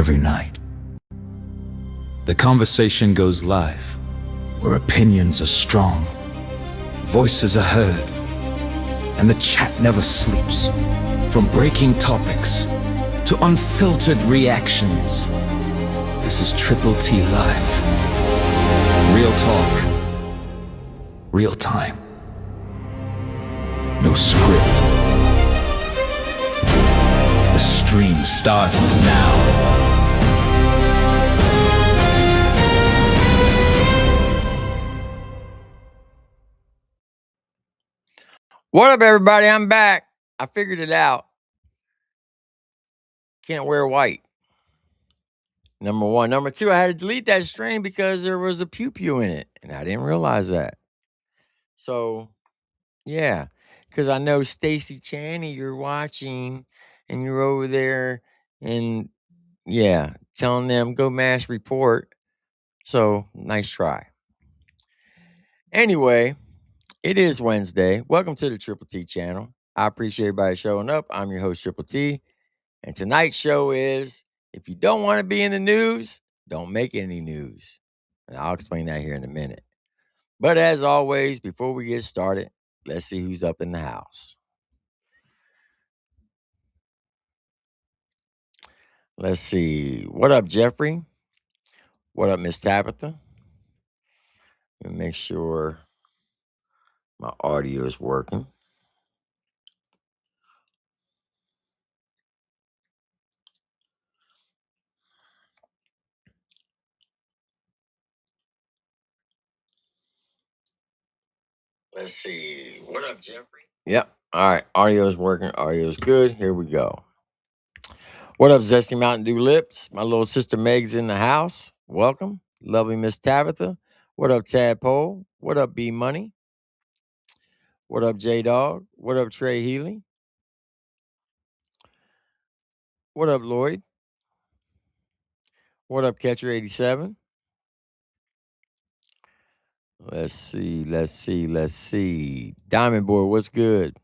every night. The conversation goes live, where opinions are strong, voices are heard, and the chat never sleeps. From breaking topics to unfiltered reactions, this is Triple T Live. Real talk, real time, no script. The stream starts now. What up, everybody? I'm back. I figured it out. Can't wear white. Number one. Number two, I had to delete that stream because there was a pew-pew in it, and I didn't realize that. So, yeah, because I know Stacy Chaney, you're watching, and you're over there, and yeah, telling them go mash report. So, nice try. Anyway, it is Wednesday. Welcome to the Triple T channel. I appreciate everybody showing up. I'm your host, Triple T. And tonight's show is, if you don't want to be in the news, don't make any news. And I'll explain that here in a minute. But as always, before we get started, let's see who's up in the house. Let's see. What up, Jeffrey? What up, Miss Tabitha? Let me make sure my audio is working. Let's see. What up, Jeffrey? Yep. All right. Audio is working. Audio is good. Here we go. What up, Zesty Mountain Dew Lips? My little sister Meg's in the house. Welcome. Lovely Miss Tabitha. What up, Tadpole? What up, B Money? What up, J Dog? What up, Trey Healy? What up, Lloyd? What up, Catcher87? Let's see. Diamond Boy, what's good?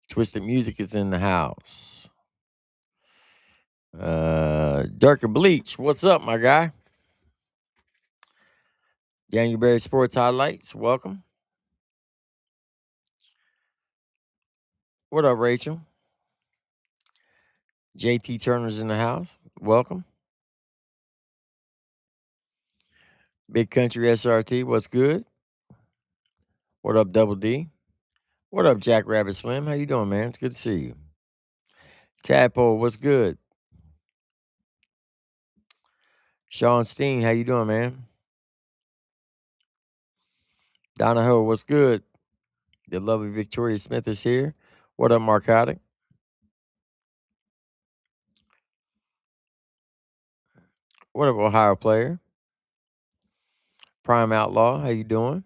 Twisted Music is in the house. Darker Bleach, what's up, my guy? Daniel Berry Sports Highlights, welcome. What up, Rachel? JT Turner's in the house, welcome. Big Country SRT, what's good? What up, Double D? What up, Jack Rabbit Slim? How you doing, man? It's good to see you. Tadpole, what's good? Sean Steen, how you doing, man? Donahoe, what's good? The lovely Victoria Smith is here. What up, Marcotic? What up, Ohio Player? Prime Outlaw, how you doing?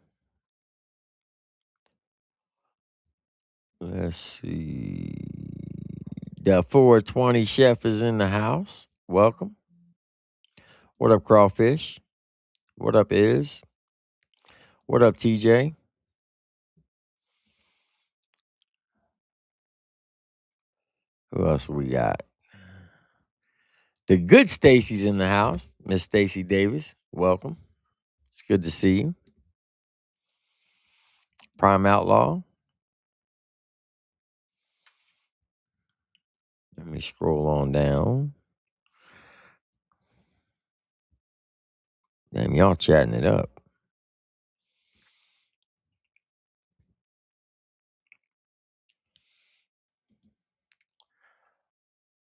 Let's see. The 420 Chef is in the house. Welcome. What up, Crawfish? What up, Iz? What up, TJ? Who else we got? The good Stacy's in the house. Miss Stacy Davis, welcome. It's good to see you. Prime Outlaw. Let me scroll on down. Damn, y'all chatting it up.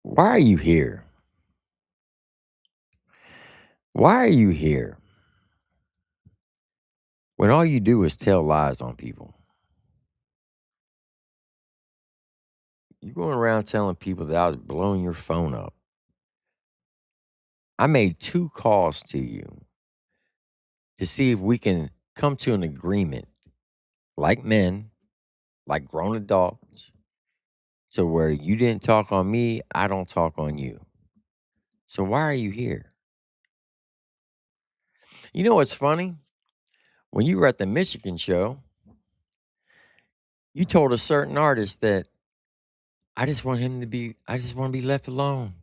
Why are you here? Why are you here when all you do is tell lies on people? You're going around telling people that I was blowing your phone up. I made 2 calls to you to see if we can come to an agreement like men, like grown adults, so where you didn't talk on me, I don't talk on you. So why are you here? You know what's funny? When you were at the Michigan show, you told a certain artist that I just want to be left alone.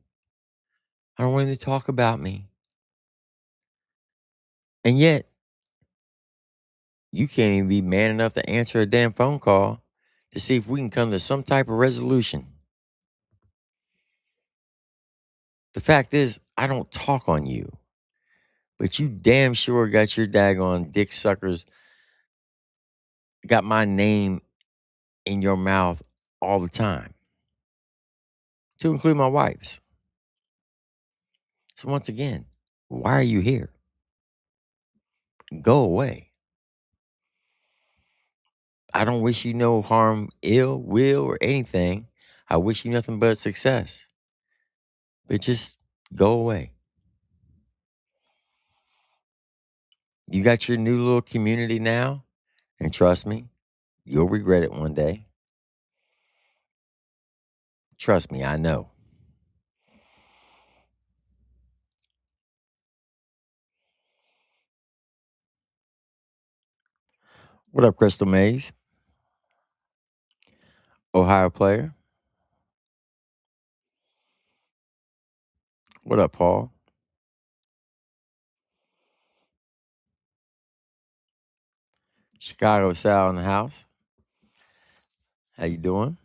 I don't want him to talk about me. And yet, you can't even be man enough to answer a damn phone call to see if we can come to some type of resolution. The fact is, I don't talk on you, but you damn sure got your daggone dick suckers, got my name in your mouth all the time, to include my wife's. So once again, why are you here? Go away. I don't wish you no harm, ill will, or anything. I wish you nothing but success. But just go away. You got your new little community now, and trust me, you'll regret it one day. Trust me, I know. What up, Crystal Mays? Ohio player. What up, Paul? Chicago Sal in the house. How you doing?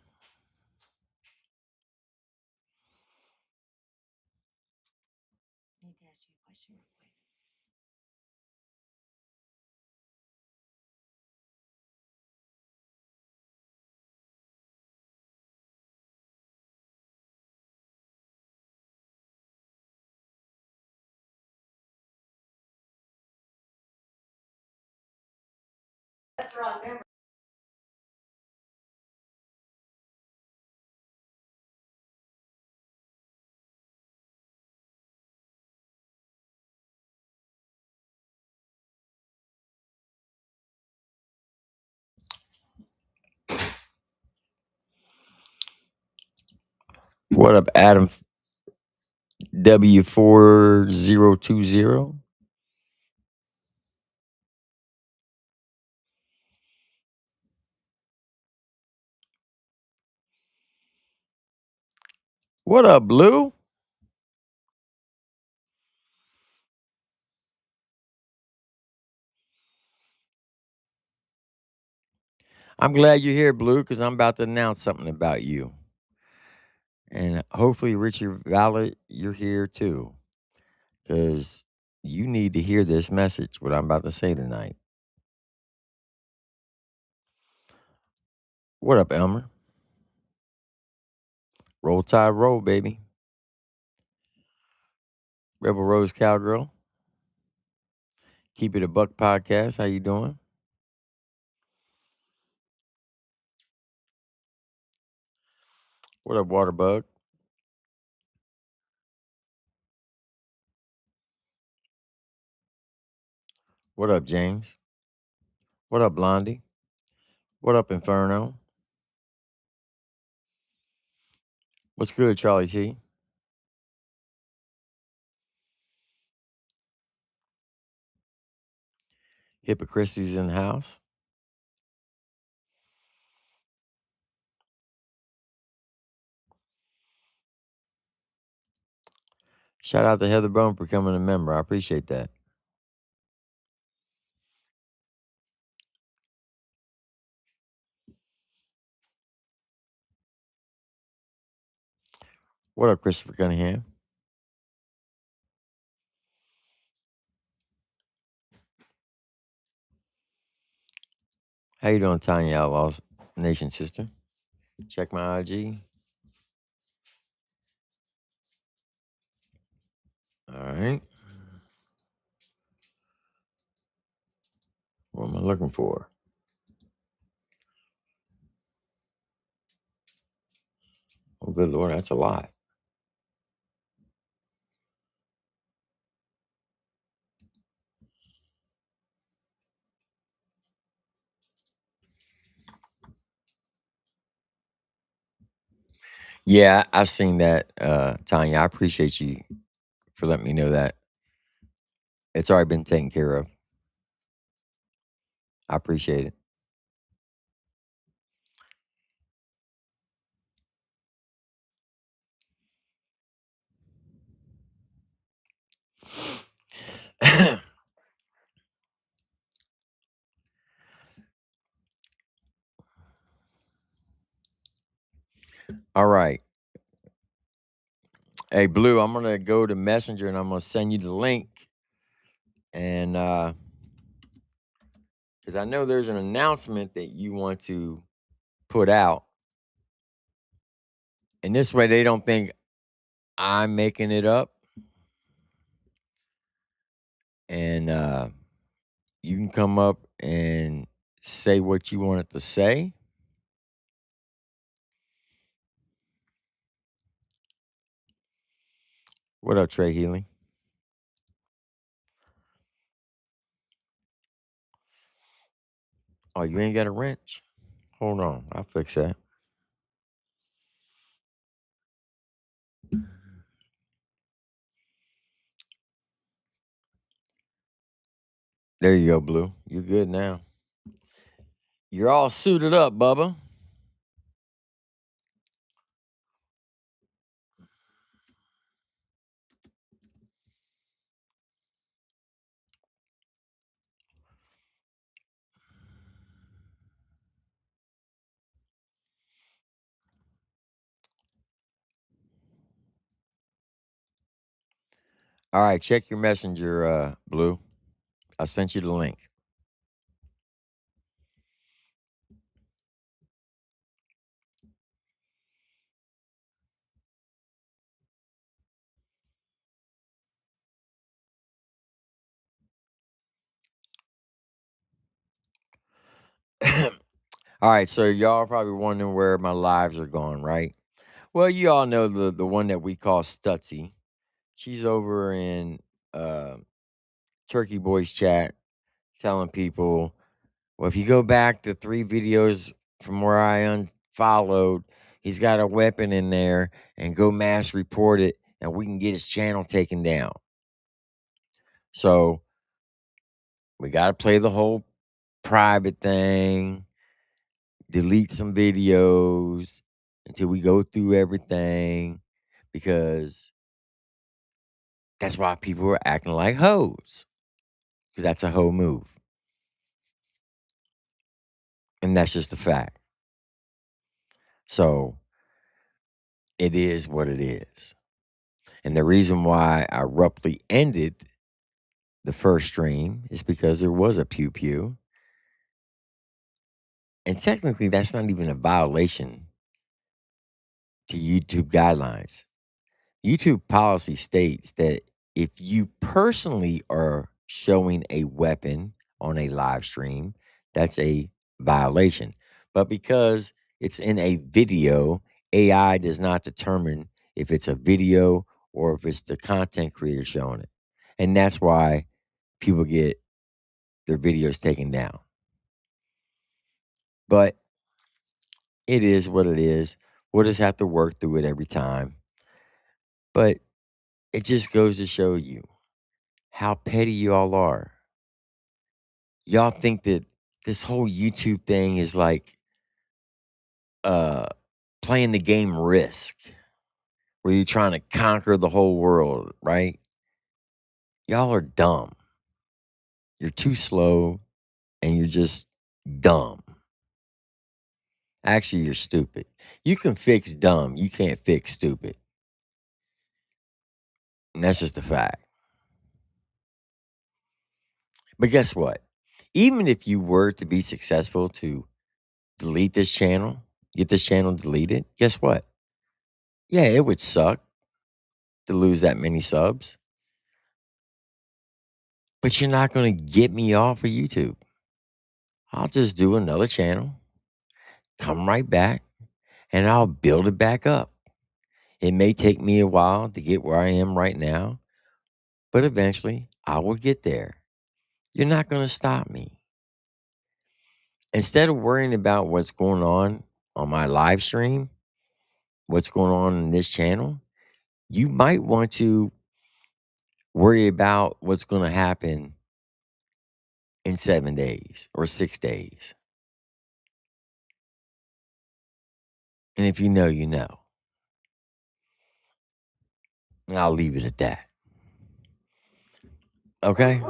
What up, Adam W4020? What up, Blue? I'm glad you're here, Blue, because I'm about to announce something about you. And hopefully, Richie Vallet, you're here too, because you need to hear this message, what I'm about to say tonight. What up, Elmer? Roll Tide Roll, baby. Rebel Rose Cowgirl. Keep It a Buck podcast. How you doing? What up, Waterbug? What up, James? What up, Blondie? What up, Inferno? What's good, Charlie T? Hypocrisy's in the house. Shout out to Heather Bone for becoming a member. I appreciate that. What up, Christopher Cunningham? How you doing, Tanya Outlaws Nation sister? Check my IG. All right. What am I looking for? Oh, good Lord, that's a lot. Yeah, I've seen that, Tanya. I appreciate you for letting me know that. It's already been taken care of. I appreciate it. All right. Hey, Blue, I'm going to go to Messenger and I'm going to send you the link. And because I know there's an announcement that you want to put out. And this way they don't think I'm making it up. And you can come up and say what you wanted to say. What up, Trey Healing? Oh, you ain't got a wrench? Hold on. I'll fix that. There you go, Blue. You're good now. You're all suited up, Bubba. All right, check your messenger, Blue. I sent you the link. All right, so y'all are probably wondering where my lives are going, right? Well, you all know the one that we call Stutzy. She's over in Turkey Boys chat telling people, well, if you go back to 3 videos from where I unfollowed, he's got a weapon in there and go mass report it and we can get his channel taken down. So we got to play the whole private thing, delete some videos until we go through everything, because that's why people were acting like hoes, because that's a hoe move. And that's just a fact. So it is what it is. And the reason why I abruptly ended the first stream is because there was a pew pew. And technically, that's not even a violation to YouTube guidelines. YouTube policy states that if you personally are showing a weapon on a live stream, that's a violation. But because it's in a video, AI does not determine if it's a video or if it's the content creator showing it. And that's why people get their videos taken down. But it is what it is. We'll just have to work through it every time. But it just goes to show you how petty y'all are. Y'all think that this whole YouTube thing is like playing the game Risk, where you're trying to conquer the whole world, right? Y'all are dumb. You're too slow and you're just dumb. Actually, you're stupid. You can fix dumb, you can't fix stupid. And that's just a fact. But guess what? Even if you were to be successful to delete this channel, get this channel deleted, guess what? Yeah, it would suck to lose that many subs. But you're not going to get me off of YouTube. I'll just do another channel, come right back, and I'll build it back up. It may take me a while to get where I am right now, but eventually I will get there. You're not going to stop me. Instead of worrying about what's going on my live stream, what's going on in this channel, you might want to worry about what's going to happen in 7 days or 6 days. And if you know, you know. And I'll leave it at that. Okay?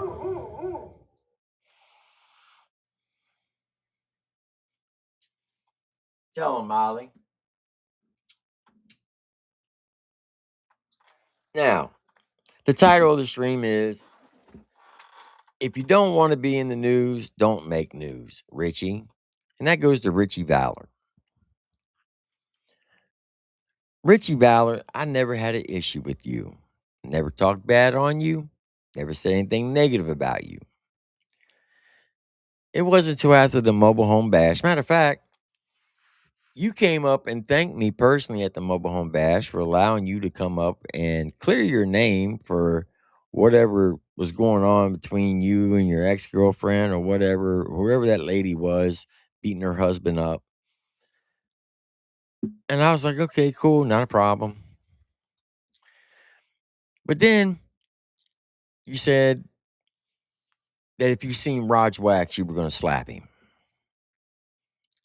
Tell him, Molly. Now, the title of the stream is If You Don't Want to Be in the News, Don't Make News, Richie. And that goes to Richie Valor. Richie Valor, I never had an issue with you. Never talked bad on you. Never said anything negative about you. It wasn't until after the mobile home bash. Matter of fact, you came up and thanked me personally at the mobile home bash for allowing you to come up and clear your name for whatever was going on between you and your ex-girlfriend or whatever, whoever that lady was beating her husband up. And I was like, okay, cool, not a problem. But then you said that if you seen Raj Wax, you were going to slap him.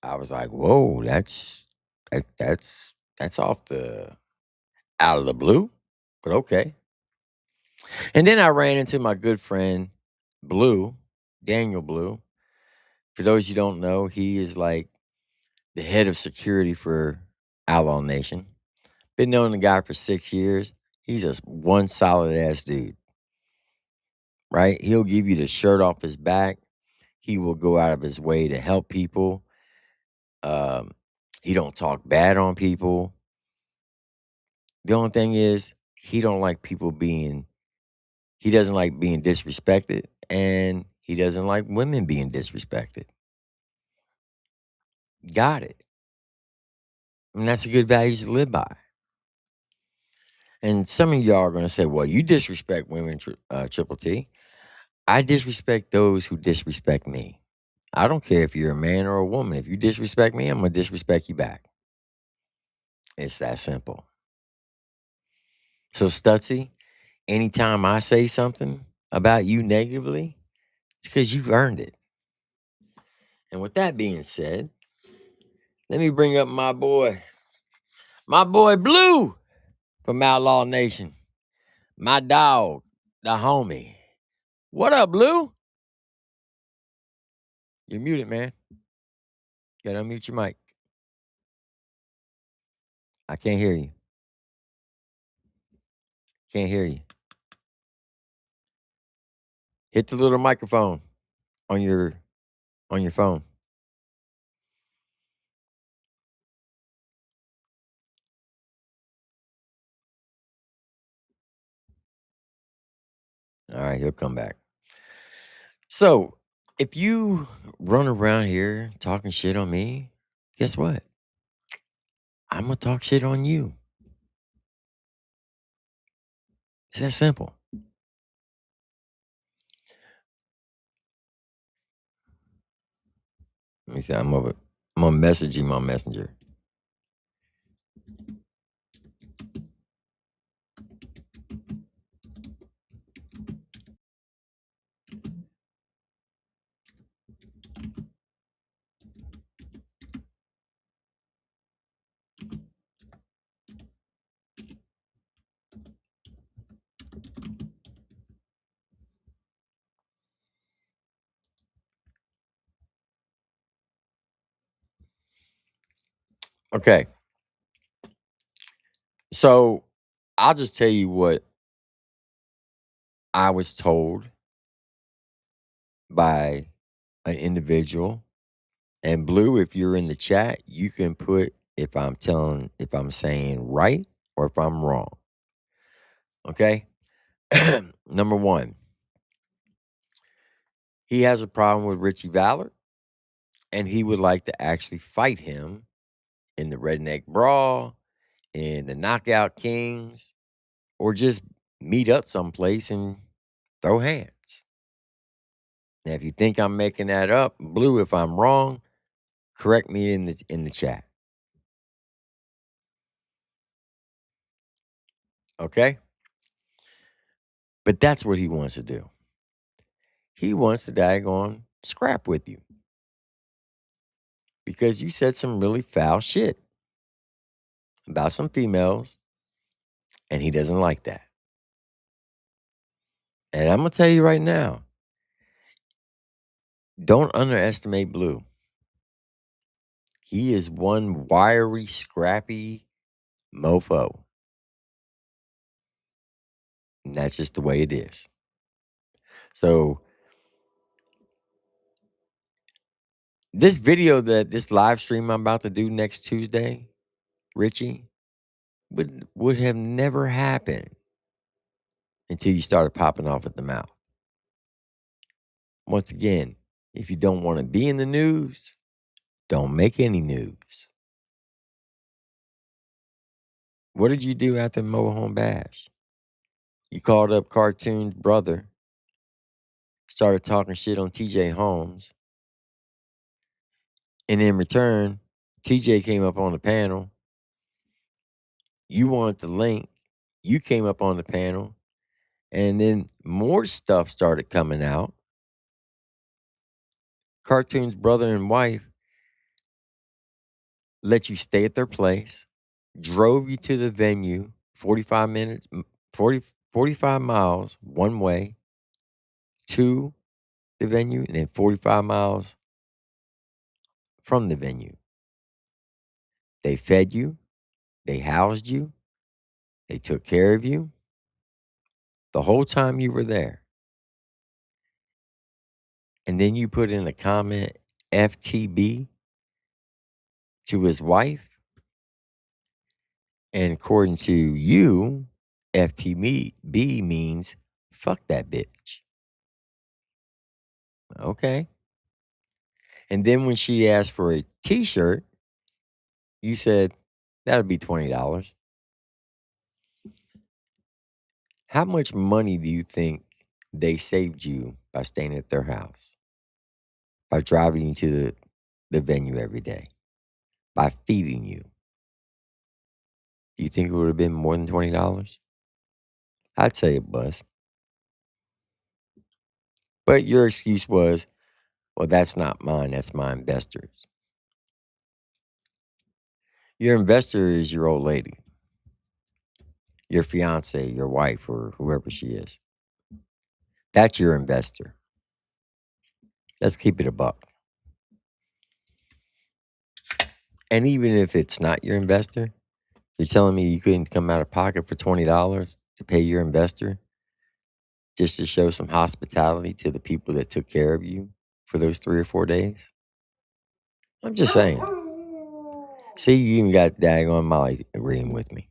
I was like, whoa, that's off the out of the blue, but okay. And then I ran into my good friend Blue, Daniel Blue. For those you don't know, he is like the head of security for Outlaw Nation. Been knowing the guy for 6 years. He's just one solid ass dude, right? He'll give you the shirt off his back. He will go out of his way to help people. He don't talk bad on people. The only thing is he doesn't like being disrespected, and he doesn't like women being disrespected. Got it. And that's a good value to live by. And some of y'all are going to say, well, you disrespect women, Triple T. I disrespect those who disrespect me. I don't care if you're a man or a woman. If you disrespect me, I'm going to disrespect you back. It's that simple. So, Stutzy, anytime I say something about you negatively, it's because you've earned it. And with that being said, let me bring up my boy Blue from Outlaw Nation. My dog, the homie. What up, Blue? You're muted, man. You gotta unmute your mic. I can't hear you. Can't hear you. Hit the little microphone on your phone. All right, he'll come back. So, if you run around here talking shit on me, guess what? I'm gonna talk shit on you. It's that simple. Let me see. I'm gonna message him on Messenger. Okay. So I'll just tell you what I was told by an individual. And Blue, if you're in the chat, you can put if I'm saying right or if I'm wrong. Okay? Number one, he has a problem with Richie Valor, and he would like to actually fight him in the Redneck Brawl, in the Knockout Kings, or just meet up someplace and throw hands. Now, if you think I'm making that up, Blue, if I'm wrong, correct me in the chat. Okay? But that's what he wants to do. He wants to daggone scrap with you. Because you said some really foul shit about some females, and he doesn't like that. And I'm going to tell you right now, don't underestimate Blue. He is one wiry, scrappy mofo. And that's just the way it is. So this live stream I'm about to do next Tuesday, Richie, would have never happened until you started popping off at the mouth. Once again, if you don't want to be in the news, don't make any news. What did you do after the mobile home bash? You called up Cartoon's brother, started talking shit on TJ Holmes, and in return, TJ came up on the panel. You wanted the link. You came up on the panel, and then more stuff started coming out. Cartoon's brother and wife let you stay at their place, drove you to the venue, 45 minutes, 45 miles one way to the venue, and then 45 miles from the venue. They fed you, they housed you, they took care of you the whole time you were there. And then you put in a comment, FTB, to his wife. And according to you, FTB means fuck that bitch. Okay. And then when she asked for a t-shirt, you said, that'll be $20. How much money do you think they saved you by staying at their house? By driving you to the venue every day? By feeding you? Do you think it would have been more than $20? I'd say it was. But your excuse was, well, that's not mine. That's my investor's. Your investor is your old lady, your fiance, your wife, or whoever she is. That's your investor. Let's keep it a buck. And even if it's not your investor, you're telling me you couldn't come out of pocket for $20 to pay your investor just to show some hospitality to the people that took care of you for those 3 or 4 days? I'm just saying. See, you even got daggone Molly agreeing with me.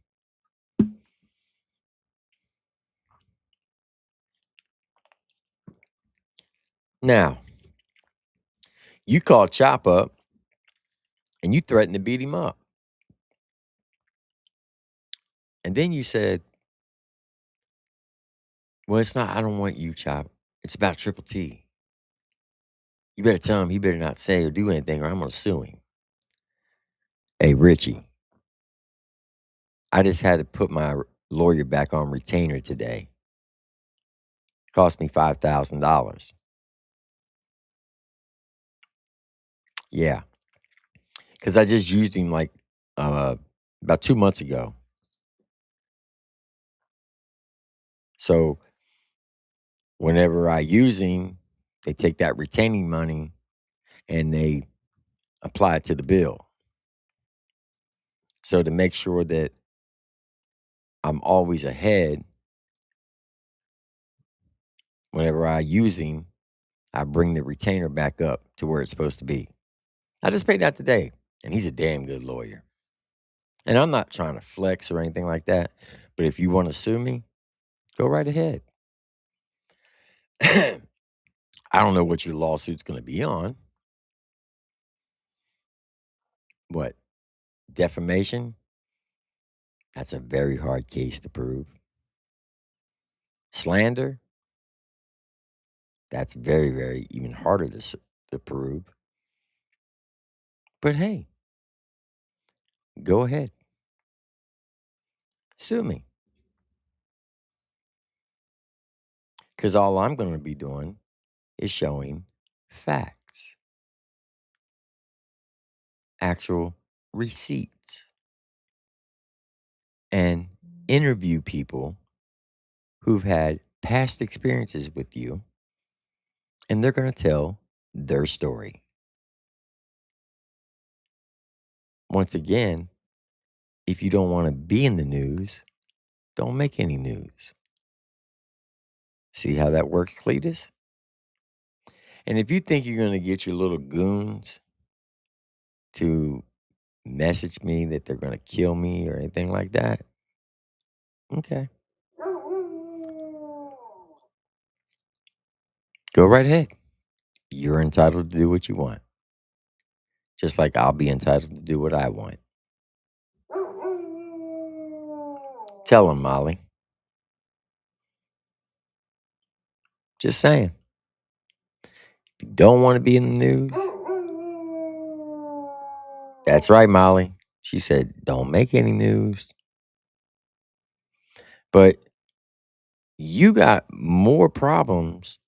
Now, you called Chop up and you threatened to beat him up. And then you said, well, it's not, I don't want you, Chop. It's about Triple T. You better tell him he better not say or do anything or I'm going to sue him. Hey, Richie, I just had to put my lawyer back on retainer today. Cost me $5,000. Yeah. Because I just used him like about 2 months ago. So whenever I use him, they take that retaining money and they apply it to the bill. So to make sure that I'm always ahead, whenever I use him, I bring the retainer back up to where it's supposed to be. I just paid that today, and he's a damn good lawyer. And I'm not trying to flex or anything like that, but if you want to sue me, go right ahead. I don't know what your lawsuit's going to be on. What? Defamation? That's a very hard case to prove. Slander? That's very, very even harder to prove. But hey, go ahead. Sue me. Because all I'm going to be doing is showing facts, actual receipts, and interview people who've had past experiences with you, and they're going to tell their story. Once again, if you don't want to be in the news, don't make any news. See how that works, Cletus? And if you think you're going to get your little goons to message me that they're going to kill me or anything like that, okay, go right ahead. You're entitled to do what you want, just like I'll be entitled to do what I want. Tell them, Molly. Just saying. If you don't want to be in the news, that's right, Molly. She said, don't make any news. But you got more problems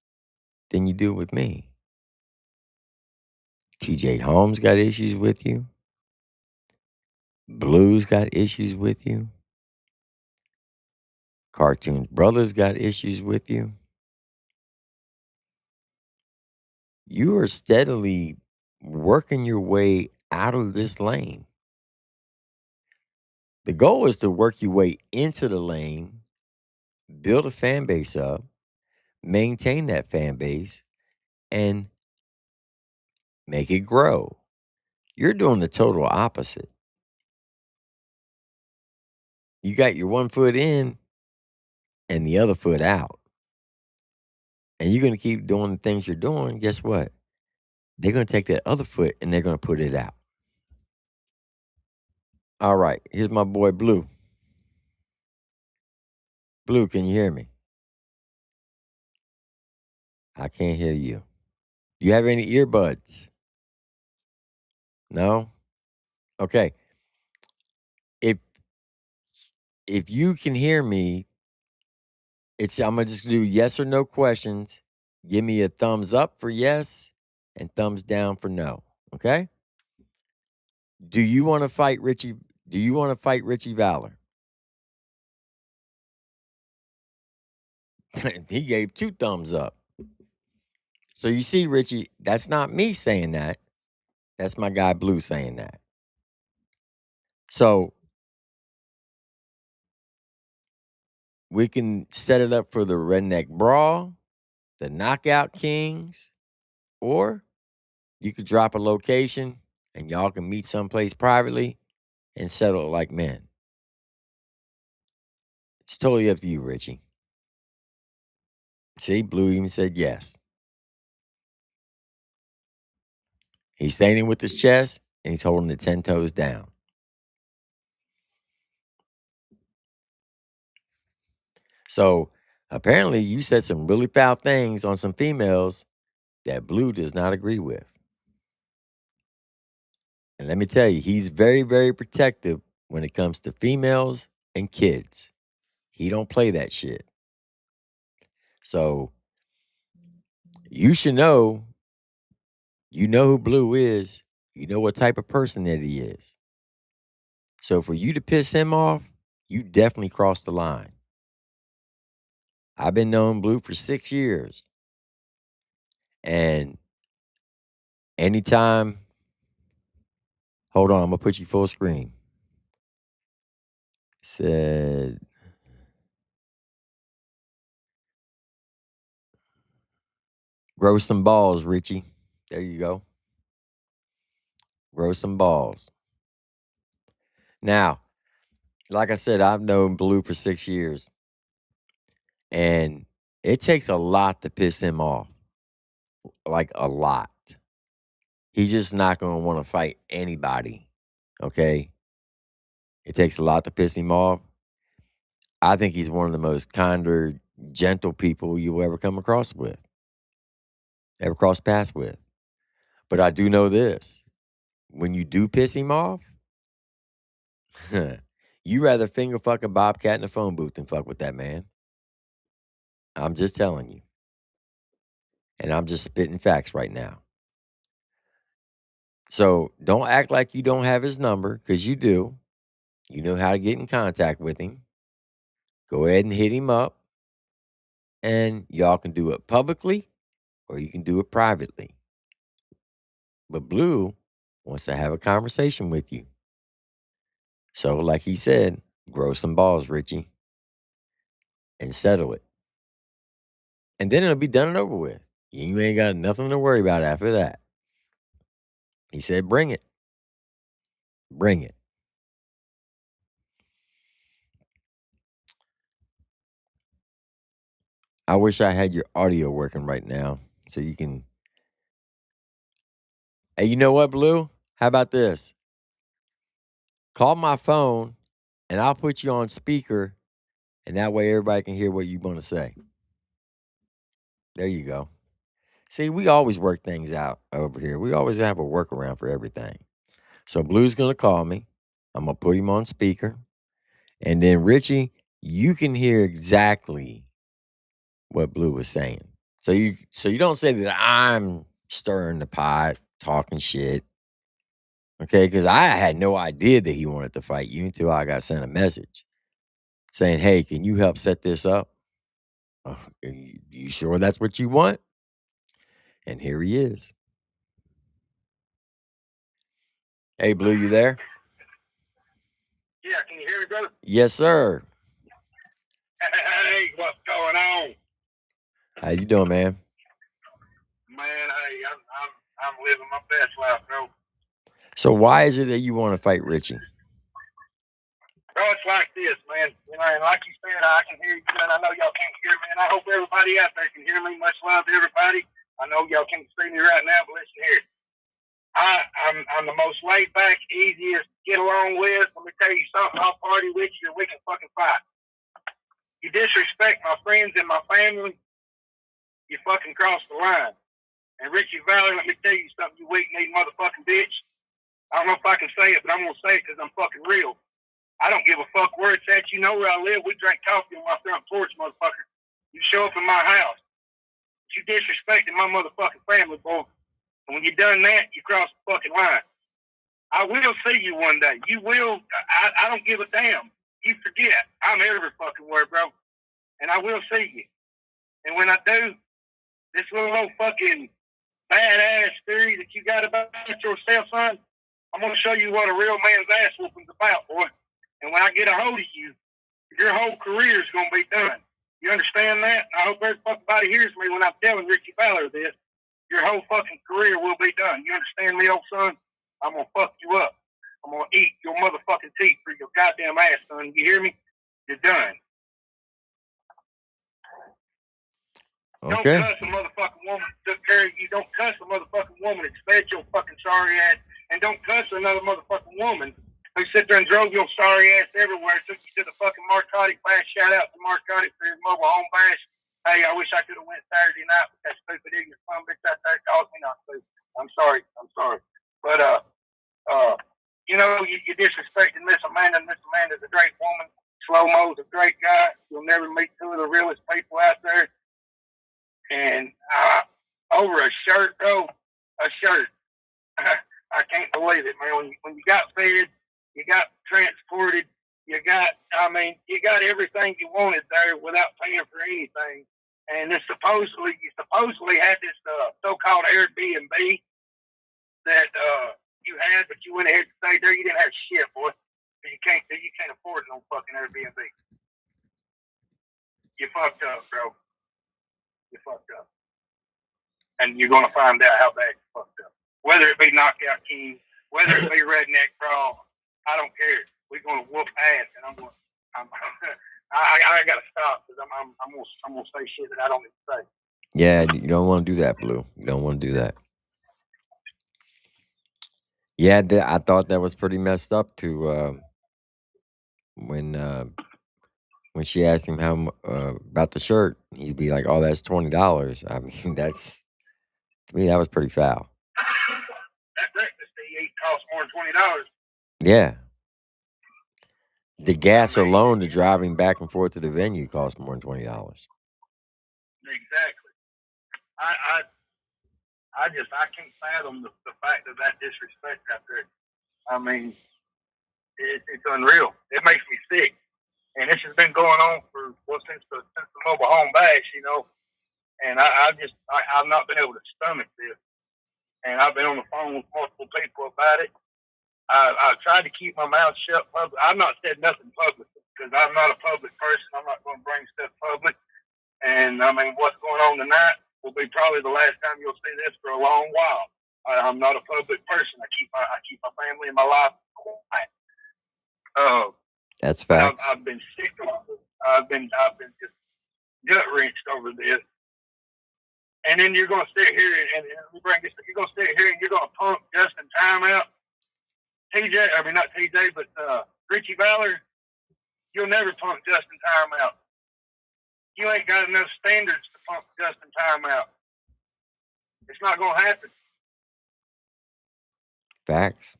than you do with me. TJ Holmes got issues with you. Blue's got issues with you. Cartoon Brothers got issues with you. You are steadily working your way out of this lane. The goal is to work your way into the lane, build a fan base up, maintain that fan base, and make it grow. You're doing the total opposite. You got your one foot in and the other foot out. And you're going to keep doing the things you're doing. Guess what? They're going to take that other foot and they're going to put it out. All right. Here's my boy Blue. Blue, can you hear me? I can't hear you. Do you have any earbuds? No? Okay. If you can hear me, I'm gonna just do yes or no questions. Give me a thumbs up for yes and thumbs down for no. Okay? Do you want to fight Richie? Do you want to fight Richie Valor? He gave 2 thumbs up. So you see, Richie, that's not me saying that. That's my guy Blue saying that. So we can set it up for the Redneck Brawl, the Knockout Kings, or you could drop a location and y'all can meet someplace privately and settle it like men. It's totally up to you, Richie. See, Blue even said yes. He's standing with his chest and he's holding the 10 toes down. So apparently you said some really foul things on some females that Blue does not agree with. And let me tell you, he's very, very protective when it comes to females and kids. He don't play that shit. So you should know, you know who Blue is. You know what type of person that he is. So for you to piss him off, you definitely crossed the line. I've been knowing Blue for 6 years. And anytime, hold on, I'm going to put you full screen. Said, grow some balls, Richie. There you go. Grow some balls. Now, like I said, I've known Blue for 6 years. And it takes a lot to piss him off. Like a lot. He's just not going to want to fight anybody. Okay? It takes a lot to piss him off. I think he's one of the most kinder, gentle people you'll ever come across with. Ever cross paths with. But I do know this. When you do piss him off, you rather finger fuck a bobcat in a phone booth than fuck with that man. I'm just telling you. And I'm just spitting facts right now. So don't act like you don't have his number, because you do. You know how to get in contact with him. Go ahead and hit him up. and y'all can do it publicly or you can do it privately. But Blue wants to have a conversation with you. So, like he said, grow some balls, Richie, and settle it. And then it'll be done and over with. You ain't got nothing to worry about after that. He said, bring it. Bring it. I wish I had your audio working right now so you can. Hey, you know what, Blue? How about this? Call my phone and I'll put you on speaker, and that way everybody can hear what you want to say. There you go. See, we always work things out over here. We always have a workaround for everything. So Blue's going to call me. I'm going to put him on speaker. And then, Richie, you can hear exactly what Blue was saying. So you don't say that I'm stirring the pot, talking shit. Okay, because I had no idea that he wanted to fight you until I got sent a message saying, hey, can you help set this up? You sure that's what you want? And here he is. Hey, Blue, you there? Yeah, can you hear me, brother? Yes, sir. Hey, what's going on? How you doing, man? Man, hey, I'm living my best life, bro. So why is it that you want to fight Richie? Bro, it's like this, man. You know, and like you said, I can hear you, and I know y'all can't hear me, and I hope everybody out there can hear me. Much love to everybody. I know y'all can't see me right now, but listen here. I'm the most laid back, easiest to get along with. Let me tell you something. I'll party with you, and we can fucking fight. You disrespect my friends and my family, you fucking cross the line. And Richie Valley, let me tell you something, you weak-kneed motherfucking bitch. I don't know if I can say it, but I'm going to say it because I'm fucking real. I don't give a fuck where it's at. You know where I live. We drink coffee on my front porch, motherfucker. You show up in my house. You disrespecting my motherfucking family, boy. And when you done that, you cross the fucking line. I will see you one day. You will. I don't give a damn. You forget. I'm every fucking word, bro. And I will see you. And when I do, this little old fucking badass theory that you got about yourself, son, I'm going to show you what a real man's ass whooping's about, boy. And when I get a hold of you, your whole career is going to be done. You understand that? And I hope everybody hears me when I'm telling Richie Fowler this. Your whole fucking career will be done. You understand me, old son? I'm going to fuck you up. I'm going to eat your motherfucking teeth for your goddamn ass, son. You hear me? You're done. Okay. Don't cuss a motherfucking woman that took care of you. Don't cuss a motherfucking woman that fed your fucking sorry ass. And don't cuss another motherfucking woman who sit there and drove your sorry ass everywhere, took you to the fucking Marcotti Bash. Shout out to Marcotti for his mobile home bash. Hey, I wish I could have went Saturday night with that stupid ignorant son bitch out there caused me not to. I'm sorry. But you know, you're disrespecting Miss Amanda. Miss Amanda's a great woman. Slow Mo's a great guy. You'll never meet two of the realest people out there. And over a shirt, bro, a shirt. I can't believe it, man. When you got fed, you got transported, you got everything you wanted there without paying for anything. And you supposedly had this so-called Airbnb that you had, but you went ahead and stayed there. You didn't have shit, boy. You can't afford no fucking Airbnb. You fucked up, bro. You fucked up. And you're going to find out how bad you fucked up. Whether it be Knockout King, whether it be Redneck Crawl, I don't care. We're going to whoop ass, and I got to stop because I'm going to say shit that I don't need to say. Yeah, you don't want to do that, Blue. You don't want to do that. Yeah, I thought that was pretty messed up to when she asked him how about the shirt, he'd be like, "Oh, that's $20." I mean, to me that was pretty foul. That breakfast he ate cost more than $20. Yeah, the gas alone to driving back and forth to the venue cost more than $20. Exactly. I can't fathom the fact of that disrespect out there. I mean, it's unreal. It makes me sick. And this has been going on for since the mobile home bash, you know. And I've not been able to stomach this. And I've been on the phone with multiple people about it. I've tried to keep my mouth shut. I've not said nothing publicly because I'm not a public person. I'm not going to bring stuff public. And I mean, what's going on tonight will be probably the last time you'll see this for a long while. I'm not a public person. I keep my family and my life quiet. That's facts. I've been sick of it. I've been just gut wrenched over this. And then you're going to sit here and bring this. You're going to sit here and you're going to pump Justin Time out. TJ, I mean not TJ, but Richie Valor. You'll never pump Justin Time out. You ain't got enough standards to pump Justin Time out. It's not going to happen. Facts.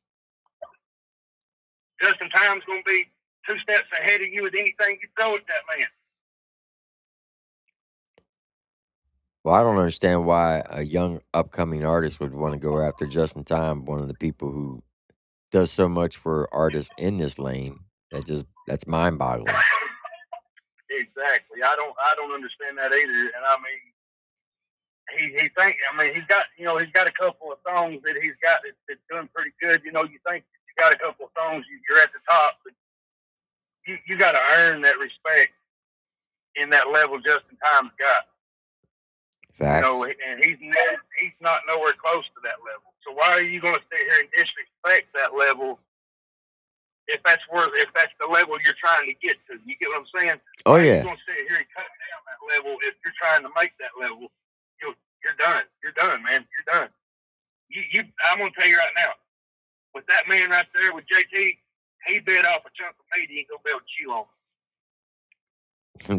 Justin Time's going to be 2 steps ahead of you with anything you throw at that man. Well, I don't understand why a young upcoming artist would want to go after Justin Time, one of the people who does so much for artists in this lane. That's mind boggling. Exactly. I don't understand that either. And I mean, he's got a couple of songs that he's got that's doing pretty good. You know, you think you got a couple of songs, you're at the top, but you got to earn that respect in that level Justin Time's got. Facts. You know, and he's not nowhere close to that level. So why are you going to sit here and disrespect that level if that's the level you're trying to get to? You get what I'm saying? Oh, why yeah. are you going to sit here and cut down that level if you're trying to make that level? You're done. You're done, man. You're done. I'm going to tell you right now, with that man right there, with JT, he bit off a chunk of meat he ain't going to be able to chew on.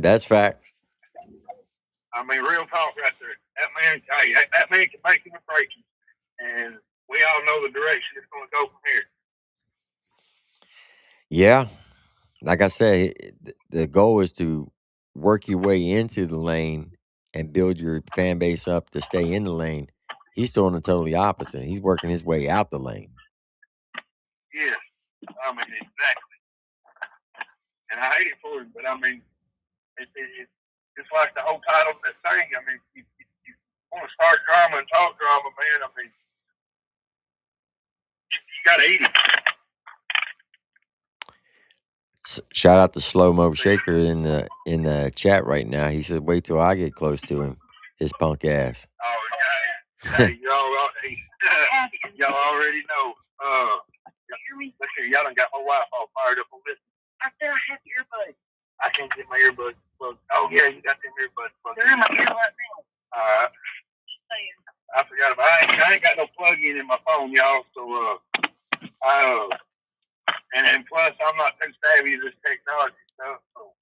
That's facts. I mean, real talk right there. That man can make him a break him. And we all know the direction it's going to go from here. Yeah. Like I said, the goal is to work your way into the lane and build your fan base up to stay in the lane. He's doing the totally opposite. He's working his way out the lane. Yeah. I mean, exactly. And I hate it for him, but I mean, it's like the whole title of this thing. I mean, you want to start drama and talk drama, man. I mean, you got to eat it. Shout out to Slow Mo Shaker in the chat right now. He said, "Wait till I get close to him, his punk ass." Oh yeah, hey, y'all already know. Look here, y'all done got my wife all fired up on this. I said I have earbuds. I can't get my earbuds plugged. Oh yeah, you got them earbuds plugged. They're in my earbuds now. All right. I forgot about. I ain't got no plug-in in my phone, y'all. So and plus I'm not too savvy with this technology stuff. So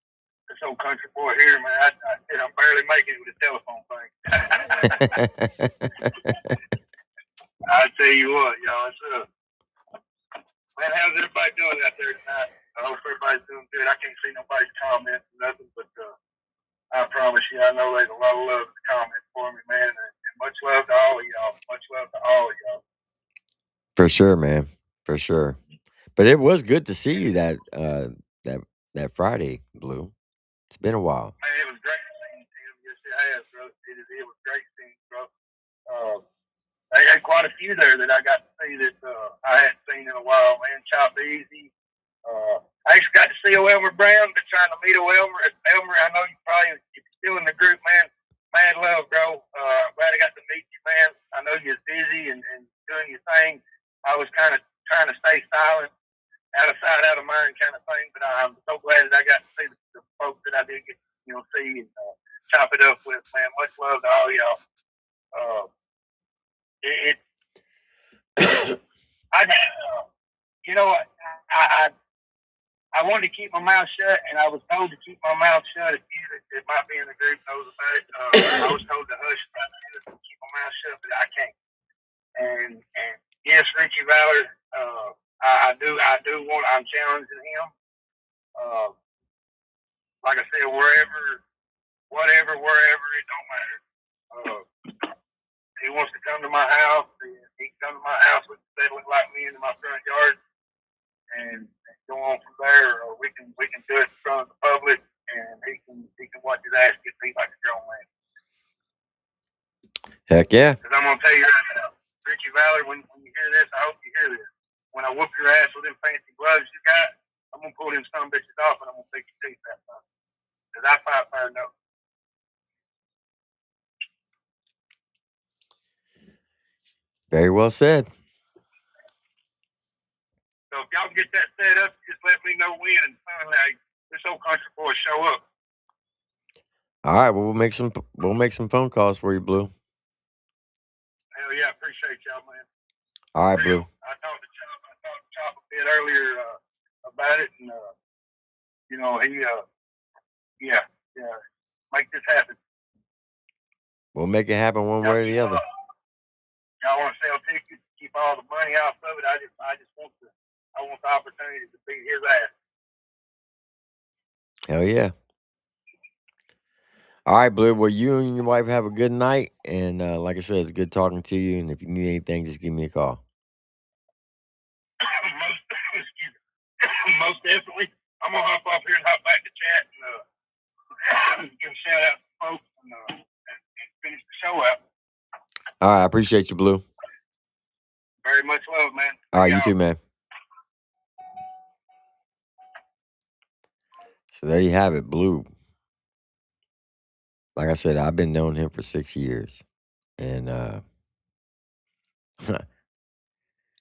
this old country boy here, man, I'm barely making it with a telephone thing. I tell you what, y'all, it's man, how's everybody doing out there tonight? I hope everybody's doing good. I can't see nobody's comments or nothing, but I promise you, I know there's a lot of love in the comments for me, man. And much love to all of y'all. Much love to all of y'all. For sure, man. For sure. But it was good to see you that Friday, Blue. It's been a while. Man, it was great seeing Tim. Yes, it has, bro. It was great seeing you, bro. They had quite a few there that I got to see that I hadn't seen in a while, man. Chop Easy. I actually got to see Elmer Brown. Been trying to meet Elmer. Elmer, I know if you're still in the group, man. Mad love, bro. Glad I got to meet you, man. I know you're busy and doing your thing. I was kind of trying to stay silent, out of sight, out of mind kind of thing. But I'm so glad that I got to see the folks that I did get to see and chop it up with, man. Much love to all y'all. I wanted to keep my mouth shut, and I was told to keep my mouth shut. If you that might be in the group knows about it, I was told to hush about it, to keep my mouth shut, but I can't. And yes, Richie Valor, I do want. I'm challenging him. Like I said, wherever, it don't matter. He wants to come to my house. He can come to my house with settling like me into my front yard, and go on from there. Or we can do it in front of the public and he can watch his ass get beat like a grown man. Heck yeah. Because I'm gonna tell you right now, Richie Valor, when you hear this, I hope you hear this. When I whoop your ass with them fancy gloves you got, I'm gonna pull them some bitches off and I'm gonna take your teeth that time. Because I fight fire no. Very well said. So if y'all can get that set up, just let me know when, and like this whole country boy show up. All right, well, we'll make some phone calls for you, Blue. Hell yeah, I appreciate y'all, man. All right, Blue. I talked to Chop a bit earlier about it, and you know he make this happen. We'll make it happen one way or the other. Y'all want to sell tickets, keep all the money off of it. I just want the opportunity to beat his ass. Hell yeah. All right, Blue. Well, you and your wife have a good night. And like I said, it's good talking to you. And if you need anything, just give me a call. Most definitely. I'm going to hop off here and hop back to chat and give a shout out to folks and finish the show out. All right. I appreciate you, Blue. Very much love, man. All right. You too, man. So there you have it, Blue. Like I said, I've been knowing him for 6 years. And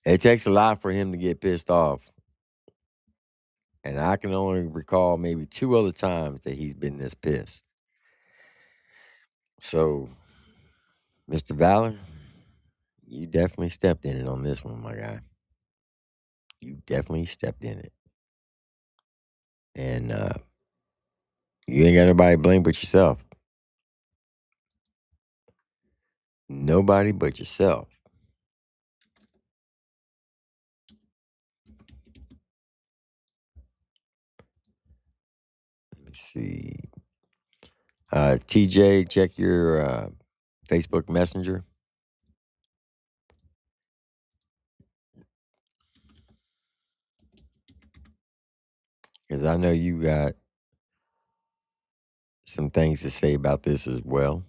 it takes a lot for him to get pissed off. And I can only recall maybe 2 other times that he's been this pissed. So, Mr. Valor, you definitely stepped in it on this one, my guy. You definitely stepped in it. And you ain't got nobody to blame but yourself. Nobody but yourself. Let me see. TJ, check your Facebook Messenger. Because I know you got some things to say about this as well.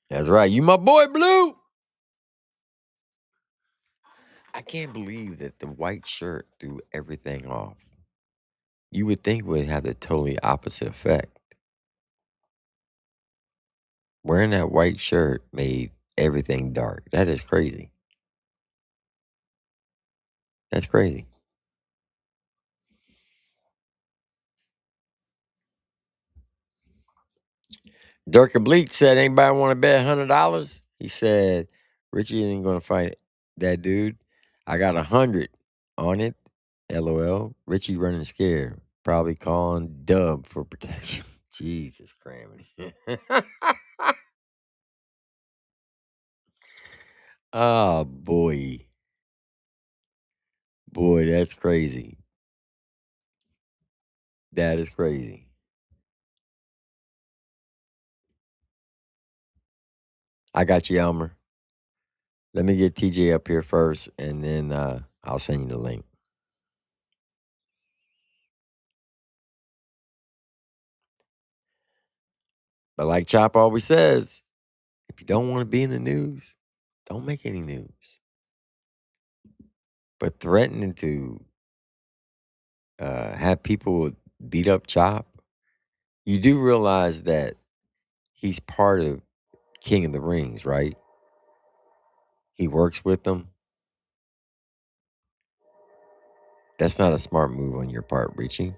That's right. You my boy, Blue. I can't believe that the white shirt threw everything off. You would think it would have the totally opposite effect. Wearing that white shirt made everything dark. That is crazy. That's crazy. Dirk Bleach said, anybody want to bet $100? He said, Richie ain't going to fight that dude. I got 100 on it. LOL. Richie running scared. Probably calling Dub for protection. Jesus, cramming. Oh, boy. Boy, that's crazy. That is crazy. I got you, Elmer. Let me get TJ up here first, and then I'll send you the link. But like Chop always says, if you don't want to be in the news, don't make any news. But threatening to have people beat up Chop, you do realize that he's part of King of the Rings, right? He works with them. That's not a smart move on your part, Richie.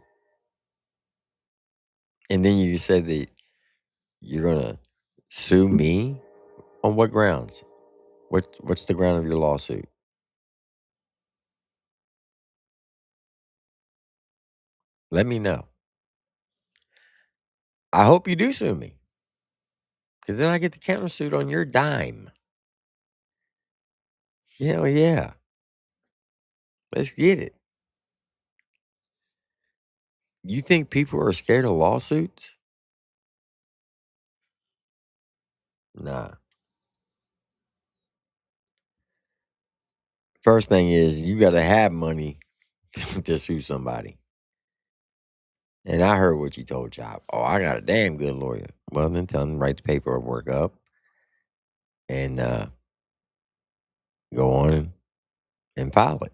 And then you said that you're gonna sue me? On what grounds? What's the ground of your lawsuit? Let me know. I hope you do sue me. Because then I get the countersuit on your dime. Hell yeah. Let's get it. You think people are scared of lawsuits? Nah. First thing is you got to have money to sue somebody. And I heard what you told Chop. Oh, I got a damn good lawyer. Well, then tell him to write the paperwork up and go on and file it.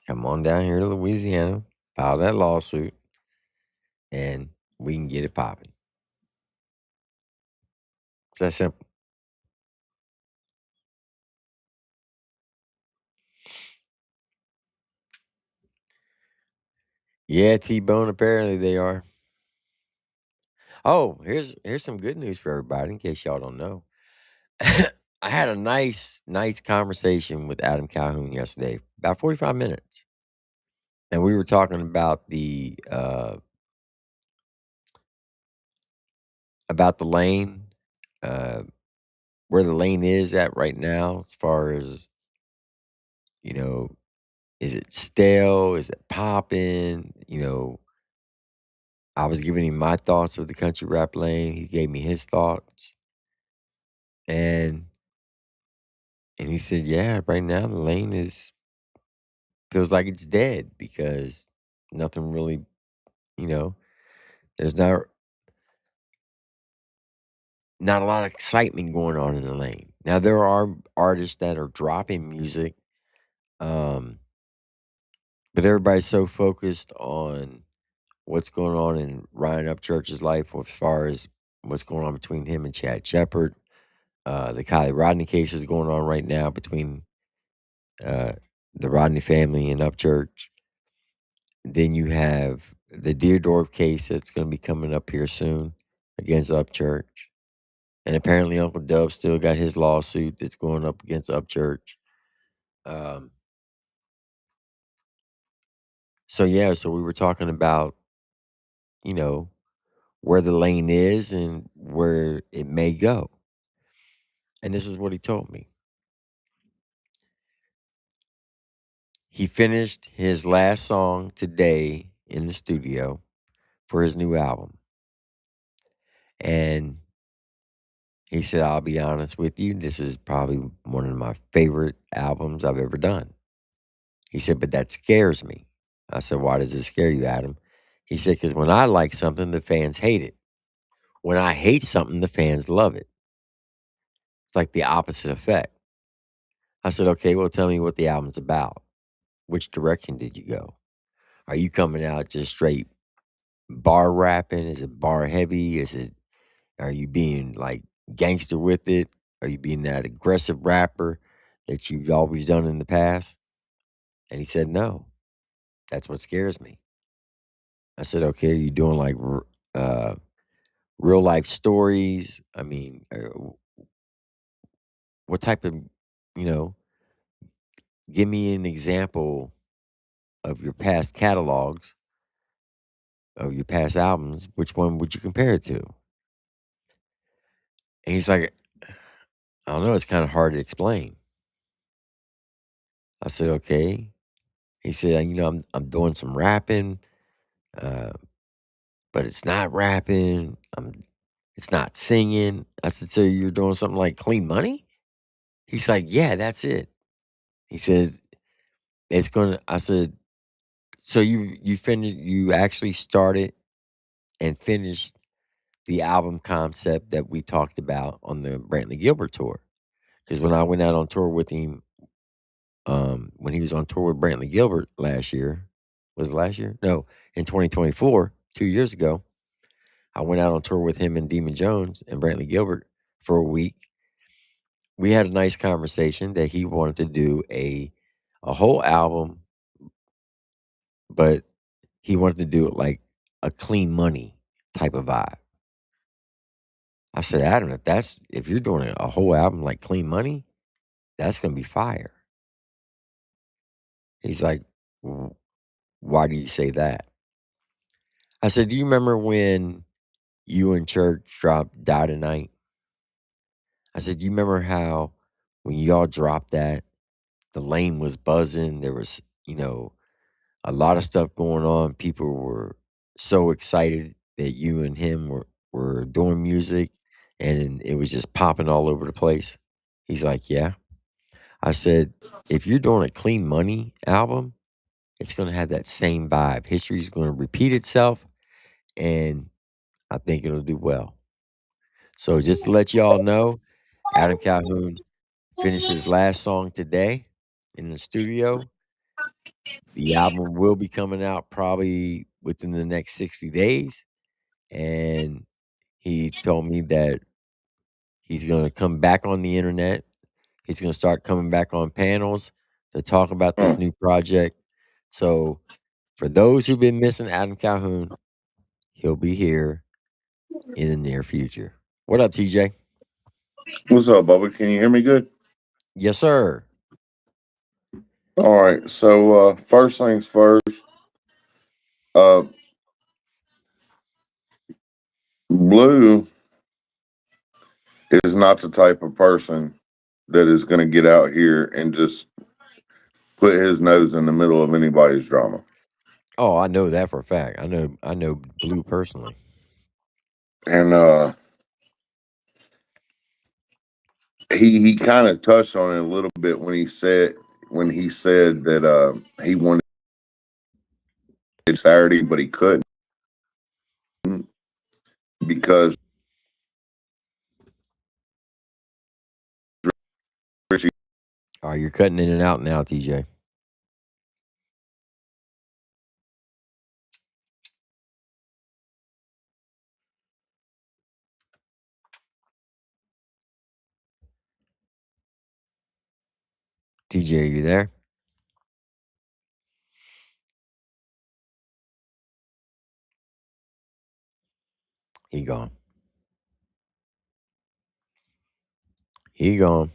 Come on down here to Louisiana, file that lawsuit, and we can get it popping. It's that simple. Yeah, T-Bone, apparently they are. Oh, here's some good news for everybody in case y'all don't know. I had a nice conversation with Adam Calhoun yesterday, about 45 minutes. And we were talking about the lane, where the lane is at right now, as far as, you know, is it stale? Is it popping? I was giving him my thoughts of the country rap lane. He gave me his thoughts. And he said, yeah, right now the lane feels like it's dead because nothing really, there's not a lot of excitement going on in the lane. Now there are artists that are dropping music, but everybody's so focused on what's going on in Ryan Upchurch's life as far as what's going on between him and Chad Shepard. The Kylie Rodney case is going on right now between the Rodney family and Upchurch. Then you have the Deerdorf case that's going to be coming up here soon against Upchurch. And apparently Uncle Dub still got his lawsuit that's going up against Upchurch. So we were talking about, where the lane is and where it may go. And this is what he told me. He finished his last song today in the studio for his new album. And he said, I'll be honest with you, this is probably one of my favorite albums I've ever done. He said, but that scares me. I said, why does it scare you, Adam? He said, because when I like something, the fans hate it. When I hate something, the fans love it. It's like the opposite effect. I said, okay, well, tell me what the album's about. Which direction did you go? Are you coming out just straight bar rapping? Is it bar heavy? Are you being like gangster with it? Are you being that aggressive rapper that you've always done in the past? And he said, no, that's what scares me. I said, okay, are you doing like real life stories? I mean, what type of, you know, give me an example of your past catalogs, of your past albums. Which one would you compare it to? And he's like, I don't know. It's kind of hard to explain. I said, okay. He said, I'm doing some rapping, uh, but it's not rapping. It's not singing. I said, so you're doing something like Clean Money? He's like, yeah, that's it. He said, it's gonna. I said, so you actually started and finished the album concept that we talked about on the Brantley Gilbert tour. Because when I went out on tour with him, when he was on tour with Brantley Gilbert last year, was it last year? No, in 2024, 2 years ago, I went out on tour with him and Demon Jones and Brantley Gilbert for a week. We had a nice conversation that he wanted to do a whole album, but he wanted to do it like a Clean Money type of vibe. I said, Adam, if you're doing a whole album like Clean Money, that's gonna be fire. He's like, why do you say that? I said, do you remember when you and Church dropped Die Tonight? I said, do you remember how when y'all dropped that, the lane was buzzing? There was, a lot of stuff going on. People were so excited that you and him were doing music, and it was just popping all over the place. He's like, "Yeah." I said, "If you're doing a Clean Money album, it's gonna have that same vibe. History's gonna repeat itself, and I think it'll do well." So just to let y'all know, Adam Calhoun finished his last song today in the studio. The album will be coming out probably within the next 60 days. And he told me that he's going to come back on the internet. He's going to start coming back on panels to talk about this new project. So for those who've been missing Adam Calhoun, he'll be here in the near future. What up, TJ? What's up, Bubba? Can you hear me good? Yes, sir. All right. So first things first, uh, Blue is not the type of person that is going to get out here and just put his nose in the middle of anybody's drama. Oh, I know that for a fact. I know Blue personally. And he kind of touched on it a little bit when he said that he wanted Saturday, but he couldn't because Richie. Oh, you're cutting in and out now, TJ. TJ, are you there? He gone. He gone.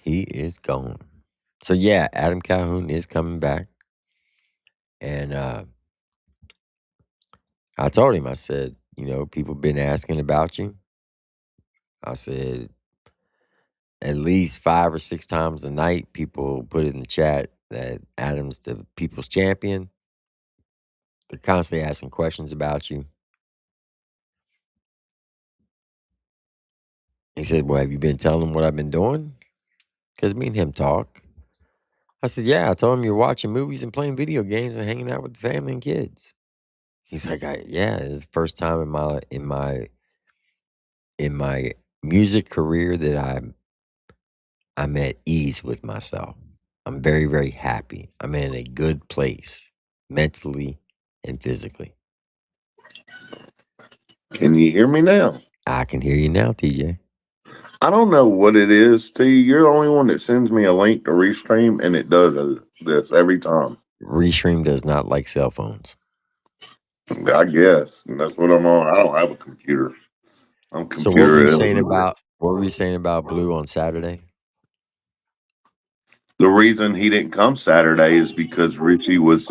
He is gone. So yeah, Adam Calhoun is coming back. And I told him, I said, people been asking about you. I said, at least 5 or 6 times a night, people put in the chat that Adam's the people's champion. They're constantly asking questions about you. He said, well, have you been telling them what I've been doing? Because me and him talk. I said, yeah, I told him you're watching movies and playing video games and hanging out with the family and kids. He's like, yeah, it's the first time in my music career that I'm at ease with myself. I'm very, very happy. I'm in a good place mentally and physically. Can you hear me now? I can hear you now, TJ. I don't know what it is, T. You're the only one that sends me a link to Restream, and it does this every time. Restream does not like cell phones. I guess and that's what I'm on. I don't have a computer. I'm So what were computer you saying illiterate. about Blue on Saturday? The reason he didn't come Saturday is because Richie was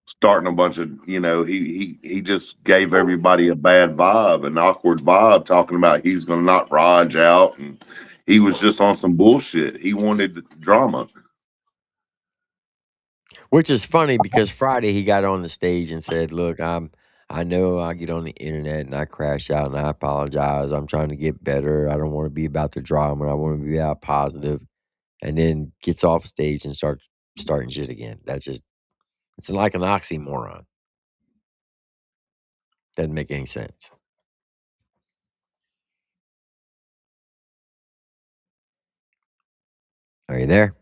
starting a bunch of he just gave everybody a bad vibe, an awkward vibe, talking about he's gonna knock Raj out, and he was just on some bullshit. He wanted drama. Which is funny because Friday he got on the stage and said, "Look, I know I get on the internet and I crash out and I apologize. I'm trying to get better. I don't want to be about the drama. I want to be about positive." And then gets off stage and starts starting shit again. It's like an oxymoron. Doesn't make any sense. Are you there?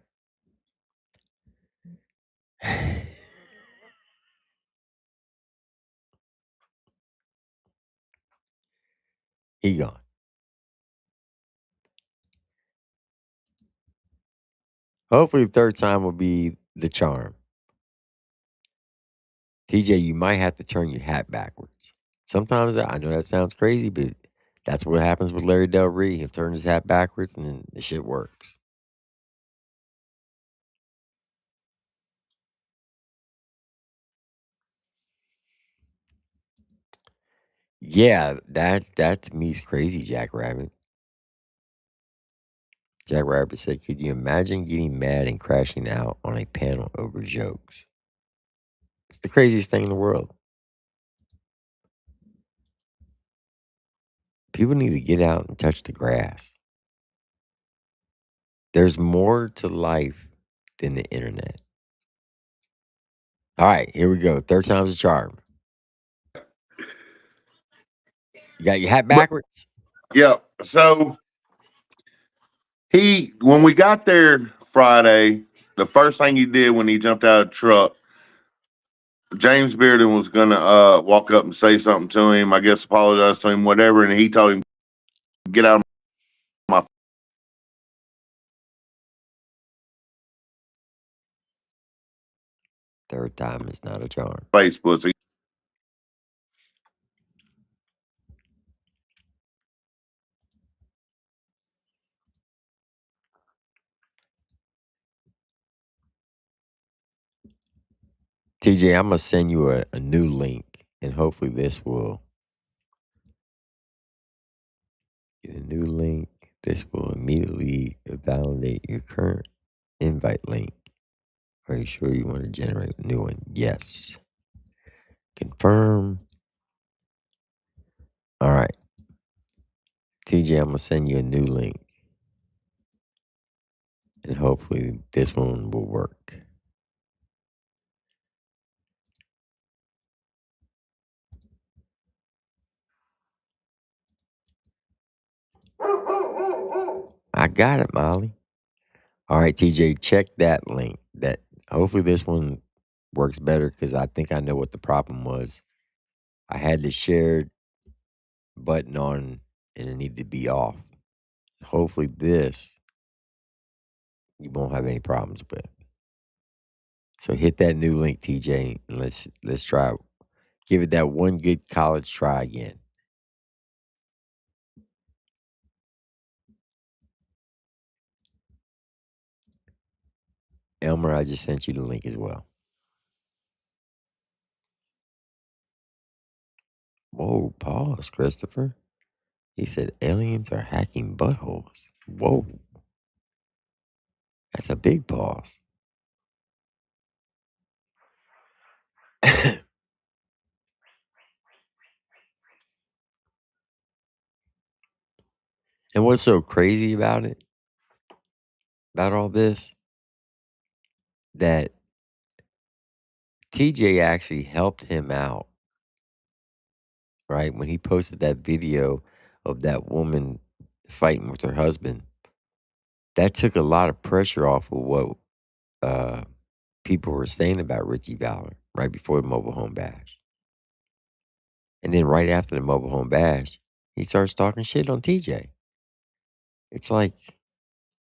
He gone. Hopefully, the third time will be the charm. TJ, you might have to turn your hat backwards. Sometimes I know that sounds crazy, but that's what happens with Larry Del Rey. He'll turn his hat backwards and then the shit works. Yeah, that to me is crazy, Jack Rabbit. Jack Rabbit said, could you imagine getting mad and crashing out on a panel over jokes? It's the craziest thing in the world. People need to get out and touch the grass. There's more to life than the internet. All right, here we go. Third time's a charm. You got your hat backwards? Yeah. So when we got there Friday, the first thing he did when he jumped out of the truck, James Bearden was gonna walk up and say something to him, I guess apologize to him, whatever, and he told him, get out of my Third time is not a charm. face, pussy. TJ, I'm gonna send you a new link, and hopefully this will get a new link. This will immediately validate your current invite link. Are you sure you want to generate a new one? Yes. Confirm. All right. TJ, I'm gonna send you a new link. And hopefully this one will work. I got it, Molly. All right, TJ, check that link. That hopefully this one works better because I think I know what the problem was. I had the shared button on and it needed to be off. Hopefully this you won't have any problems with. So hit that new link, TJ, and let's try. Give it that one good college try again. Elmer, I just sent you the link as well. Whoa, pause, Christopher. He said aliens are hacking buttholes. Whoa. That's a big pause. And what's so crazy about it, about all this, that TJ actually helped him out, right? When he posted that video of that woman fighting with her husband, that took a lot of pressure off of what people were saying about Richie Valor right before the mobile home bash. And then right after the mobile home bash, he starts talking shit on TJ. It's like,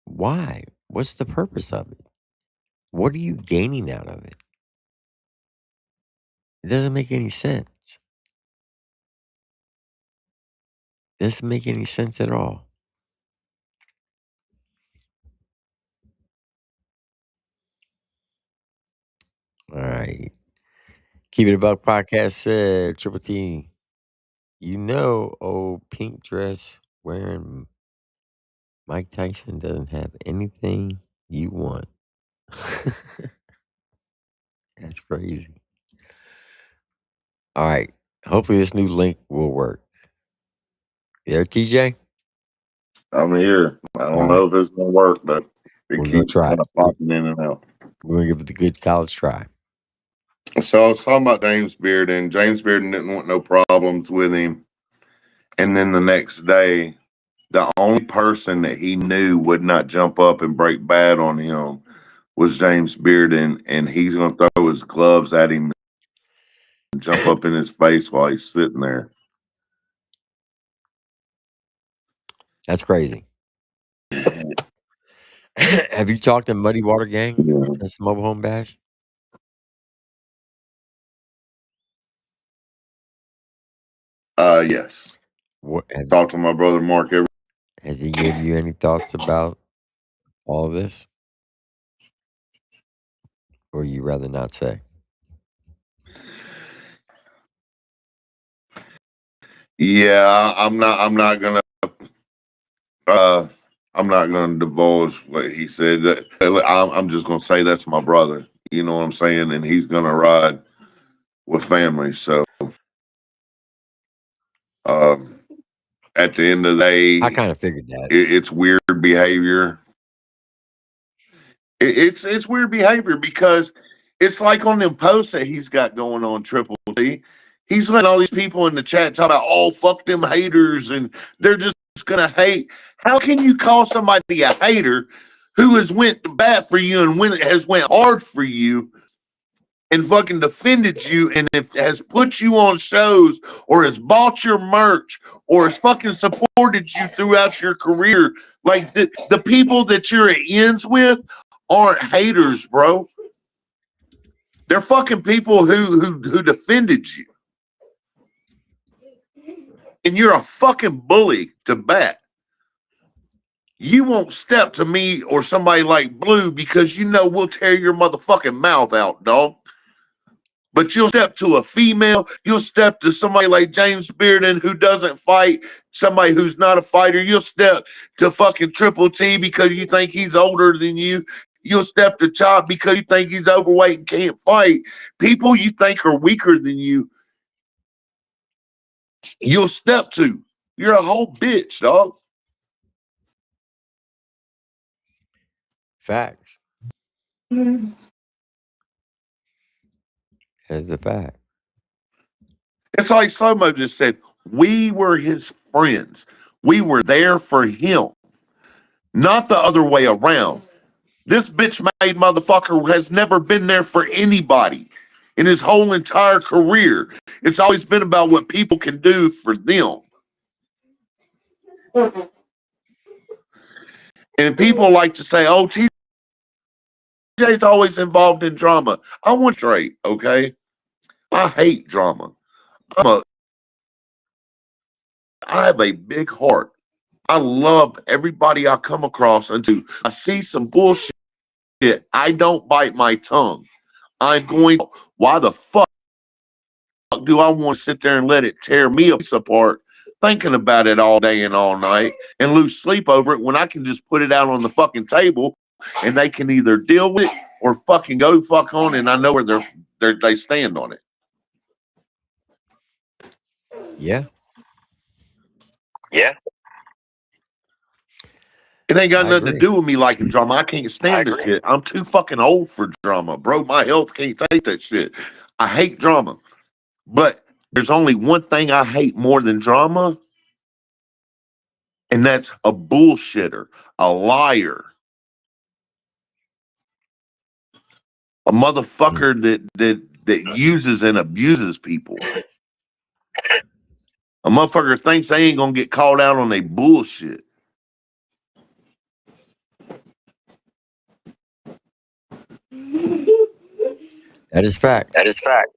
why? What's the purpose of it? What are you gaining out of it? It doesn't make any sense. It doesn't make any sense at all. All right. Keep It a Buck podcast said, Triple T, you know, old pink dress wearing Mike Tyson doesn't have anything you want. That's crazy. All right. Hopefully this new link will work. You there, TJ? I'm here. I don't All know right. if it's gonna work, but it We're going to keeps try kind it. of popping in and out. We're going to give it the good college try. So I was talking about James Bearden. James Bearden didn't want no problems with him. And then the next day, the only person that he knew would not jump up and break bad on him was James Bearden, and he's going to throw his gloves at him and jump up in his face while he's sitting there. That's crazy. Have you talked to Muddy Water Gang Yeah. since the mobile home bash? Yes. What Talk to my brother Mark every. has he gave you any thoughts about all of this? Or you rather not say? Yeah, I'm not gonna I'm not going to divulge what he said. I'm just going to say that's my brother. You know what I'm saying? And he's going to ride with family. So, um, at the end of the day, I kind of figured that. It's weird behavior. It's weird behavior because it's like on them posts that he's got going on Triple T. He's letting all these people in the chat talk about, oh, fuck them haters, and they're just gonna hate. How can you call somebody a hater who has went to bat for you and has went hard for you and fucking defended you and if has put you on shows or has bought your merch or has fucking supported you throughout your career? Like the people that you're at ends with aren't haters, bro. They're fucking people who defended you. And you're a fucking bully to bat. You won't step to me or somebody like Blue because you know we'll tear your motherfucking mouth out, dog. But you'll step to a female, you'll step to somebody like James Bearden who doesn't fight, somebody who's not a fighter. You'll step to fucking Triple T because you think he's older than you. You'll step to Chop because you think he's overweight and can't fight. People you think are weaker than you, you'll step to. You're a whole bitch, dog. Facts. That is a fact. It's like Slomo just said, we were his friends. We were there for him, not the other way around. This bitch-made motherfucker has never been there for anybody in his whole entire career. It's always been about what people can do for them. And people like to say, oh, TJ's always involved in drama. I want straight, okay? I hate drama. I have a big heart. I love everybody I come across until I see some bullshit. I don't bite my tongue. I'm going, why the fuck do I want to sit there and let it tear me apart thinking about it all day and all night and lose sleep over it when I can just put it out on the fucking table and they can either deal with it or fucking go fuck on and I know where they stand on it. Yeah. Yeah. It ain't got nothing to do with me liking drama. I can't stand this shit. I'm too fucking old for drama, bro. My health can't take that shit. I hate drama. But there's only one thing I hate more than drama, and that's a bullshitter, a liar, a motherfucker that uses and abuses people. A motherfucker thinks they ain't gonna get called out on their bullshit. That is fact. That is fact.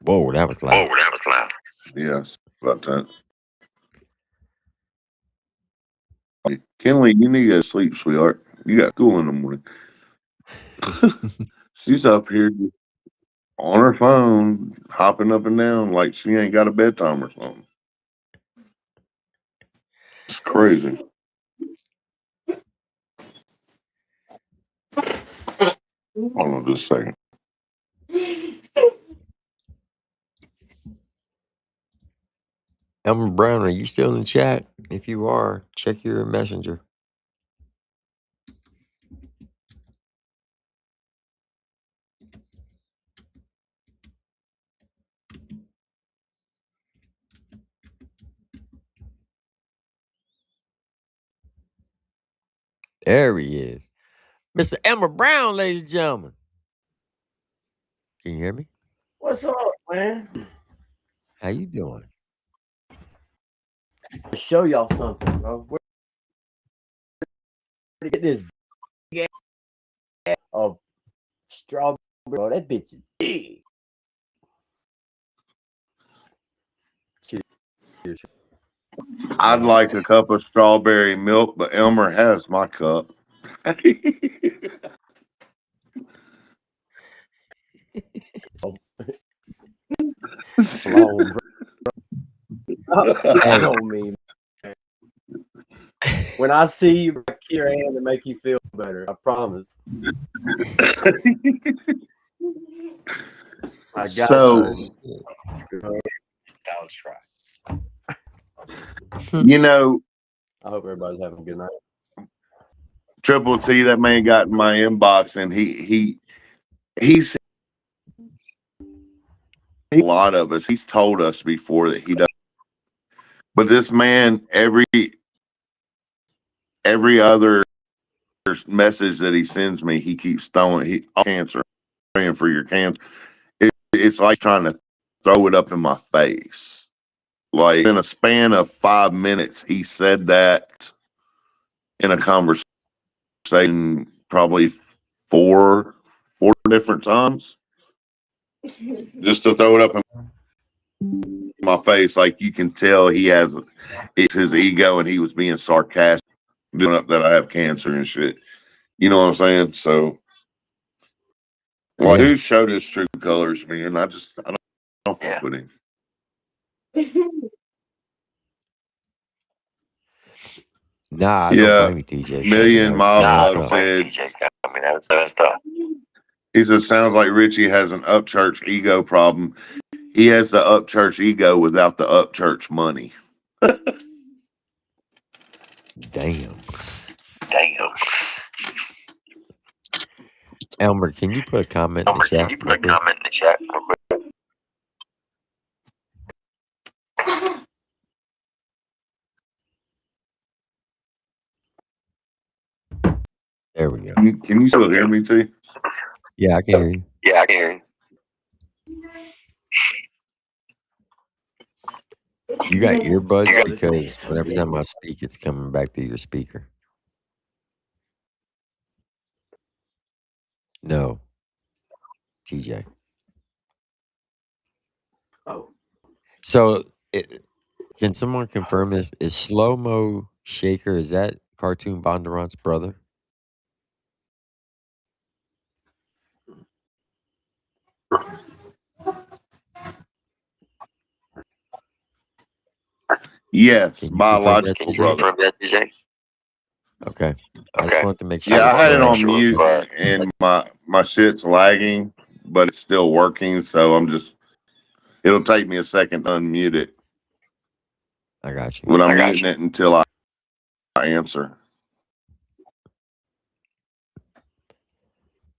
Whoa, that was loud. Yes, about that. Kenley, you need to go to sleep, sweetheart. You got school in the morning. She's up here on her phone, hopping up and down like she ain't got a bedtime or something. It's crazy. Hold on just a second. Elmer Brown, are you still in the chat? If you are, check your messenger. There he is. Mr. Elmer Brown, ladies and gentlemen. Can you hear me? What's up, man? How you doing? I'll show y'all something, bro. Where to get this big ass of strawberry, bro? That bitch is big. I'd like a cup of strawberry milk, but Elmer has my cup. Long, bro. Hey. On me. Man. When I see you, I kiss your hand to make you feel better. I promise. I got So, you. I'll try. you know, I hope everybody's having a good night. Triple T, that man got in my inbox, and he's a lot of us. He's told us before that he does, but this man, every other message that he sends me, he keeps throwing cancer, praying for your cancer. It's like trying to throw it up in my face. Like in a span of 5 minutes, he said that in a conversation, probably four different times, just to throw it up in my face. Like you can tell it's his ego, and he was being sarcastic, doing up that I have cancer and shit. You know what I'm saying? So, like, Yeah. who showed his true colors, man? I don't fuck with him. Nah, I don't Yeah, blame you, TJ. Million Mob said. That's tough. He says, sounds like Richie has an upchurch ego problem. He has the upchurch ego without the upchurch money. Damn. Elmer, can you put a comment in the chat? There we go. Can you still hear me, T? Yeah, I can hear you. You got earbuds because whenever time I speak, it's coming back through your speaker. No, TJ. Oh. So, can someone confirm this? Is Slow Mo Shaker, is that Cartoon Bondurant's brother? Yes, Can you confirm that, biological TJ? brother. Okay. I just wanted to make sure. Yeah, I had it on but- mute, and my shit's lagging, but it's still working. So it'll take me a second to unmute it. I got you. But I'm muting it until I answer.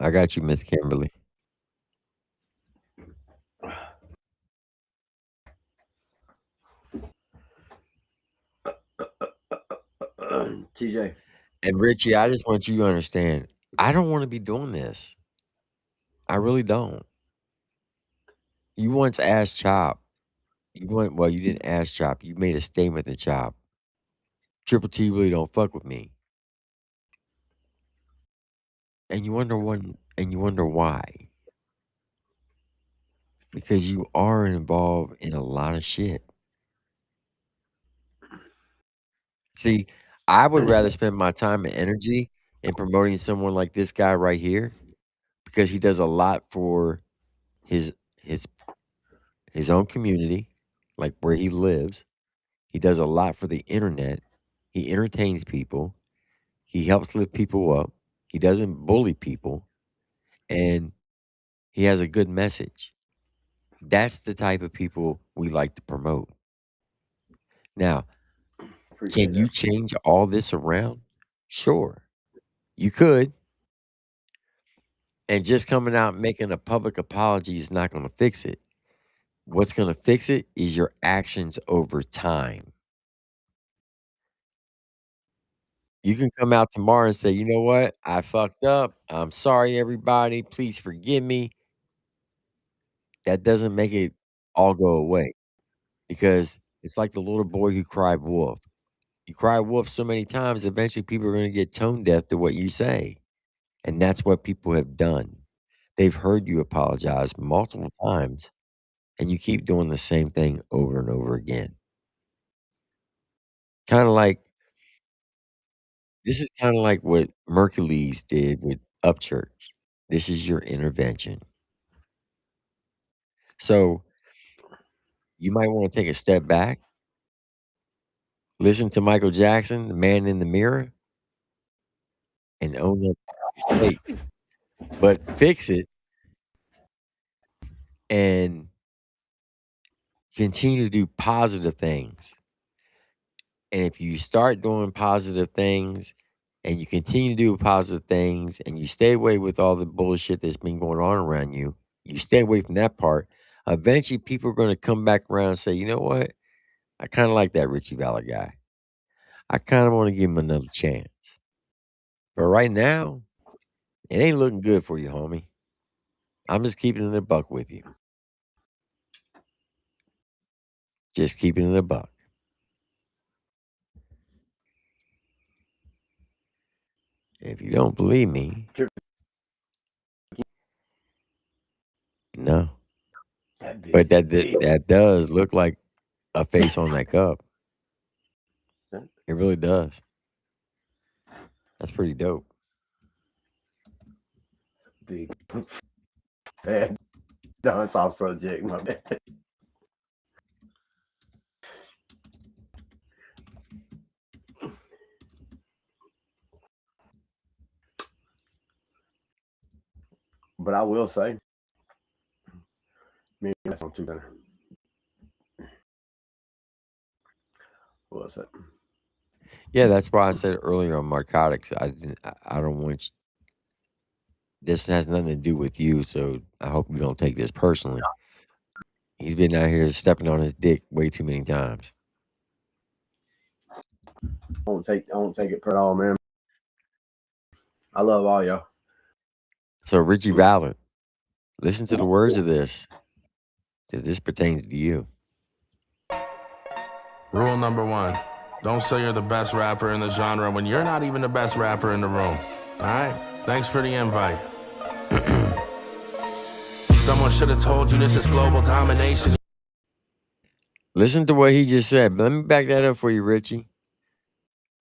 I got you, Miss Kimberly. TJ. And Richie, I just want you to understand, I don't want to be doing this. I really don't. You once asked Chop. You didn't ask Chop. You made a statement to Chop. Triple T really don't fuck with me. And you wonder why. Because you are involved in a lot of shit. See, I would rather spend my time and energy in promoting someone like this guy right here because he does a lot for his his his own community, like where he lives. He does a lot for the internet. He entertains people. He helps lift people up. He doesn't bully people. And he has a good message. That's the type of people we like to promote. Now, can you change all this around? Sure, you could. And just coming out and making a public apology is not going to fix it. What's going to fix it is your actions over time. You can come out tomorrow and say, you know what? I fucked up. I'm sorry, everybody. Please forgive me. That doesn't make it all go away because it's like the little boy who cried wolf. You cry wolf so many times, eventually people are going to get tone deaf to what you say. And that's what people have done. They've heard you apologize multiple times, and you keep doing the same thing over and over again. This is kind of like what Mercules did with Upchurch. This is your intervention. So you might want to take a step back, listen to Michael Jackson, The Man in the Mirror, and own up to your mistake. But fix it and continue to do positive things. And if you start doing positive things and you continue to do positive things and you stay away with all the bullshit that's been going on around you, you stay away from that part, eventually people are going to come back around and say, you know what? I kind of like that Richie Valor guy. I kind of want to give him another chance. But right now, it ain't looking good for you, homie. I'm just keeping it a buck with you. Just keeping it a buck. If you don't believe me, no. But that does look like a face on that cup. It really does. That's pretty dope. Big bad. No, it's off subject, my bad. But I will say, maybe that's not too better. What was it? Yeah, that's why I said earlier on narcotics. I don't want you, this has nothing to do with you, so I hope you don't take this personally. He's been out here stepping on his dick way too many times. I won't take it per all, man. I love all y'all. So Richie Valor, listen to the words of this, because this pertains to you. Rule number 1, don't say you're the best rapper in the genre when you're not even the best rapper in the room. All right? Thanks for the invite. Someone should have told you this is global domination. Listen to what he just said. Let me back that up for you, Richie.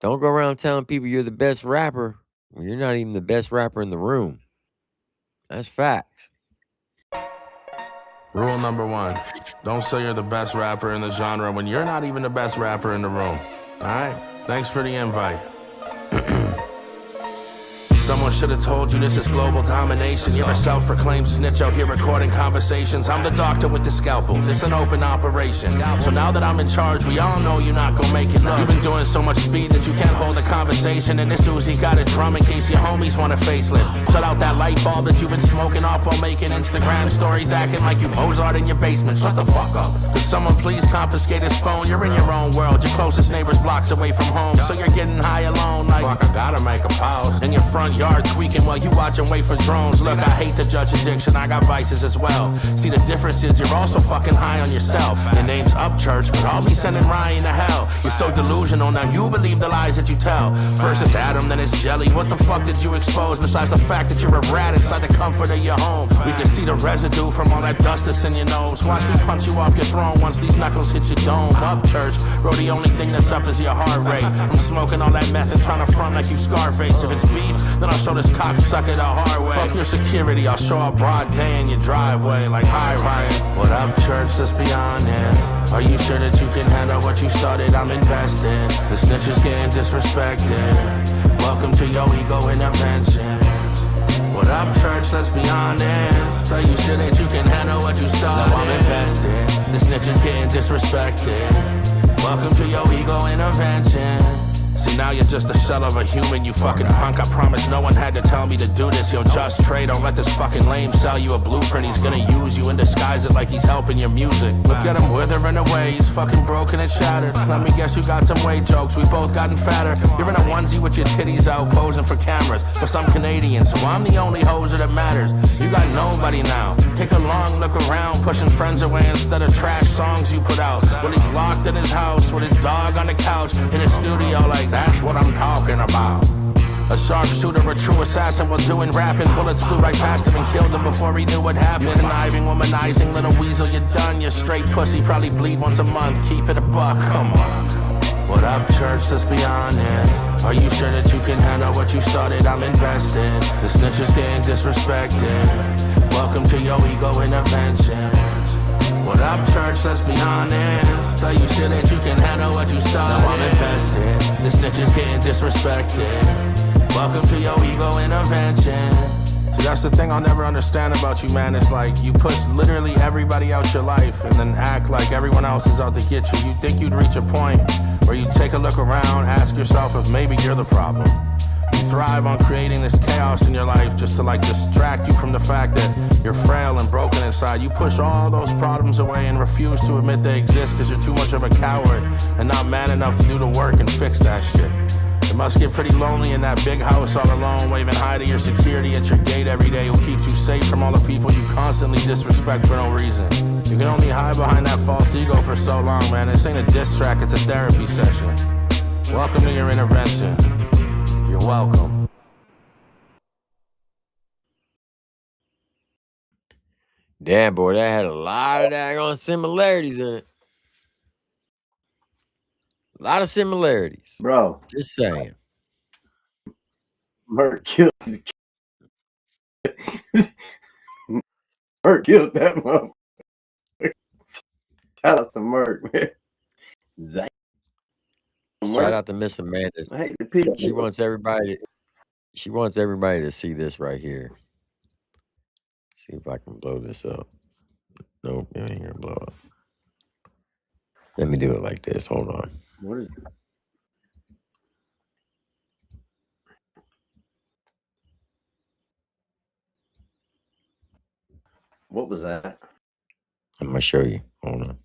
Don't go around telling people you're the best rapper when you're not even the best rapper in the room. That's facts. Rule number 1, don't say you're the best rapper in the genre when you're not even the best rapper in the room. All right? Thanks for the invite. Someone should have told you this is global domination. You're a self-proclaimed snitch out here recording conversations. I'm the doctor with the scalpel. This an open operation. So now that I'm in charge, we all know you're not gonna make it. You've been doing so much speed that you can't hold a conversation. And this Uzi got a drum in case your homies want a facelift. Shut out that light bulb that you've been smoking off while making Instagram stories, acting like you Mozart in your basement. Shut the fuck up. Could someone please confiscate his phone? You're in your own world. Your closest neighbor's blocks away from home. So you're getting high alone like, fuck, I gotta make a pause. In your front yard tweaking while you watch and wait for drones. Look, I hate to judge addiction, I got vices as well. See, the difference is you're also fucking high on yourself. Your name's Upchurch, but I'll be sending Ryan to hell. You're so delusional, now you believe the lies that you tell. First it's Adam, then it's Jelly. What the fuck did you expose besides the fact that you're a rat inside the comfort of your home? We can see the residue from all that dust that's in your nose. Watch me punch you off your throne once these knuckles hit your dome. Upchurch, bro, the only thing that's up is your heart rate. I'm smoking all that meth and trying to front like you Scarface. If it's beef, then I'll show this cocksucker the hard way. Fuck your security, I'll show up broad day in your driveway. Like, hi Ryan, what up church, let's be honest. Are you sure that you can handle what you started? I'm invested. The snitch is getting disrespected. Welcome to your ego intervention. What up church, let's be honest. Are you sure that you can handle what you started? No, I'm invested. The snitch is getting disrespected. Welcome to your ego intervention. See, now you're just a shell of a human, you fucking punk. I promise no one had to tell me to do this. Yo, just trade, don't let this fucking lame sell you a blueprint. He's gonna use you and disguise it like he's helping your music. Look at him withering away, he's fucking broken and shattered. Let me guess you got some weight jokes, we both gotten fatter. You're in a onesie with your titties out posing for cameras. But I'm Canadian, so I'm the only hoser that matters. You got nobody now. Take a long look around, pushing friends away instead of trash songs you put out. Well, he's locked in his house with his dog on the couch in his studio like, that's what I'm talking about. A sharpshooter, a true assassin while doing rapping. Bullets flew right past him and killed him before he knew what happened. You conniving, womanizing, little weasel, you're done. You're straight pussy, probably bleed once a month. Keep it a buck, come on. What up, church, let's be honest. Are you sure that you can handle what you started? I'm invested. The snitch is getting disrespected. Welcome to your ego intervention. What up, up church, let's be honest. Tell you shit that you can handle what you started. Now I'm invested. The snitch is getting disrespected. Welcome to your ego intervention. See, that's the thing I'll never understand about you, man. It's like you push literally everybody out your life and then act like everyone else is out to get you. You think you'd reach a point where you take a look around, ask yourself if maybe you're the problem. You thrive on creating this chaos in your life just to like distract you from the fact that you're frail and broken inside. You push all those problems away and refuse to admit they exist because you're too much of a coward and not man enough to do the work and fix that shit. It must get pretty lonely in that big house all alone, waving hi to your security at your gate every day who keeps you safe from all the people you constantly disrespect for no reason. You can only hide behind that false ego for so long, man. This ain't a diss track, it's a therapy session. Welcome to your intervention. You're welcome. Damn, boy, that had a lot of daggone similarities in it. A lot of similarities. Bro, Just saying. Merc killed Merc killed that motherfucker. Shout out to Merc, man. Shout out to Miss Amanda. I hate the people. She wants everybody to see this right here. See if I can blow this up. Nope, it ain't gonna blow up. Let me do it like this. Hold on. What is it? What was that? I'm gonna show you. Hold on.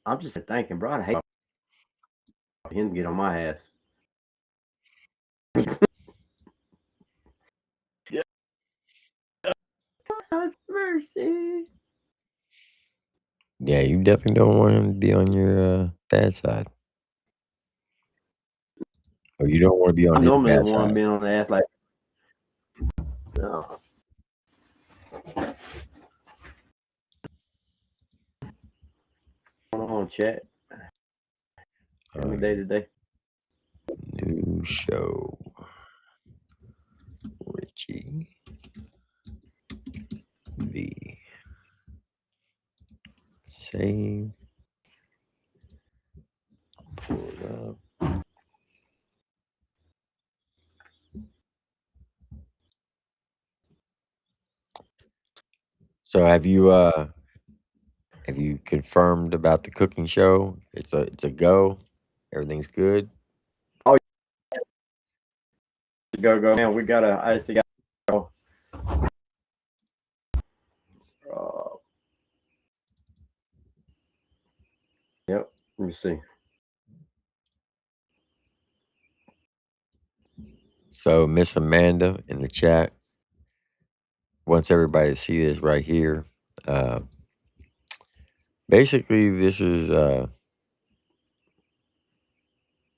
I'm just thinking, bro. I hate him to get on my ass. Mercy. Yeah, you definitely don't want him to be on your bad side. Or you don't want to be on I his normally the bad one side. being on the ass like. No. Hold on, chat. Every day today. New show. Richie V. Save. Pull it up. So have you confirmed about the cooking show? It's a go. Everything's good. Go, man. We gotta. I just got. Yep. Let me see. So Miss Amanda in the chat wants everybody to see this right here. Basically, this is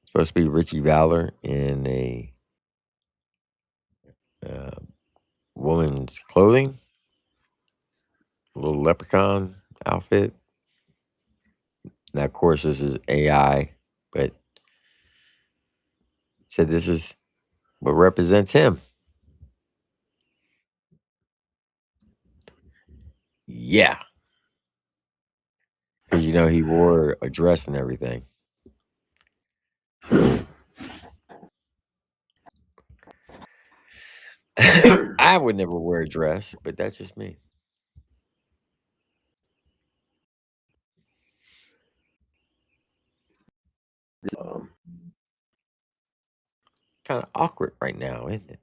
supposed to be Richie Valor in a woman's clothing, a little leprechaun outfit. Now, of course, this is AI, but said this is what represents him. Yeah. Because, you know, he wore a dress and everything. So, I would never wear a dress, but that's just me. Kind of awkward right now, isn't it?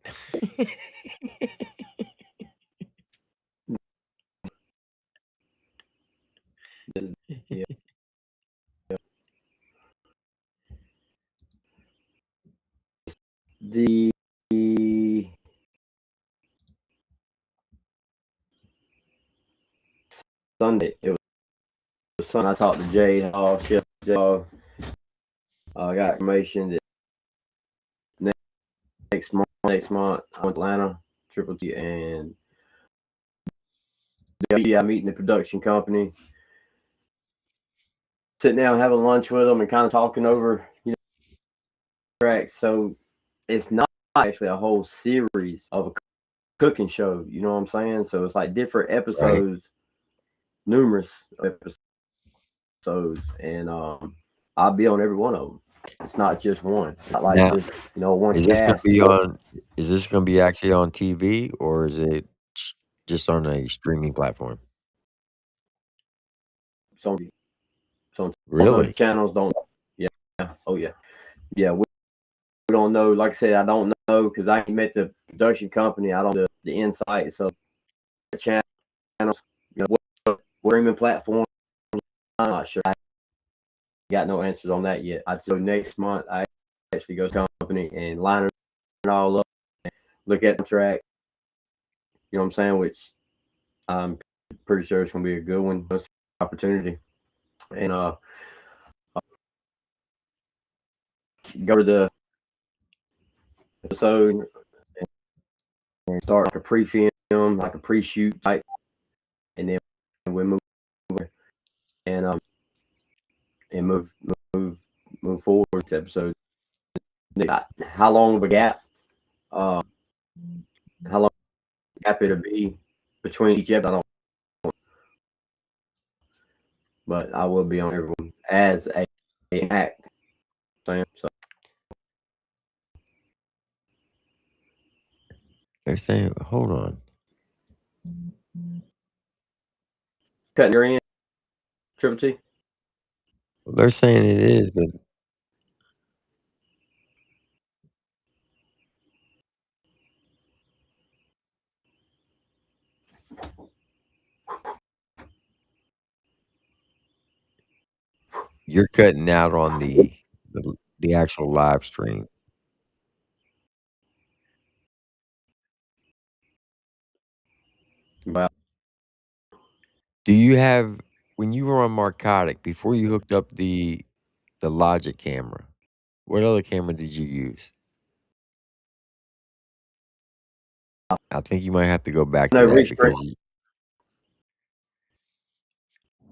Yeah. The Sunday, it was Sunday. I talked to Jade. I got information that next month I went to Atlanta, Triple T, and I'm meeting the production company, sitting down having lunch with them and kind of talking over, tracks. So it's not actually a whole series of a cooking show. You know what I'm saying? So it's like different episodes, numerous episodes, and I'll be on every one of them. It's not just one. It's not like Now, just one is this gonna cast. be on? Is this gonna be actually on TV or is it just on a streaming platform? So Really? channels don't. Yeah. Oh yeah. Yeah. We don't know. Like I said, I don't know because I ain't met the production company. I don't know the insight. So the channels, what streaming platform, I'm not sure. I got no answers on that yet. I'd say next month I actually go to the company and line it all up, and look at the track. You know what I'm saying? Which I'm pretty sure it's gonna be a good one, opportunity, and go to the episode and start like a pre-film, like a pre-shoot type, and then we move and move forward to this episode. How long of a gap? How long of a gap it'll be between each episode? I don't. But I will be on everyone as a act. So They're saying, hold on. cutting your end, Triple T. They're saying it is, but you're cutting out on the actual live stream. Wow. Do you have when you were on Marcotic before you hooked up the Logic camera? What other camera did you use? I think you might have to go back to No, that Rich, because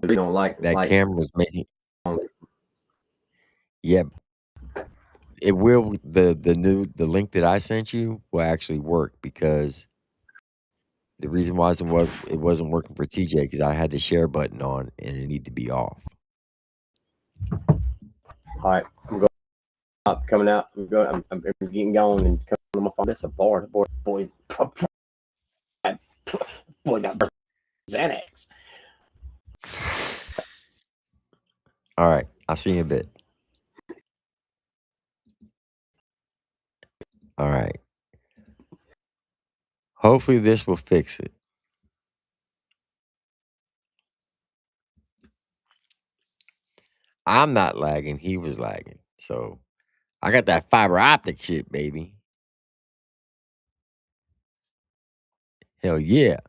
we don't like that camera was making. Yeah, it will. The link that I sent you will actually work because the reason why it wasn't working for TJ because I had the share button on and it needed to be off. All right, I'm going up, coming out. I'm getting going and coming on my phone. That's a bar. The boy got Xanax. All right, I'll see you in a bit. All right. Hopefully this will fix it. I'm not lagging. He was lagging. So I got that fiber optic shit, baby. Hell yeah.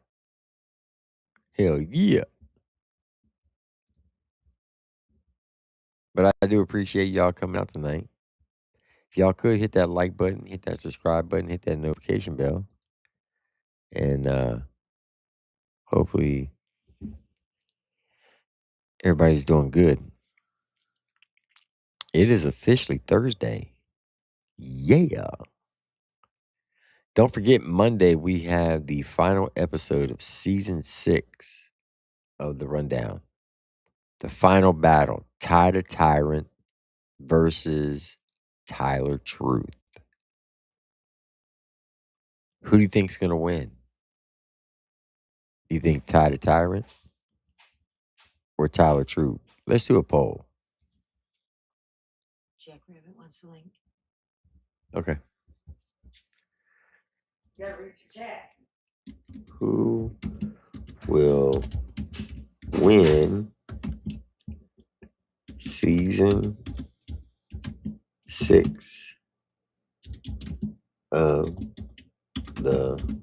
Hell yeah. But I do appreciate y'all coming out tonight. If y'all could hit that like button, hit that subscribe button, hit that notification bell. And hopefully everybody's doing good. It is officially Thursday. Yeah. Don't forget, Monday we have the final episode of season 6 of the Rundown. The final battle, Ty the Tyrant versus Tyler Truth. Who do you think's gonna win? Do you think Ty the Tyrant or Tyler Truth? Let's do a poll. Jack Rabbit wants the link. Okay. You gotta read your chat. Who will win season 6 of the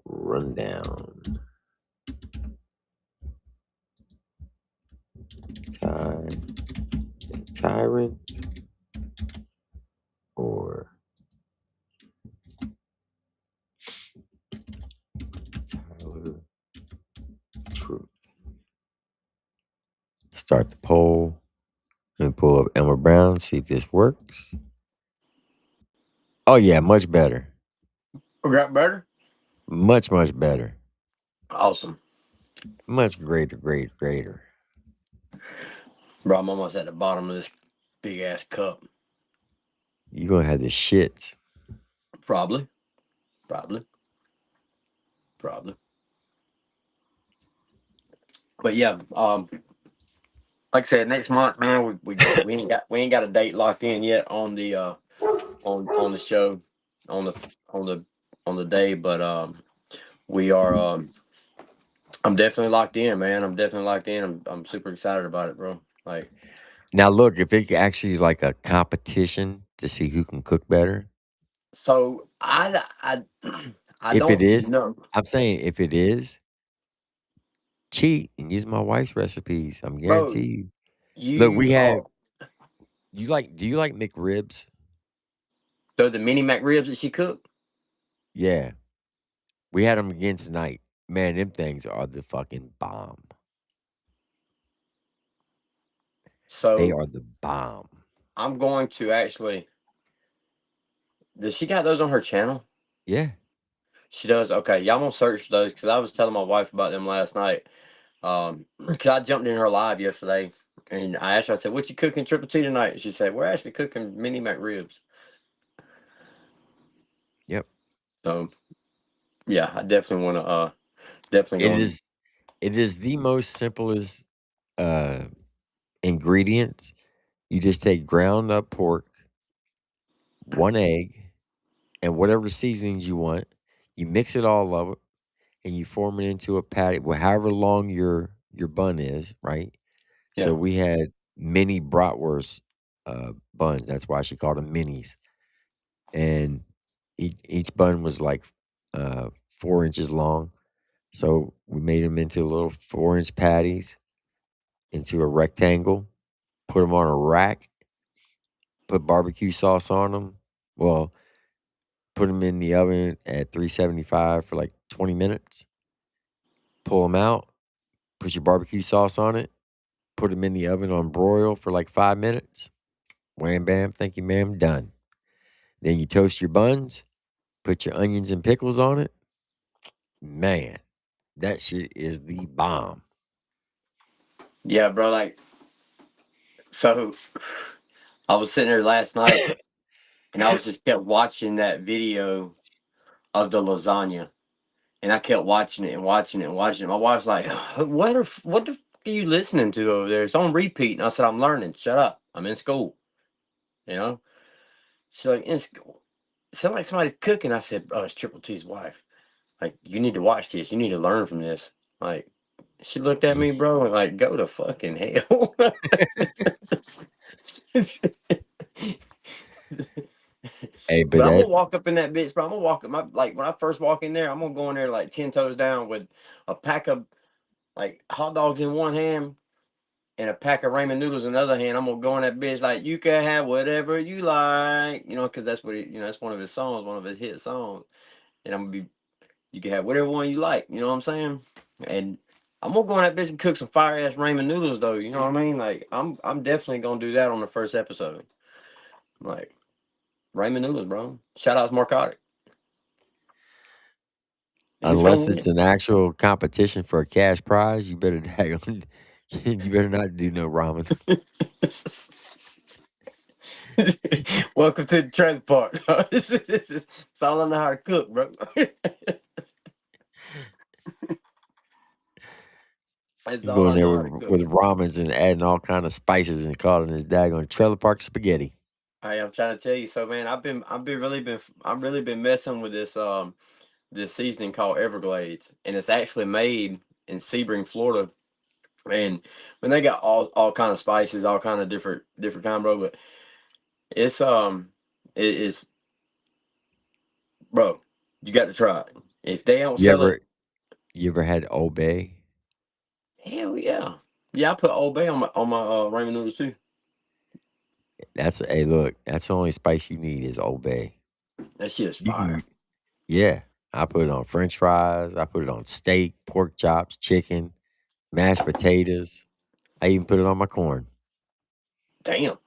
Rundown? Ty the Tyrant or Tyler Truth? Start the poll and pull up Elmer Brown, see if this works. Oh yeah, much better. Got better? Much better. Awesome. Much greater. Bro, I'm almost at the bottom of this big ass cup. You gonna have the shits. Probably. But yeah, like I said, next month, man, we ain't got a date locked in yet on the on the show on the day, but we are I'm definitely locked in, man. I'm super excited about it, bro. Like, Now look, if it actually is like a competition to see who can cook better, so I I if it don't is, know. I'm saying if it is, cheat and use my wife's recipes. I'm Bro, guarantee you. Look, we you have do you like McRibs? the mini Mac ribs that she cooked. Yeah. We had them again tonight. Man, them things are the fucking bomb. They So are the bomb. I'm going to actually. Does she got those on her channel? Yeah. She does. Okay, y'all gonna search those because I was telling my wife about them last night. Because I jumped in her live yesterday and I asked her. I said, "What you cooking Triple T tonight?" She said, "We're actually cooking mini Mac ribs." Yep. So yeah, I definitely want to. Definitely It going. is it is the most simplest uh ingredients. You just take ground up pork, one egg, and whatever seasonings you want. You mix it all up and you form it into a patty, well, however long your bun is, right? Yeah, So we had mini bratwurst buns. That's why she called them minis. And each bun was like 4 inches long. So we made them into little 4-inch patties, into a rectangle, put them on a rack, put barbecue sauce on them. Well, put them in the oven at 375 for like 20 minutes. Pull them out, put your barbecue sauce on it, put them in the oven on broil for like 5 minutes. Wham bam, thank you, ma'am, done. Then you toast your buns, put your onions and pickles on it. Man, that shit is the bomb. yeah, bro. Like, so I was sitting there last night and I was just kept watching that video of the lasagna, and I kept watching it and watching it and watching it. My wife's like, what the f are you listening to over there? It's on repeat." And I said, "I'm learning. Shut up. I'm in school." You know. She's like, "In school. Sound like somebody's cooking." I said, "Oh, it's Triple T's wife. Like, you need to watch this. You need to learn from this." Like, she looked at me, bro, and like, go to fucking hell. Hey, but But I'm that gonna walk up in that bitch, bro. I'm gonna walk up like when I first walk in there, I'm gonna go in there like 10 toes down with a pack of like hot dogs in one hand and a pack of ramen noodles in the other hand. I'm gonna go in that bitch like, "You can have whatever you like," because that's what that's one of his songs, one of his hit songs. And I'm gonna be, "You can have whatever one you like," you know what I'm saying? And I'm gonna go in that bitch and cook some fire ass ramen noodles though, you know what I mean? Like, I'm definitely gonna do that on the first episode. Like, ramen noodles, bro. Shout out to Marcotic. And it's gonna unless it's win. an actual competition for a cash prize, you better you better not do no ramen. Welcome to the trailer park. It's all I know how to cook, bro. That's You all go in I there know how to cook. with ramens and adding all kind of spices and calling it daggone trailer park spaghetti. I'm trying to tell you, so man, I've really been messing with this seasoning called Everglades, and it's actually made in Sebring, Florida. And when they got all kind of spices, all kind of different kind, bro. But it's it is, bro. You got to try it. If they don't You sell it, ever you ever had Old Bay? hell yeah, yeah. I put Old Bay on my ramen noodles too. Hey, look, that's the only spice you need is Old Bay. That shit is You fire. can, yeah. I put it on French fries. I put it on steak, pork chops, chicken, mashed potatoes. I even put it on my corn. Damn.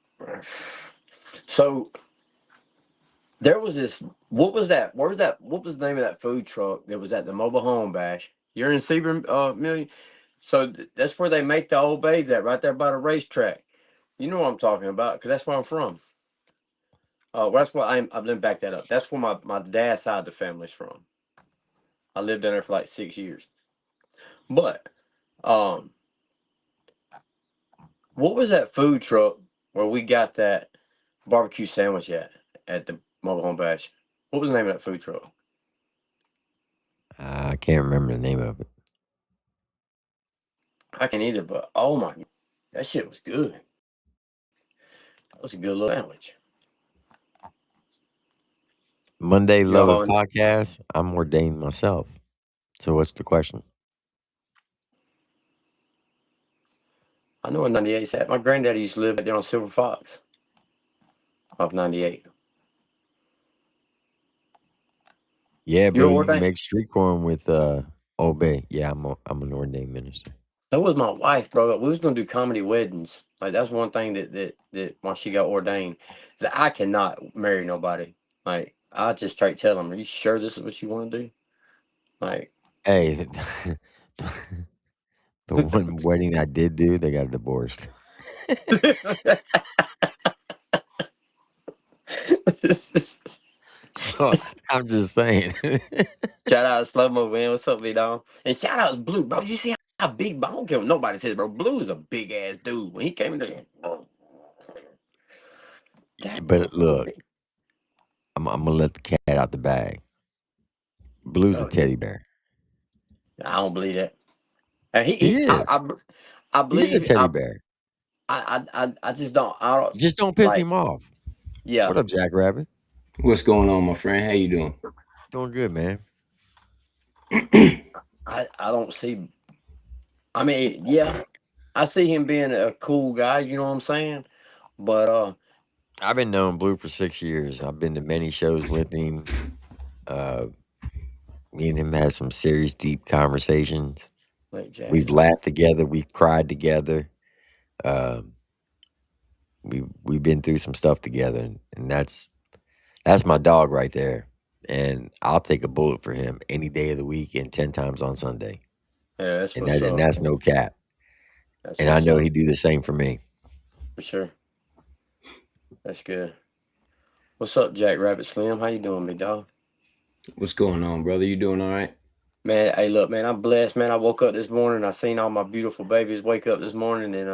So There was this. What was that? Where's that? What was the name of that food truck that was at the mobile home bash? You're in Sebring, Million. So that's where they make the Old Bays at, right there by the racetrack. You know what I'm talking about, because that's where I'm from. Well, that's where I'm. Let me back that up. That's where my dad's side of the family's from. I lived down there for like 6 years. But, what was that food truck where we got that barbecue sandwich at the mobile home bash? What was the name of that food truck? I can't remember the name of it. I can't either, but oh my, that shit was good. That was a good little sandwich. Monday Y'all Loving on? Podcast. I'm ordained myself. So what's the question? I know where 98's at. My granddaddy used to live back there on Silver Fox off 98. Yeah, You're boo. You can ordained? make street corn with Obey. Yeah, I'm an ordained minister. So was my wife, bro. We was gonna do comedy weddings. Like that's one thing that when she got ordained, that I cannot marry nobody. Like I just straight tell them, "Are you sure this is what you want to do?" Like, Hey, the one wedding I did do, they got divorced. So I'm just saying. Shout out Slow Mo, man. What's up, big dog? And shout out Blue, bro. You see how big? I don't care what nobody says, bro. Blue is a big ass dude. When he came in there, bro, that But motherfucker look, big. I'm gonna let the cat out the bag. Blue's a Oh, teddy bear. I don't believe that. And He is. I He's a believe teddy bear. I just don't. I don't Just don't piss like. him off. Yeah, What up, Jack Rabbit? What's going on, my friend? How you doing? Doing good, man. I don't see. I mean, yeah, I see him being a cool guy. You know what I'm saying? But I've been knowing Blue for 6 years. I've been to many shows with him. Uh, Me and him had some serious, deep conversations. Lake We've Jackson. laughed together. We've cried together. Um, we've been through some stuff together, and that's my dog right there. And I'll take a bullet for him any day of the week and 10 times on Sunday. Yeah, that's And what's up. that's no cap. That's And I what's know up he'd do the same for me. for sure. That's good. What's up, Jack Rabbit Slim? How you doing, big dog? What's going on, brother? You doing all right? Man, hey, look, man, I'm blessed, man. I woke up this morning. I seen all my beautiful babies wake up this morning, and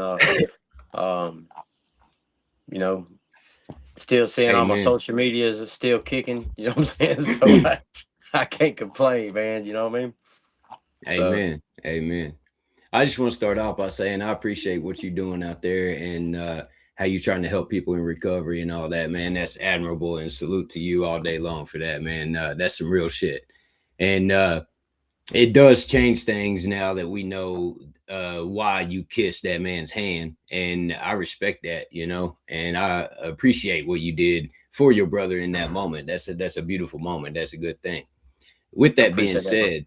um, you know, still seeing all my Amen. social medias are still kicking. You know what I'm saying? So I can't complain, man. You know what I mean? So Amen. Amen. I just want to start off by saying I appreciate what you're doing out there and how you're trying to help people in recovery and all that, man. That's admirable, and salute to you all day long for that, man. That's some real shit. And it does change things now that we know why you kissed that man's hand. And I respect that, and I appreciate what you did for your brother in that moment. That's a beautiful moment. That's a good thing. With I that being appreciate that, bro. said,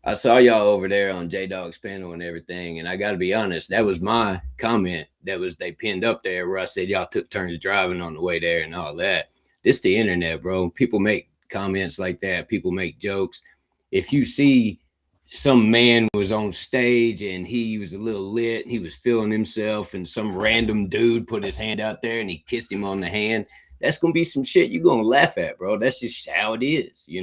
I saw y'all over there on J Dog's panel and everything, and I got to be honest, that was my comment they pinned up there where I said y'all took turns driving on the way there and all that. This the internet, bro. People make comments like that. People make jokes. If you see some man was on stage and he was a little lit, he was feeling himself, and some random dude put his hand out there and he kissed him on the hand, that's gonna be some shit you're gonna laugh at, bro. That's just how it is, You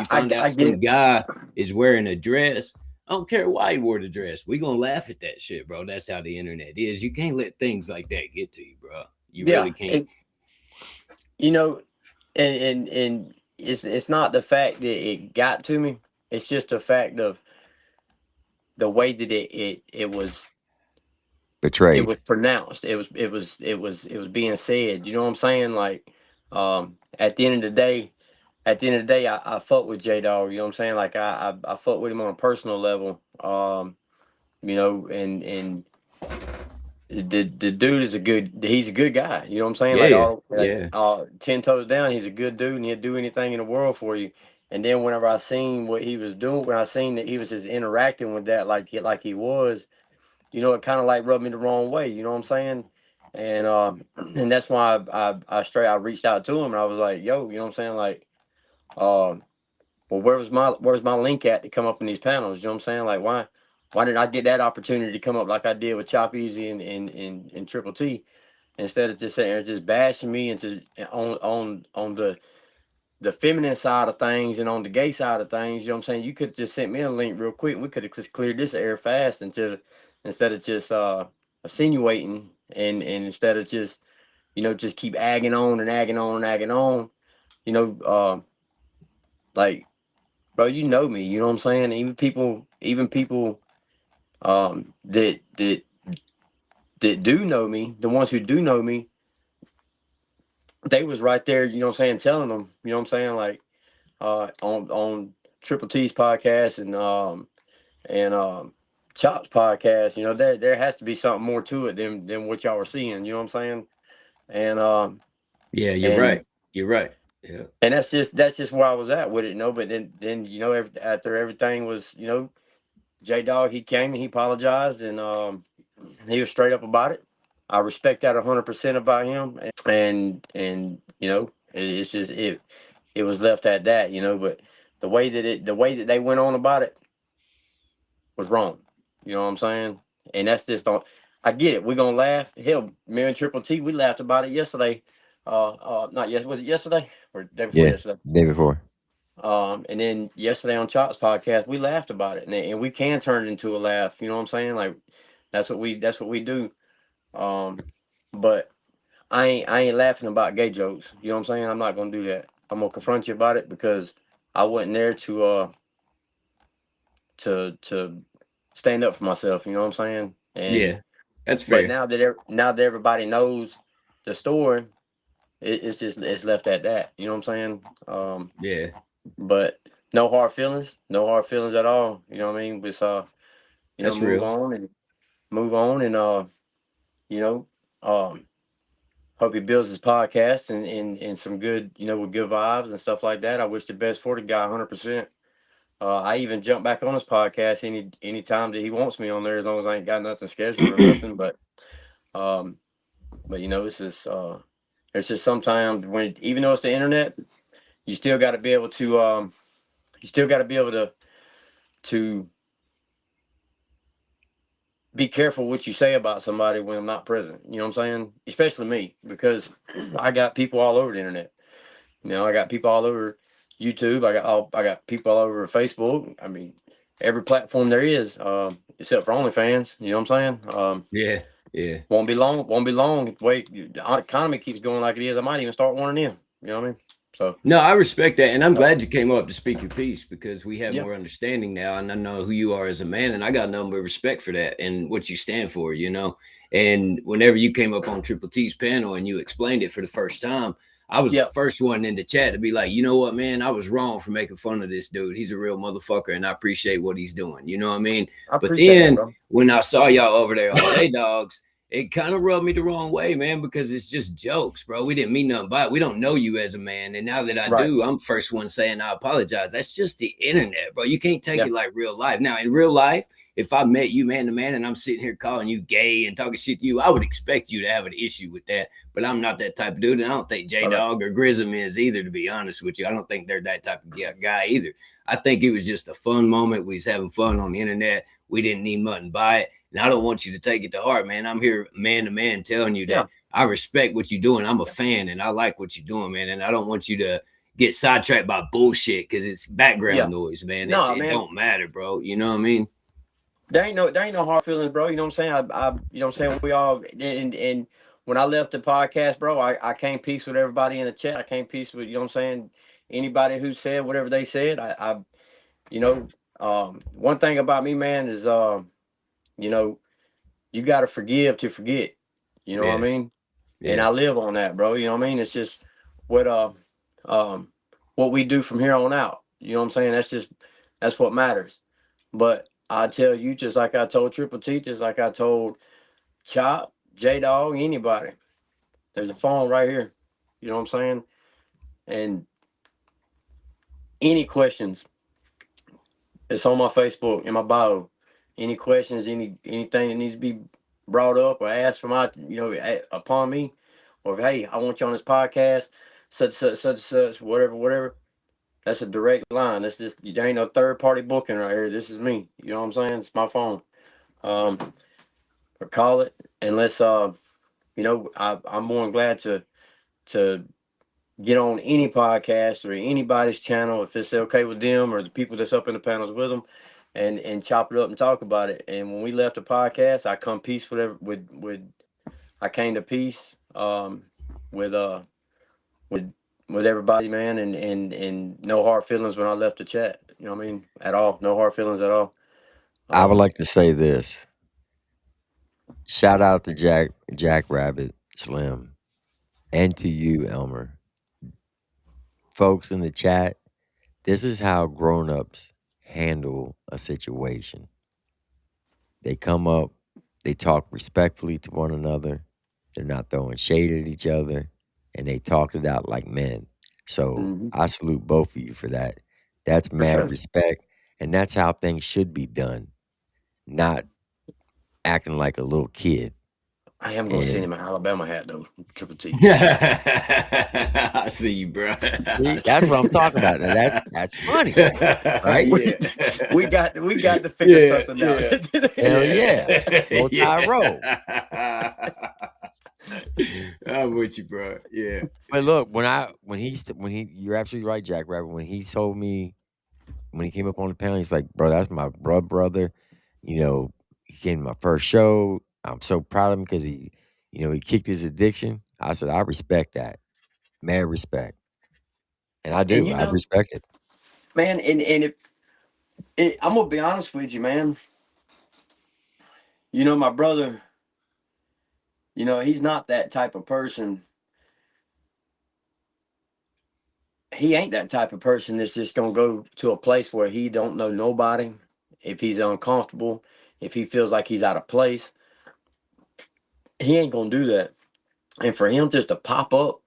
find I out get some it. guy is wearing a dress. I don't care why he wore the dress. We gonna laugh at that shit, bro. That's how the internet is. You can't let things like that get to you, bro. You really Yeah, can't. you know, and it's not the fact that it got to me. It's just the fact of the way that it was Betrayed. pronounced. It was being said. You know what I'm saying? Like, at the end of the day, I fuck with J Dog. You know what I'm saying? Like, I fuck with him on a personal level. And the dude is he's a good guy. You know what I'm saying? Like, Yeah, yeah. 10 toes down, he's a good dude, and he'd do anything in the world for you. And then whenever I seen what he was doing, when I seen that he was just interacting with that like he was, it kind of like rubbed me the wrong way. You know what I'm saying? And that's why I reached out to him and I was like, yo, you know what I'm saying? Like, well, where's my link at to come up in these panels? You know what I'm saying? Like, why didn't I get that opportunity to come up like I did with Chop Easy and Triple T, instead of just sitting there just bashing me and just on the feminine side of things and on the gay side of things? You know what I'm saying? You could just sent me a link real quick and we could have just cleared this air fast, instead of just insinuating, and instead of just, just keep agging on and agging on and agging on. You know, like, bro, you know me, you know what I'm saying? Even people that do know me, the ones who do know me, they was right there, you know what I'm saying, telling them, you know what I'm saying, like, on Triple T's podcast and Chop's podcast, there has to be something more to it than what y'all were seeing, you know what I'm saying? And Yeah, you're and right. You're right. Yeah. and that's just where I was at with it, but then after everything was, J Dog, he came and he apologized, and he was straight up about it. I respect that 100% about him, and it's just it was left at that, but the way that they went on about it was wrong. You know what I'm saying? And that's just don't. I get it. We're gonna laugh. Hell, me and Triple T, we laughed about it yesterday. Not yes, was it yesterday or day before Yeah, yesterday? day before. And then yesterday on Chop's podcast, we laughed about it, and we can turn it into a laugh. You know what I'm saying? Like, that's what we do. But I ain't laughing about gay jokes. You know what I'm saying? I'm not gonna do that. I'm gonna confront you about it because I wasn't there to stand up for myself. You know what I'm saying? And Yeah. That's but fair. now that everybody knows the story, it's left at that. You know what I'm saying? Yeah. But no hard feelings at all. You know what I mean? It's That's move real. on and you know, um, hope he builds his podcast and some good, with good vibes and stuff like that. I wish the best for the guy, 100%. I even jump back on his podcast any time that he wants me on there, as long as I ain't got nothing scheduled or nothing. Um, but it's just sometimes when, even though it's the internet, you still got to be able to to be careful what you say about somebody when I'm not present. You know what I'm saying? Especially me, because I got people all over the internet. I got people all over YouTube. I got people all over Facebook. I mean, every platform there is, except for OnlyFans. You know what I'm saying? Yeah. Yeah. Won't be long. Won't be long. The way the economy keeps going like it is, I might even start one of them. You know what I mean? So No, I respect that. And I'm glad you came up to speak your piece, because we have yeah, more understanding now. And I know who you are as a man. And I got nothing but respect for that and what you stand for, And whenever you came up on Triple T's panel and you explained it for the first time, I was the yeah, first one in the chat to be like, you know what, man, I was wrong for making fun of this dude. He's a real motherfucker and I appreciate what he's doing. You know what I mean? I But appreciate that, then bro. when I saw y'all over there on J Dogs, it kind of rubbed me the wrong way, man, because it's just jokes, bro. We didn't mean nothing by it. We don't know you as a man. And now that I Right? do, I'm the first one saying I apologize. That's just the internet, bro. You can't take Yeah, it like real life. Now, in real life, if I met you man to man and I'm sitting here calling you gay and talking shit to you, I would expect you to have an issue with that. But I'm not that type of dude. And I don't think J okay, Dog or Grism is either, to be honest with you. I don't think they're that type of guy either. I think it was just a fun moment. We was having fun on the internet. We didn't need nothing by it. And I don't want you to take it to heart, man. I'm here man to man telling you yeah, that I respect what you're doing. I'm a fan and I like what you're doing, man. And I don't want you to get sidetracked by bullshit because it's yeah. background noise, man. No, It man. don't matter, bro. You know what I mean? There ain't no hard feelings, bro. You know what I'm saying? You know what I'm saying? We all, and when I left the podcast, bro, I came peace with everybody in the chat. I came peace with, you know what I'm saying, anybody who said whatever they said. You know, one thing about me, man, is you know, you got to forgive to forget. You know what I Yeah. mean? And Yeah. I live on that, bro. You know what I mean? It's just what um what we do from here on out. You know what I'm saying? That's what matters. But I tell you, just like I told Triple T, just like I told Chop, J Dog, anybody, there's a phone right here. You know what I'm saying? And any questions, it's on my Facebook in my bio. Any questions, anything that needs to be brought up or asked for my, upon me, or hey, I want you on this podcast, such, whatever. That's a direct line. That's just, there ain't no third party booking right here. This is me. You know what I'm saying? It's my phone. Or call it, and let's I'm more than glad to get on any podcast or anybody's channel if it's okay with them or the people that's up in the panels with them, and chop it up and talk about it. And when we left the podcast, I come peace with I came to peace with with everybody, man, and no hard feelings when I left the chat. You know what I mean? At all. No hard feelings at all. I would like to say this. Shout out to Jack Rabbit Slim and to you, Elmer. Folks in the chat, this is how grown-ups handle a situation. They come up, they talk respectfully to one another. They're not throwing shade at each other, and they talk it out like men. So I salute both of you for that. That's mad respect, and that's how things should be done, not acting like a little kid. I am gonna send him an Alabama hat though, Triple T. I see you, bro. See, that's what I'm talking about. Now, that's funny, right? We got to figure something out. Hell yeah, multi-roll. I'm with you, bro. Yeah. But look, when you're absolutely right, Jack Rabbit. When he told me, when he came up on the panel, he's like, "Bro, that's my brother." You know, he came to my first show. I'm so proud of him because he kicked his addiction. I said, I respect that, mad respect, and I do. I respect it, man. And I'm gonna be honest with you, man. My brother. He's not that type of person. He ain't that type of person that's just gonna go to a place where he don't know nobody. If he's uncomfortable, if he feels like he's out of place, he ain't gonna do that. And for him just to pop up,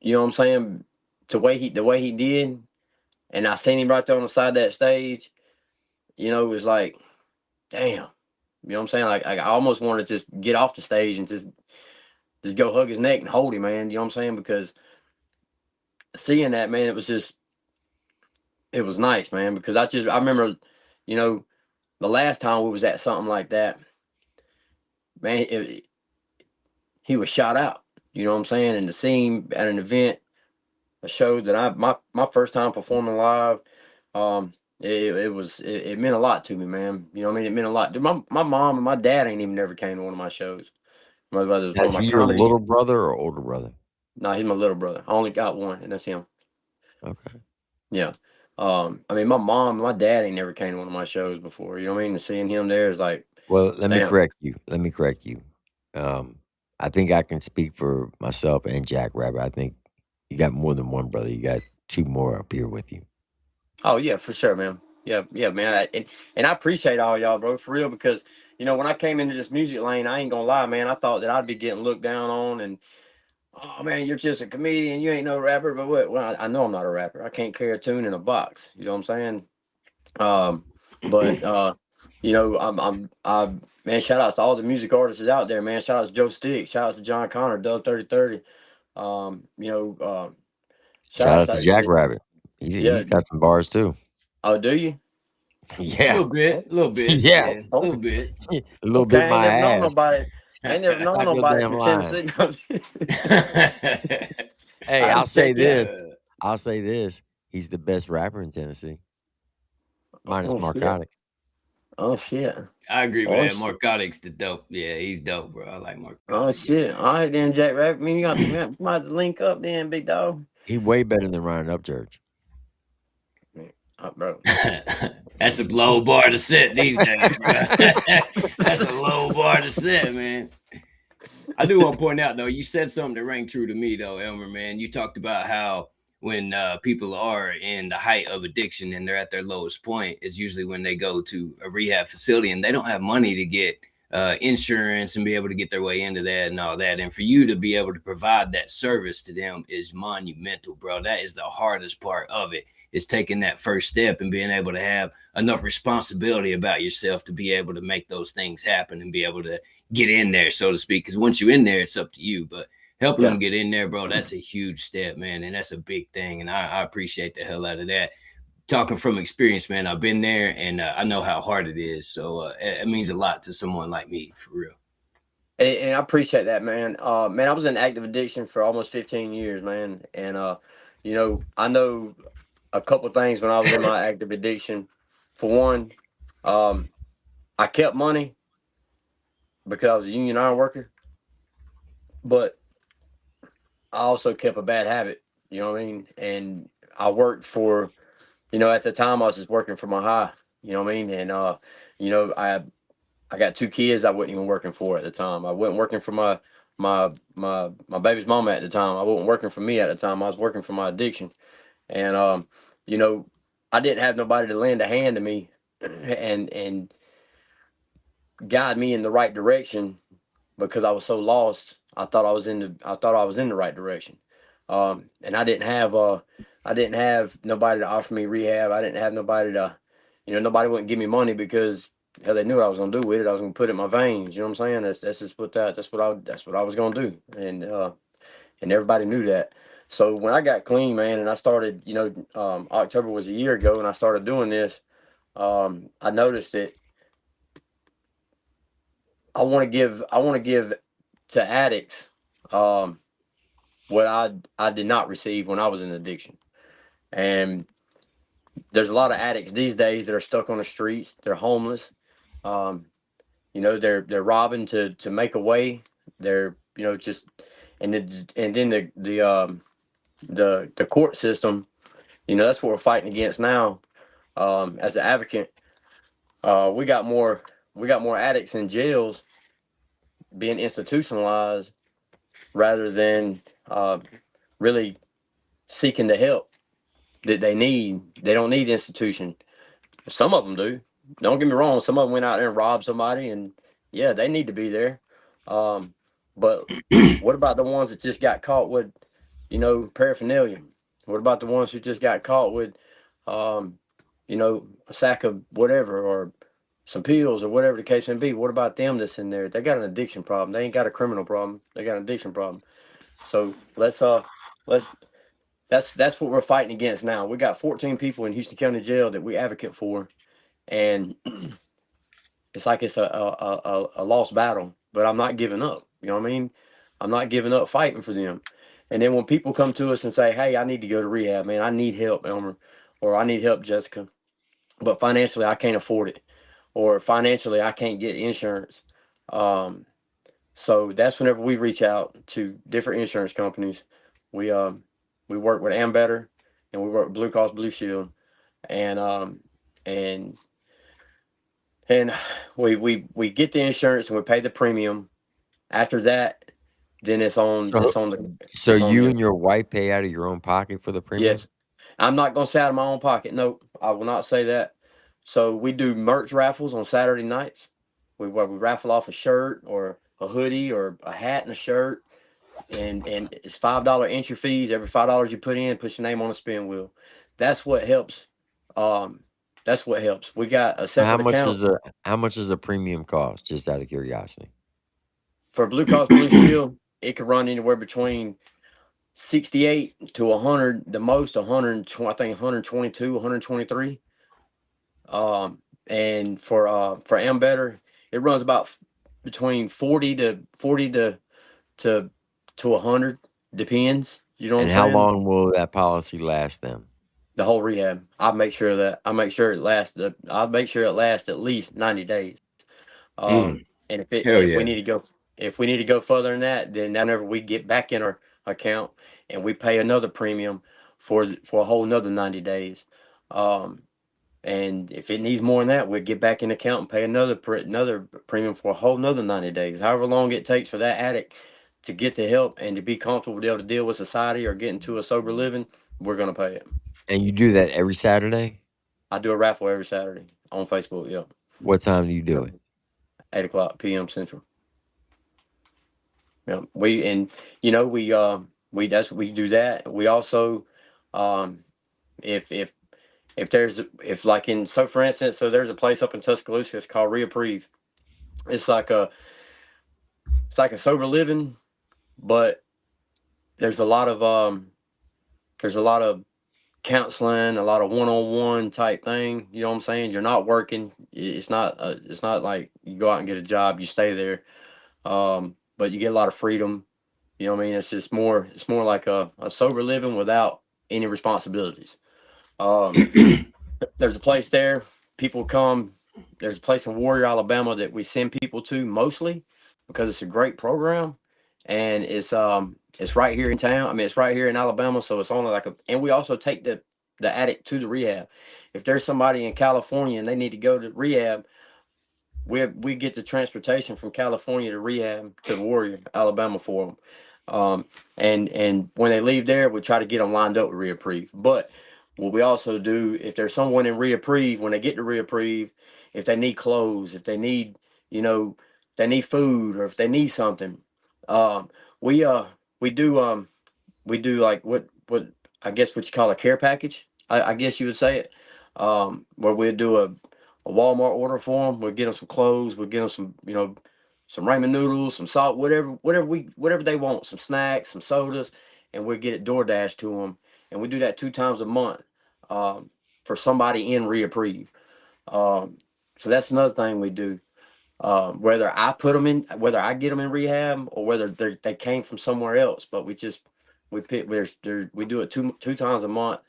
you know what I'm saying, the way he did, and I seen him right there on the side of that stage, it was like, damn. You know what I'm saying? Like I almost wanted to just get off the stage and just go hug his neck and hold him, man. You know what I'm saying? Because seeing that, man, it was nice, man. Because I remember, the last time we was at something like that, man, he was shot out. You know what I'm saying? And to see him at an event, a show that my first time performing live, it meant a lot to me, man. You know what I mean? It meant a lot. My mom and my dad ain't even never came to one of my shows. My brother was one of my your little brother or older brother? No, he's my little brother. I only got one, and that's him. Okay. Yeah. I mean, my mom and my dad ain't never came to one of my shows before. You know what I mean? And seeing him there is like, well, let me correct you. I think I can speak for myself and Jack Rabbit. I think you got more than one brother. You got two more up here with you. Oh yeah, for sure, man. Yeah, man. And I appreciate all y'all, bro, for real. Because when I came into this music lane, I ain't gonna lie, man. I thought that I'd be getting looked down on, and oh man, you're just a comedian. You ain't no rapper. But what? Well, I know I'm not a rapper. I can't carry a tune in a box. You know what I'm saying? But man, shout outs to all the music artists out there, man. Shout outs to Joe Stick. Shout outs to John Connor, Doug 3030. Shout out to Jack Rabbit. He's got some bars too. Oh, do you? Yeah. A little bit. Yeah. A little bit. A little bit my ass. I ain't never known nobody from Tennessee. Hey, I'll say this. He's the best rapper in Tennessee. Minus Narcotic. Oh shit. I agree with that. Narcotics the dope. Yeah, he's dope, bro. I like Narcotics. Oh shit. All right then, Jack Rabbit. I mean, you might link up then, big dog. He way better than Ryan Upchurch. Bro. That's a low bar to set these days, bro. That's a low bar to set, man. I do want to point out, though, you said something that rang true to me, though, Elmer, man. You talked about how when people are in the height of addiction and they're at their lowest point, it's usually when they go to a rehab facility and they don't have money to get insurance and be able to get their way into that and all that. And for you to be able to provide that service to them is monumental, bro. That is the hardest part of it, is taking that first step and being able to have enough responsibility about yourself to be able to make those things happen and be able to get in there, so to speak. Because once you're in there, it's up to you. But helping them get in there, bro, that's a huge step, man. And that's a big thing. And I appreciate the hell out of that. Talking from experience, man, I've been there and I know how hard it is. So it means a lot to someone like me, for real. And I appreciate that, man. Man, I was in active addiction for almost 15 years, man. And, you know, I know a couple things when I was in my active addiction. For one, I kept money because I was a union iron worker, but I also kept a bad habit, you know what I mean? And I worked for, you know, at the time I was just working for my high, you know what I mean? And, you know, I got 2 kids I wasn't even working for at the time. I wasn't working for my baby's mama at the time. I wasn't working for me at the time. I was working for my addiction. And, you know, I didn't have nobody to lend a hand to me and guide me in the right direction because I was so lost. I thought I was in the right direction. And I didn't have nobody to offer me rehab. I didn't have nobody to, you know, nobody wouldn't give me money because hell, they knew what I was gonna do with it. I was gonna put it in my veins. You know what I'm saying? That's just what that's what I was gonna do. And everybody knew that. So when I got clean, man, and I started, you know, October was a year ago, and I started doing this. I noticed that I want to give to addicts what I did not receive when I was in addiction. And there's a lot of addicts these days that are stuck on the streets. They're homeless. You know, they're robbing to make a way. They're, you know, just and then the court system. You know, that's what we're fighting against now. As an advocate, we got more addicts in jails being institutionalized rather than really seeking the help that they need. They don't need institution. Some of them do. Don't get me wrong. Some of them went out there and robbed somebody, and yeah, they need to be there. But what about the ones that just got caught with, you know, paraphernalia? What about the ones who just got caught with, you know, a sack of whatever or some pills or whatever the case may be? What about them that's in there? They got an addiction problem. They ain't got a criminal problem. They got an addiction problem. So let's that's what we're fighting against now. We got 14 people in Houston County Jail that we advocate for, and it's like it's a lost battle. But I'm not giving up. You know what I mean? I'm not giving up fighting for them. And then when people come to us and say, "Hey, I need to go to rehab, man. I need help, Elmer," or "I need help, Jessica," but financially I can't afford it, or financially I can't get insurance. So that's whenever we reach out to different insurance companies. We work with Ambetter and we work with Blue Cross Blue Shield, and and we get the insurance and we pay the premium. After that, then it's on So, so it's on you the and your wife pay out of your own pocket for the premium? yes. I'm not gonna say out of my own pocket. Nope, I will not say that. So we do merch raffles on Saturday nights. Where we raffle off a shirt or a hoodie or a hat and a shirt, and it's $5 entry fees. Every $5 you put in, put your name on a spin wheel. That's what helps. That's what helps. We got a So separate account how much does a premium cost? Just out of curiosity. for Blue Cross Blue Shield. It could run anywhere between 68 to 100, the most 120, I think 122, 123. And for Ambetter, it runs about between 40 to 100, depends. You know what And I'm how saying? long will that policy last them? The whole rehab. I make sure that I make sure it lasts. I'll make sure it lasts at least 90 days. And Hell if we yeah. need to go further than that, then whenever we get back in our account and we pay another premium for a whole another 90 days. And if it needs more than that, we'll get back in account and pay another premium for a whole nother 90 days. However long it takes for that addict to get the help and to be comfortable to be able to deal with society or get into a sober living, we're gonna pay it. And you do that every Saturday? I do a raffle every Saturday on Facebook. Yeah. What time do you do it? 8 o'clock p.m. Central. Yeah, we we do that. We also, if there's if like in so for instance, so there's a place up in Tuscaloosa. It's called Reprieve. It's like a sober living, but there's a lot of counseling, a lot of one-on-one type thing. You know what I'm saying? You're not working. It's not like you go out and get a job, you stay there. But you get a lot of freedom. You know what I mean? It's more like a sober living without any responsibilities. There's a place there. People come. There's a place in Warrior, Alabama that we send people to mostly because it's a great program, and it's right here in town. I mean, it's right here in Alabama, so it's only and we also take the addict to the rehab. If there's somebody in California and they need to go to rehab, we get the transportation from California to rehab to Warrior, Alabama for them. And when they leave there, we try to get them lined up with Reprieve. But what we also do, if there's someone in Reprieve, when they get to Reprieve, if they need clothes, if they need, they need food, or if they need something, um, we we do like what I guess what you call a care package. I guess you would say it, where we'd do a Walmart order for them. We'll get them some clothes. We'll get them some, some ramen noodles, some salt, whatever they want, some snacks, some sodas, and we'll get it DoorDash to them. And we do that 2 times a month, for somebody in Reprieve. So that's another thing we do. Whether I get them in rehab or whether they came from somewhere else, but we do it two times a month.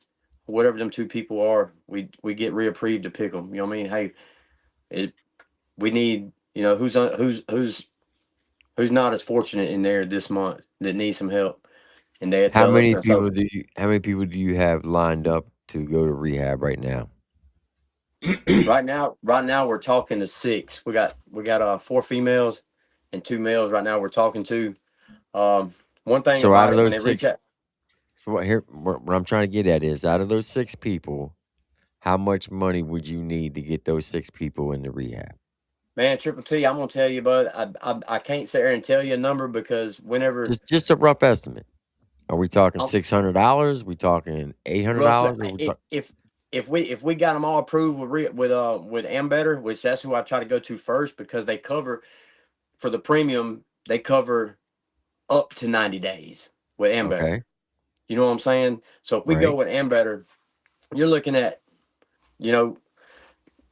Whatever them two people are, we get Reprieve to pick them. You know what I mean? Hey, we need, who's not as fortunate in there this month that needs some help, and they How tell us. many And so how many people do you have lined up to go to rehab right now? right now we're talking to 6. We got 4 females and 2 males right now we're talking to. One thing So out about of it, when those they reach 6, out, so what I'm trying to get at is, out of those 6 people, how much money would you need to get those 6 people into rehab? man, Triple T, I'm gonna tell you, bud, I can't sit there and tell you a number because whenever Just a rough estimate. Are we talking I'm $600? We talking roughly, $800? Or we talk, if we got them all approved with Ambetter, which that's who I try to go to first because they cover for the premium, they cover up to 90 days with Ambetter. okay, You know what I'm saying? So if we go right? with Ambetter, you're looking at, you know,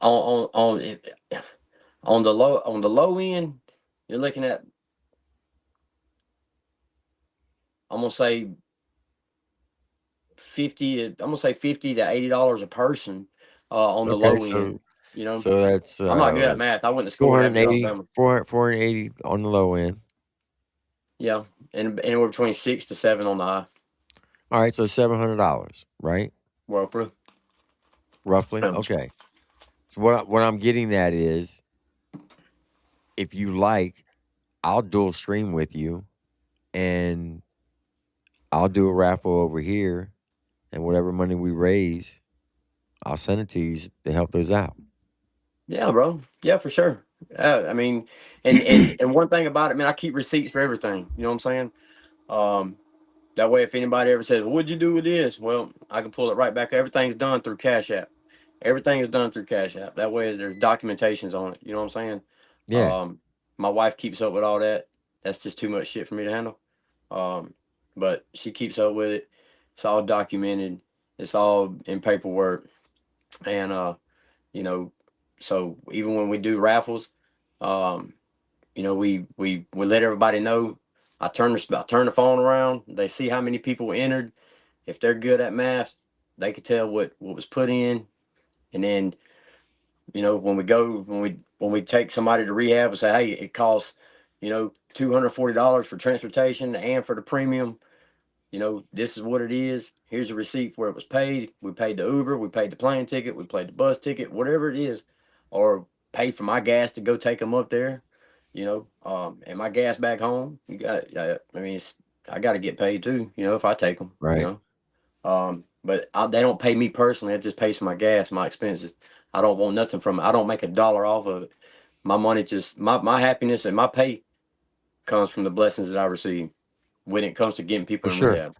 on the low end, you're looking at, I'm gonna say $50 to $80 a person, on the Okay, low end. You know, so that's I'm not good at math. I went to school in Abbeville, Alabama. 480 on the low end. Yeah, and anywhere between 6 to 7 on the high. All right, so $700, right? Well, proof. Roughly. Okay. So what I'm getting at is, if you like, I'll dual stream with you, and I'll do a raffle over here, and whatever money we raise, I'll send it to you to help those out. Yeah, bro. Yeah, for sure. I mean, and one thing about it, man, I keep receipts for everything. You know what I'm saying? That way, if anybody ever says, "What'd you do with this?" Well, I can pull it right back. Everything's done through Cash App. Everything is done through Cash App. That way, there's documentations on it. You know what I'm saying? Yeah, My wife keeps up with all that. That's just too much shit for me to handle. But she keeps up with it. It's all documented. It's all in paperwork. And you know, so even when we do raffles, um, we let everybody know. I turn the phone around. They see how many people entered. If they're good at math, they could tell what was put in. And then, when we take somebody to rehab and say, hey, it costs, $240 for transportation and for the premium. This is what it is. Here's a receipt where it was paid. We paid the Uber, we paid the plane ticket, we paid the bus ticket, whatever it is, or paid for my gas to go take them up there. And my gas back home. I got to get paid too. If I take them. right. But they don't pay me personally. It just pays for my gas, my expenses. I don't want nothing from it. I don't make $1 off of it. my money just my happiness and my pay comes from the blessings that I receive when it comes to getting people For in sure. rehab.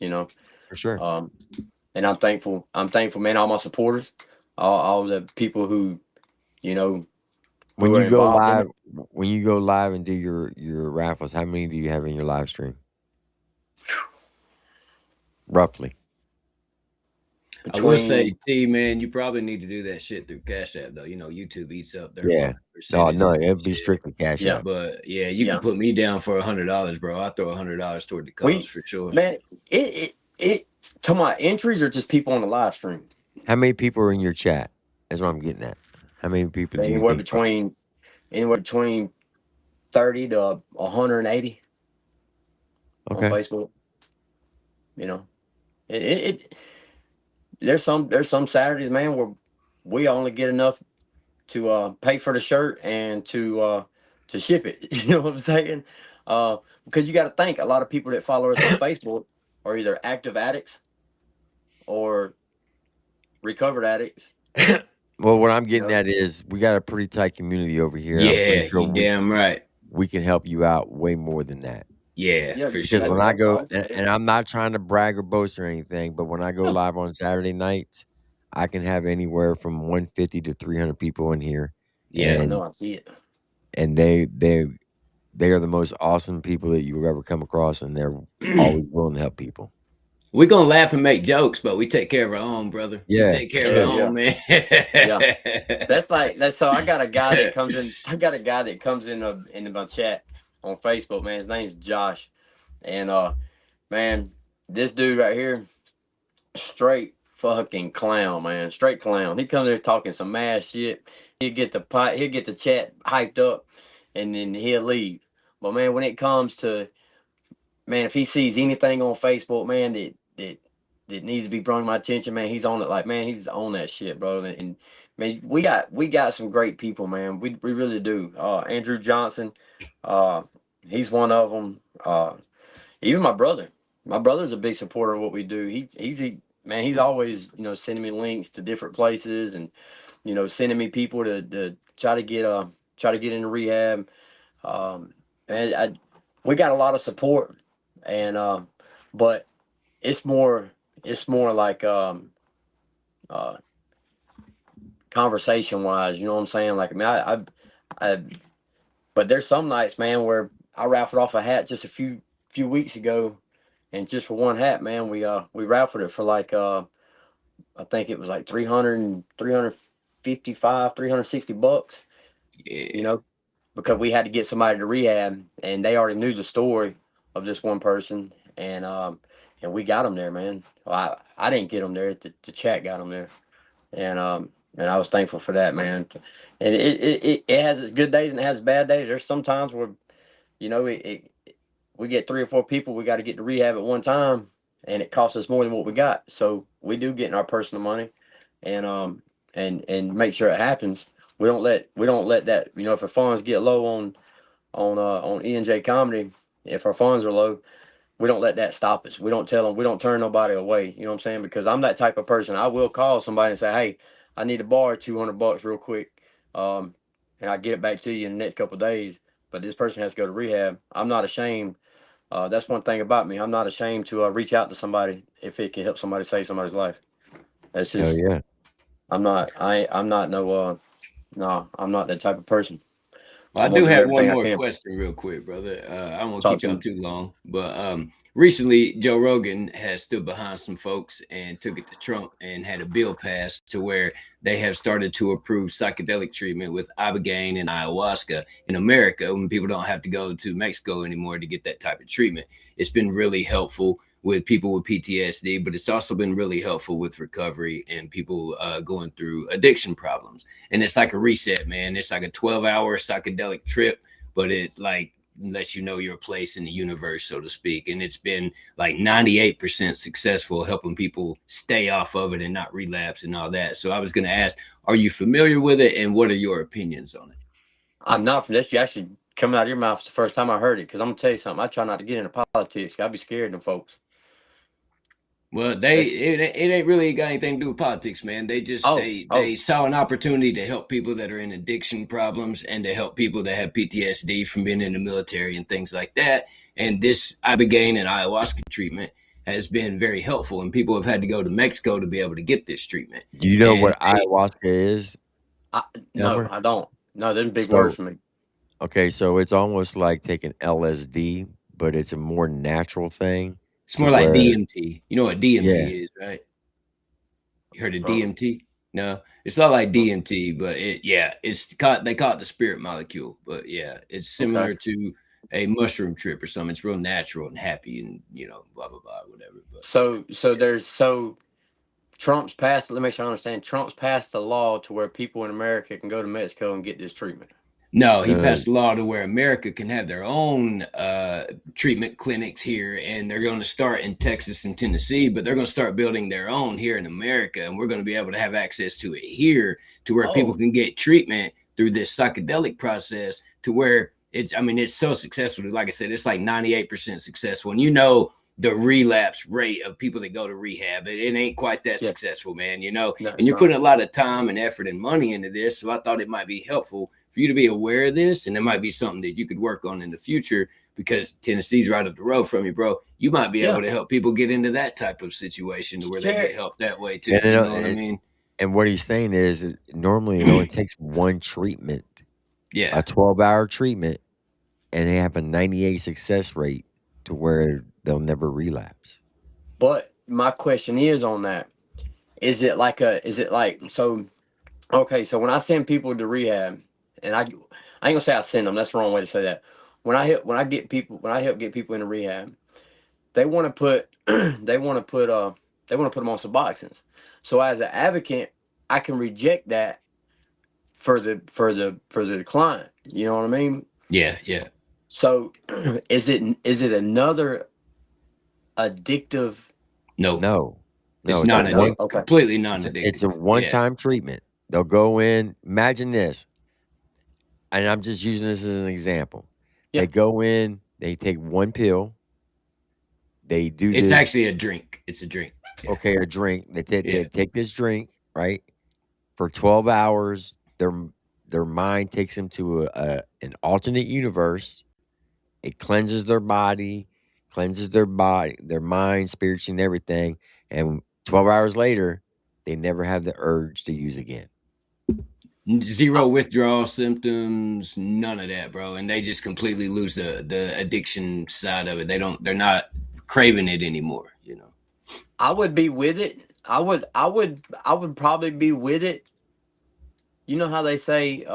You know, For sure. and I'm thankful. I'm thankful, man. All my supporters, all the people who, you know, When who are you go involved in live, it. when you go live and do your raffles, how many do you have in your live stream? Roughly. I will say, Between T, man, you probably need to do that shit through Cash App, though. You know, YouTube eats up their Yeah. fucking Oh percentages no, and it'd be shit. strictly Cash Yeah. App. But yeah, you Yeah. can put me down for $100, bro. I'll throw $100 toward the cause we for sure. man, it talking about entries or just people on the live stream. How many people are in your chat? That's what I'm getting at. How many people do you Anywhere think? between 30 to 180 on Okay. Facebook. You know, it there's some Saturdays, man, where we only get enough to pay for the shirt and to ship it. You know what I'm saying? Because you got to think a lot of people that follow us on Facebook are either active addicts or recovered addicts. Well, what I'm You getting know? at is we got a pretty tight community over here. I'm Yeah, pretty sure you damn right. we can help you out way more than that. Yeah, Yeah, for Because sure. when I go, that's and I'm not trying to brag or boast or anything, but when I go yeah. live on Saturday nights, I can have anywhere from 150 to 300 people in here, Yeah. I know, and I see it. they are the most awesome people that you will ever come across, and they're always willing to help people. We're gonna laugh and make jokes, but we take care of our own, brother. We Yeah, take for care of Yeah, our sure. own, man. yeah. That's so I got a guy that comes in. I got a guy that comes in my chat on Facebook, man. His name's Josh, and man, this dude right here, straight fucking clown, man. Straight clown. He comes there talking some mad shit. He'll get the chat hyped up, and then he'll leave. But man, when it comes to, man, if he sees anything on Facebook, man, that needs to be brought to my attention, man, he's on it. Like, man, he's on that shit, bro. And man, we got some great people, man. We really do. Andrew Johnson, he's one of them. Even my brother. My brother's a big supporter of what we do. He's always, sending me links to different places, and sending me people to try to get into rehab. And we got a lot of support, and but it's more like uh conversation wise. You know what I'm saying? Like, I mean, I but there's some nights, man, where I raffled off a hat just a few weeks ago. And just for one hat, man, we raffled it for like I think it was like 360 bucks, Yeah. because we had to get somebody to rehab, and they already knew the story of this one person, and we got them there, man. Well, I didn't get them there, the chat got them there, and I was thankful for that, man. And it has its good days and it has its bad days. There's some times where we get 3 or 4 people we got to get to rehab at one time, and it costs us more than what we got. So we do get in our personal money, and make sure it happens. We don't let that, if our funds get low on E&J Comedy, if our funds are low, we don't let that stop us. We don't tell them, we don't turn nobody away. You know what I'm saying? Because I'm that type of person. I will call somebody and say, hey, I need to borrow $200 real quick, and I get it back to you in the next couple of days. But this person has to go to rehab. I'm not ashamed. That's one thing about me. I'm not ashamed to reach out to somebody if it can help somebody save somebody's life. That's Hell just, yeah. I'm not that type of person. Well, I I want do to do have one everything I more can. question, real quick, brother. I won't Talk keep to you me. on too long, but recently Joe Rogan has stood behind some folks and took it to Trump and had a bill passed to where they have started to approve psychedelic treatment with ibogaine and ayahuasca in America, when people don't have to go to Mexico anymore to get that type of treatment. It's been really helpful with people with PTSD, but it's also been really helpful with recovery and people going through addiction problems. And it's like a reset, man. It's like a 12-hour psychedelic trip, but it like lets you know your place in the universe, so to speak. And it's been like 98% successful, helping people stay off of it and not relapse and all that. So I was going to ask, are you familiar with it, and what are your opinions on it? I'm not from this. You actually coming out of your mouth the first time I heard it. Because I'm gonna tell you something. I try not to get into politics. I'd be scared of them folks. Well, it ain't really got anything to do with politics, man. They just they saw an opportunity to help people that are in addiction problems and to help people that have PTSD from being in the military and things like that. And this ibogaine and ayahuasca treatment has been very helpful, and people have had to go to Mexico to be able to get this treatment. Do you know And what ayahuasca is? No, Elmer? I don't. No, they're big words for me. Okay, so it's almost like taking LSD, but it's a more natural thing. it's to more like where- DMT. You know what DMT Yeah. is, right? You heard of DMT? No, it's not like DMT, but they call it the spirit molecule. But yeah, it's similar to a mushroom trip or something. It's real natural and happy, and blah blah blah, whatever. But Trump's passed. Let me make sure I understand. Trump's passed a law to where people in America can go to Mexico and get this treatment. no, he passed a law to where America can have their own treatment clinics here, and they're going to start in Texas and Tennessee, but they're going to start building their own here in America, and we're going to be able to have access to it here, to where people can get treatment through this psychedelic process, to where it's so successful. Like I said, it's like 98% successful, and the relapse rate of people that go to rehab, it ain't quite that successful, man. No, and you're putting a lot of time and effort and money into this, so I thought it might be helpful for you to be aware of this, and it might be something that you could work on in the future, because Tennessee's right up the road from you, bro. You might be able to help people get into that type of situation to where they get help that way too. You know what I mean? And what he's saying is, normally it only takes one treatment, a 12-hour treatment, and they have a 98 success rate to where they'll never relapse. But my question is on that: so when I send people to rehab, and I ain't gonna say I send them. That's the wrong way to say that. When I help get people into rehab, they want to put them on Suboxones. So as an advocate, I can reject that for the client. You know what I mean? Yeah. So is it another addictive? No. It's not addictive. Completely non-addictive. It's a one-time treatment. They'll go in. Imagine this, and I'm just using this as an example. Yeah. They go in. They take one pill. They do. It's actually a drink. It's a drink. Yeah. Okay, a drink. They take this drink, right, for 12 hours. Their mind takes them to an alternate universe. It cleanses their body, their mind, spiritually, and everything. And 12 hours later, they never have the urge to use again. Zero withdrawal symptoms, none of that, bro. And they just completely lose the addiction side of it. They're not craving it anymore. I would be with it. I would probably be with it. You know how they say,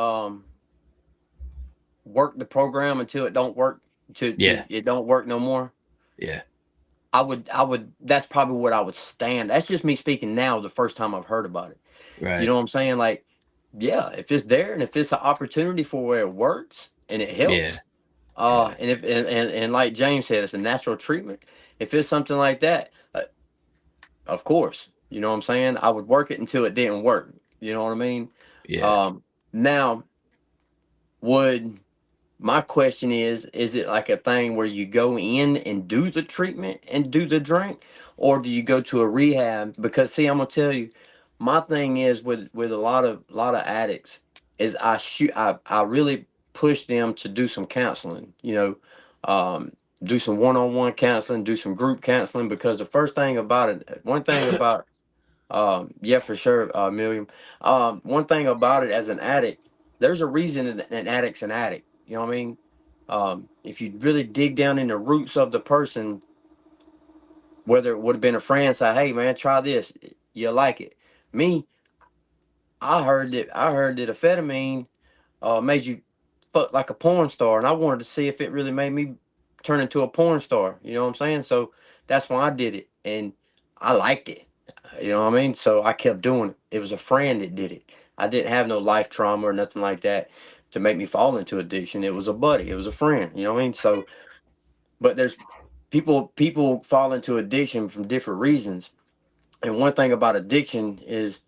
work the program until it don't work. It don't work no more. Yeah. I would. That's probably what I would stand. That's just me speaking now. The first time I've heard about it. Right. You know what I'm saying? Like, yeah, if it's there and if it's an opportunity for where it works and it helps. And if and like James said, it's a natural treatment. If it's something like that, of course, you know what I'm saying? I would work it until it didn't work. You know what I mean? Yeah. Now, my question is it like a thing where you go in and do the treatment and do the drink, or do you go to a rehab? Because see, I'm gonna tell you, my thing is with a lot of addicts is I really push them to do some counseling. Do some one-on-one counseling, do some group counseling, because the one thing about for sure, Milliam. One thing about it as an addict, there's a reason an addict's an addict. You know what I mean? If you really dig down in the roots of the person, whether it would have been a friend say, "Hey man, try this, you'll like it." Me, I heard that amphetamine made you fuck like a porn star, and I wanted to see if it really made me turn into a porn star. You know what I'm saying? So that's why I did it, and I liked it. You know what I mean? So I kept doing it. It was a friend that did it. I didn't have no life trauma or nothing like that to make me fall into addiction. It was a buddy. It was a friend. You know what I mean? So, but there's people fall into addiction from different reasons. And one thing about addiction is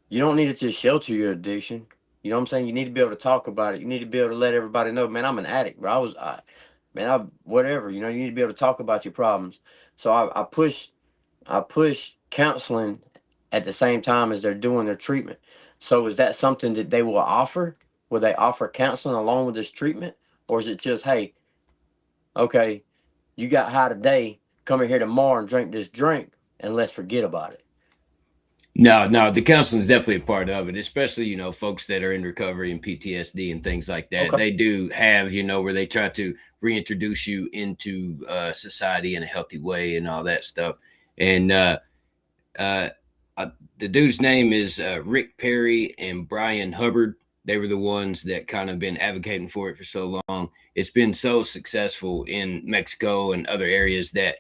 you don't need to just shelter your addiction. You know what I'm saying? You need to be able to talk about it. You need to be able to let everybody know, man, I'm an addict, bro. Whatever. You know, you need to be able to talk about your problems. So I push push counseling at the same time as they're doing their treatment. So is that something that they will offer? Will they offer counseling along with this treatment, or is it just, hey, okay, you got high today, come in here tomorrow and drink this drink, and let's forget about it? No, the counseling is definitely a part of it, especially, folks that are in recovery and PTSD and things like that. Okay. They do have, where they try to reintroduce you into society in a healthy way and all that stuff. And the dude's name is Rick Perry and Brian Hubbard. They were the ones that kind of been advocating for it for so long. It's been so successful in Mexico and other areas that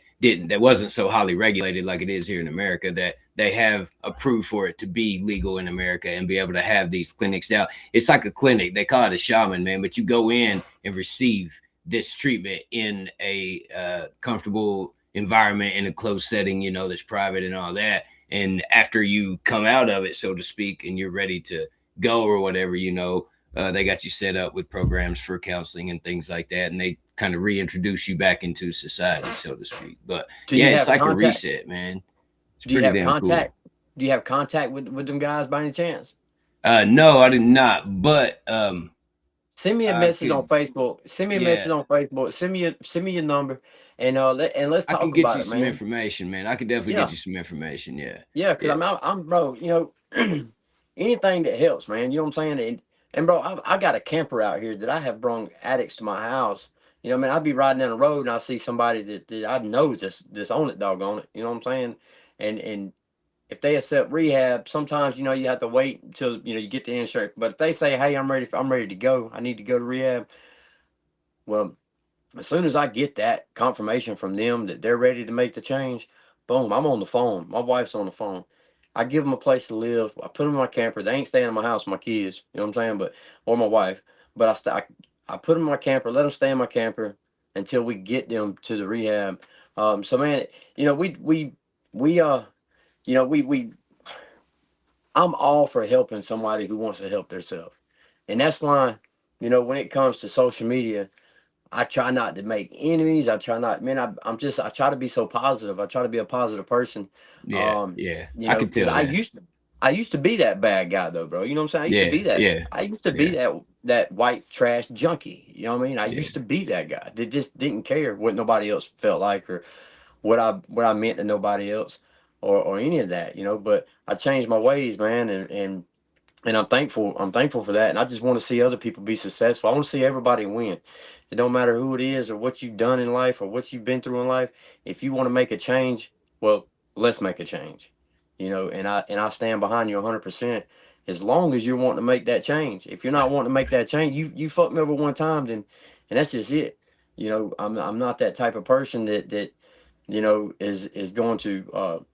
wasn't so highly regulated like it is here in America, that they have approved for it to be legal in America and be able to have these clinics now. It's like a clinic. They call it a shaman, man, but you go in and receive this treatment in a comfortable environment, in a closed setting, that's private and all that. And after you come out of it, so to speak, and you're ready to go or whatever, they got you set up with programs for counseling and things like that. And they kind of reintroduce you back into society, so to speak. But it's like a reset, man. It's Do you have contact? Cool. Do you have contact with them guys by any chance? No, I do not. But send me a message on Facebook. Send me a message on Facebook. Send me your number, and let's talk about it, man. I can get you some information, man. I can definitely get you some information. Yeah. Yeah, because I'm bro. Anything that helps, man. You know what I'm saying? And bro, I got a camper out here that I have brought addicts to my house. I'd be riding down the road and I see somebody that I know just own it, doggone it. You know what I'm saying? And if they accept rehab, sometimes you have to wait until you get the insurance. But if they say, hey, I'm ready to go, I need to go to rehab. Well, as soon as I get that confirmation from them that they're ready to make the change, boom, I'm on the phone. My wife's on the phone. I give them a place to live. I put them in my camper. They ain't staying in my house, my kids. You know what I'm saying? Or my wife. But I put them in my camper. Let them stay in my camper until we get them to the rehab. So man, I'm all for helping somebody who wants to help themselves, and that's why when it comes to social media, I try not to make enemies. I try not, man. I try to be so positive. I try to be a positive person. Yeah. I can tell. I used to be that bad guy though, bro. You know what I'm saying? I used to be that. Yeah. I used to be that white trash junkie. You know what I mean? I used to be that guy that just didn't care what nobody else felt like or what I meant to nobody else or any of that. But I changed my ways, man, and I'm thankful. I'm thankful for that. And I just want to see other people be successful. I want to see everybody win. It don't matter who it is or what you've done in life or what you've been through in life. If you want to make a change, well, let's make a change. And I stand behind you 100%. As long as you're wanting to make that change. If you're not wanting to make that change, you fucked me over one time, then and that's just it. I'm not that type of person that is going to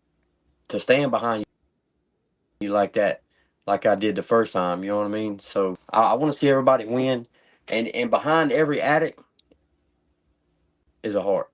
stand behind you like that, like I did the first time. You know what I mean? So I want to see everybody win, and behind every addict is a heart.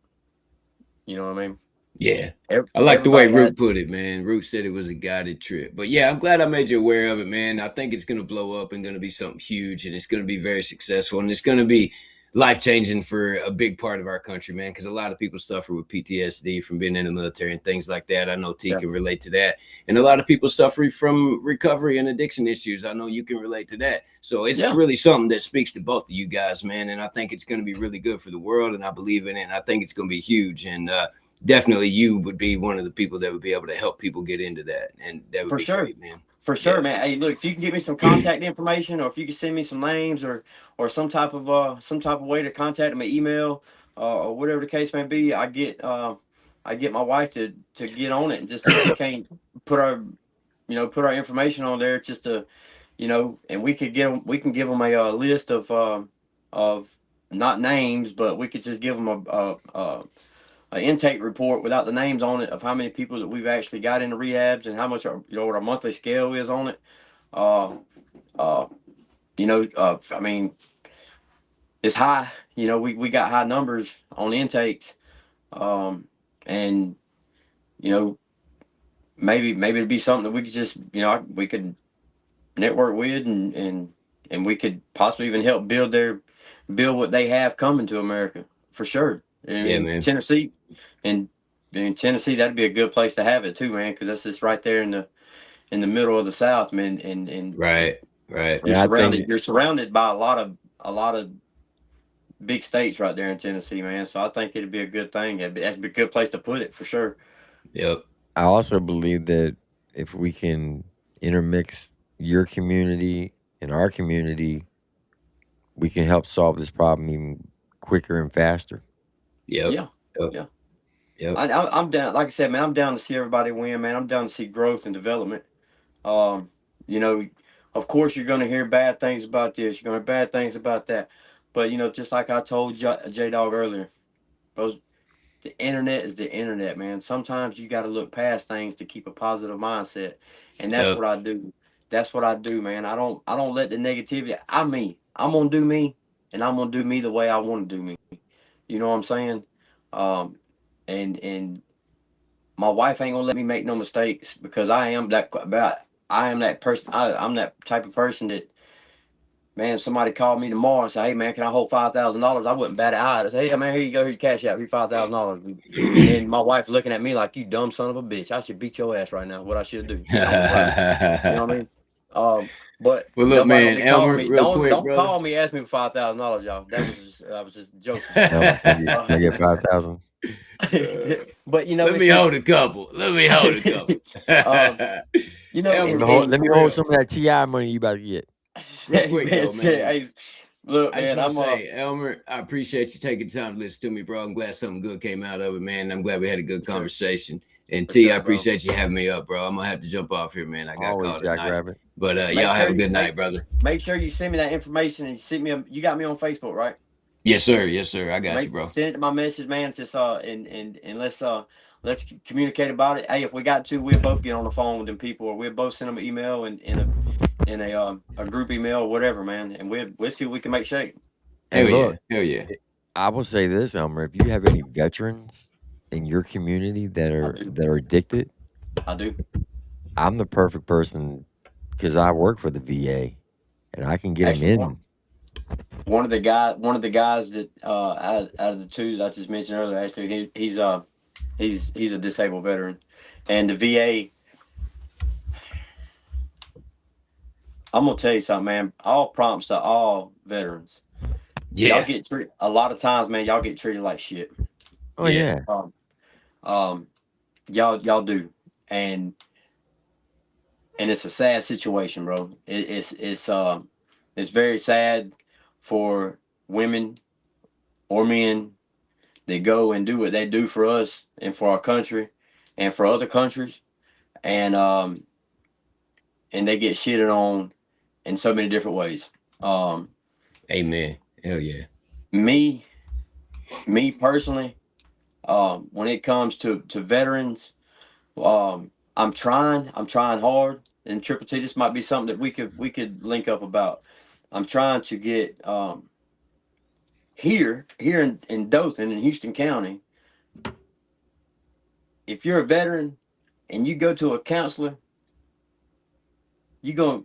You know what I mean? Yeah. I like the way Root put it, man. Root said it was a guided trip. But yeah, I'm glad I made you aware of it, man. I think it's going to blow up and going to be something huge, and it's going to be very successful, and it's going to be life-changing for a big part of our country, man, because a lot of people suffer with PTSD from being in the military and things like that. I know T can relate to that. And a lot of people suffering from recovery and addiction issues. I know you can relate to that. So it's really something that speaks to both of you guys, man, and I think it's going to be really good for the world, and I believe in it, and I think it's going to be huge. And definitely you would be one of the people that would be able to help people get into that, and that would be great, man. For sure, man. Hey, look, if you can give me some contact information, or if you can send me some names, or some type of way to contact me, email, or whatever the case may be, I get my wife to get on it and just see if we can't put our information on there just to, and we can give them a list of not names, but we could just give them an intake report without the names on it of how many people that we've actually got into rehabs and how much what our monthly scale is on it. I mean, it's high. We got high numbers on intakes, and maybe it'd be something that we could just we could network with and we could possibly even help build what they have coming to America for sure. Yeah, man. Tennessee and in Tennessee, that'd be a good place to have it too, man, because that's just right there in the middle of the South, man. And Right. you're surrounded by a lot of big states right there in Tennessee, man. So I think it'd be a good thing. That'd be a good place to put it for sure. Yep. I also believe that if we can intermix your community and our community, we can help solve this problem even quicker and faster. Yep. Yeah. Yep. Yeah. Yep. I'm down. Like I said, man, I'm down to see everybody win, man. I'm down to see growth and development. You know, of course, you're going to hear bad things about this. You're going to hear bad things about that. But you know, just like I told J Dog earlier, those the internet is the internet, man. Sometimes you got to look past things to keep a positive mindset, and that's Yep. what I do. That's what I do, man. I don't let the negativity. I'm gonna do me, and I'm gonna do me the way I want to do me. You know what I'm saying? And my wife ain't gonna let me make no mistakes because I am that person. I'm that type of person that, man, if somebody called me tomorrow and said, "Hey, man, can I hold $5,000?" I wouldn't bat an eye. I'd say, "Hey, man, here you go. Here's your cash out. Here's $5,000." And then my wife looking at me like, "You dumb son of a bitch. I should beat your ass right now. What I should do?" You know what I mean? But Well, look, man, Elmer, real quick, don't brother. call me, ask me for $5,000, y'all. I was just joking. Can I get 5,000? But you know, Let me hold a couple. you know, Elmer, Let me for hold real. some of that TI money you about to get. Real quick, man, though, man. hey, look, I just man, want to say, Elmer, I appreciate you taking time to listen to me, bro. I'm glad something good came out of it, man. I'm glad we had a good conversation. And For T, sure, I bro. appreciate you having me up, bro. I'm gonna have to jump off here, man. I got Always called at night. Jackrabbit. But Make y'all have sure a good you- night, brother. Make sure you send me that information and send me. You got me on Facebook, right? Yes, sir. Yes, sir. I got you, bro. Send it to my message, man. Just and let's communicate about it. Hey, if we got to, we'll both get on the phone with them people, or we'll both send them an email and in a group email or whatever, man. And we'll see what we can make shake. And Hell look, yeah. Hell yeah. I will say this, Elmer. If you have any veterans in your community that are addicted, I do. I'm the perfect person because I work for the VA, and I can get Actually, them in. One of the guys that out of the two that I just mentioned earlier, actually, he's a disabled veteran, and the VA. I'm gonna tell you something, man. All prompts to all veterans. Yeah. Y'all get treated a lot of times, man. Y'all get treated like shit. Oh yeah. Y'all do, and it's a sad situation, bro. It's very sad for women or men that go and do what they do for us and for our country and for other countries, and they get shitted on in so many different ways. Amen. Hell yeah. Me personally, when it comes to veterans, I'm trying hard. And Triple T, this might be something that we could link up about. I'm trying to get here in Dothan in Houston County. If you're a veteran and you go to a counselor, they gonna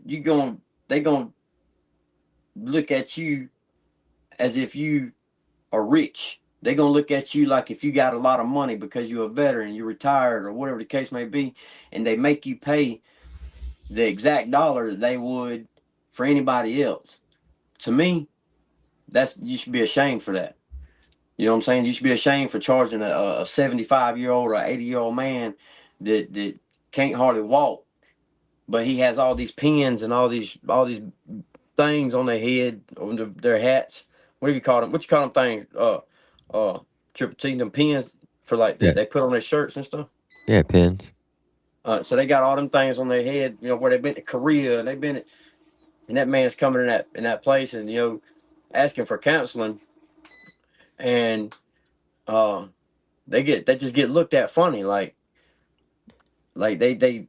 look at you as if you are rich. They're gonna look at you like if you got a lot of money because you're a veteran, you're retired, or whatever the case may be, and they make you pay the exact dollar that they would for anybody else. To me, you should be ashamed for that. You know what I'm saying? You should be ashamed for charging a 75-year-old or 80-year-old man that can't hardly walk, but he has all these pins and all these things on their head, on their hats. What do you call them? What you call them things? Triple T, them pins for like Yeah. they put on their shirts and stuff. Yeah, pins. So they got all them things on their head, you know, where they've been to Korea and they've been, and that man's coming in that place and, you know, asking for counseling, and they just get looked at funny, like they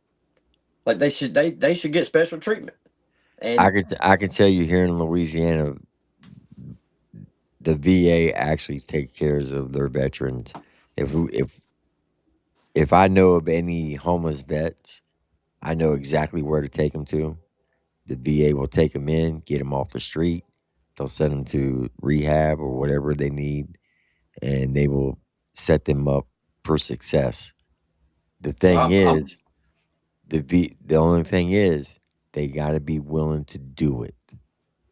should get special treatment. And I can tell you here in Louisiana, the VA actually takes care of their veterans. If I know of any homeless vets, I know exactly where to take them to. The VA will take them in, get them off the street. They'll send them to rehab or whatever they need, and they will set them up for success. The thing I'm is, the only thing is, they got to be willing to do it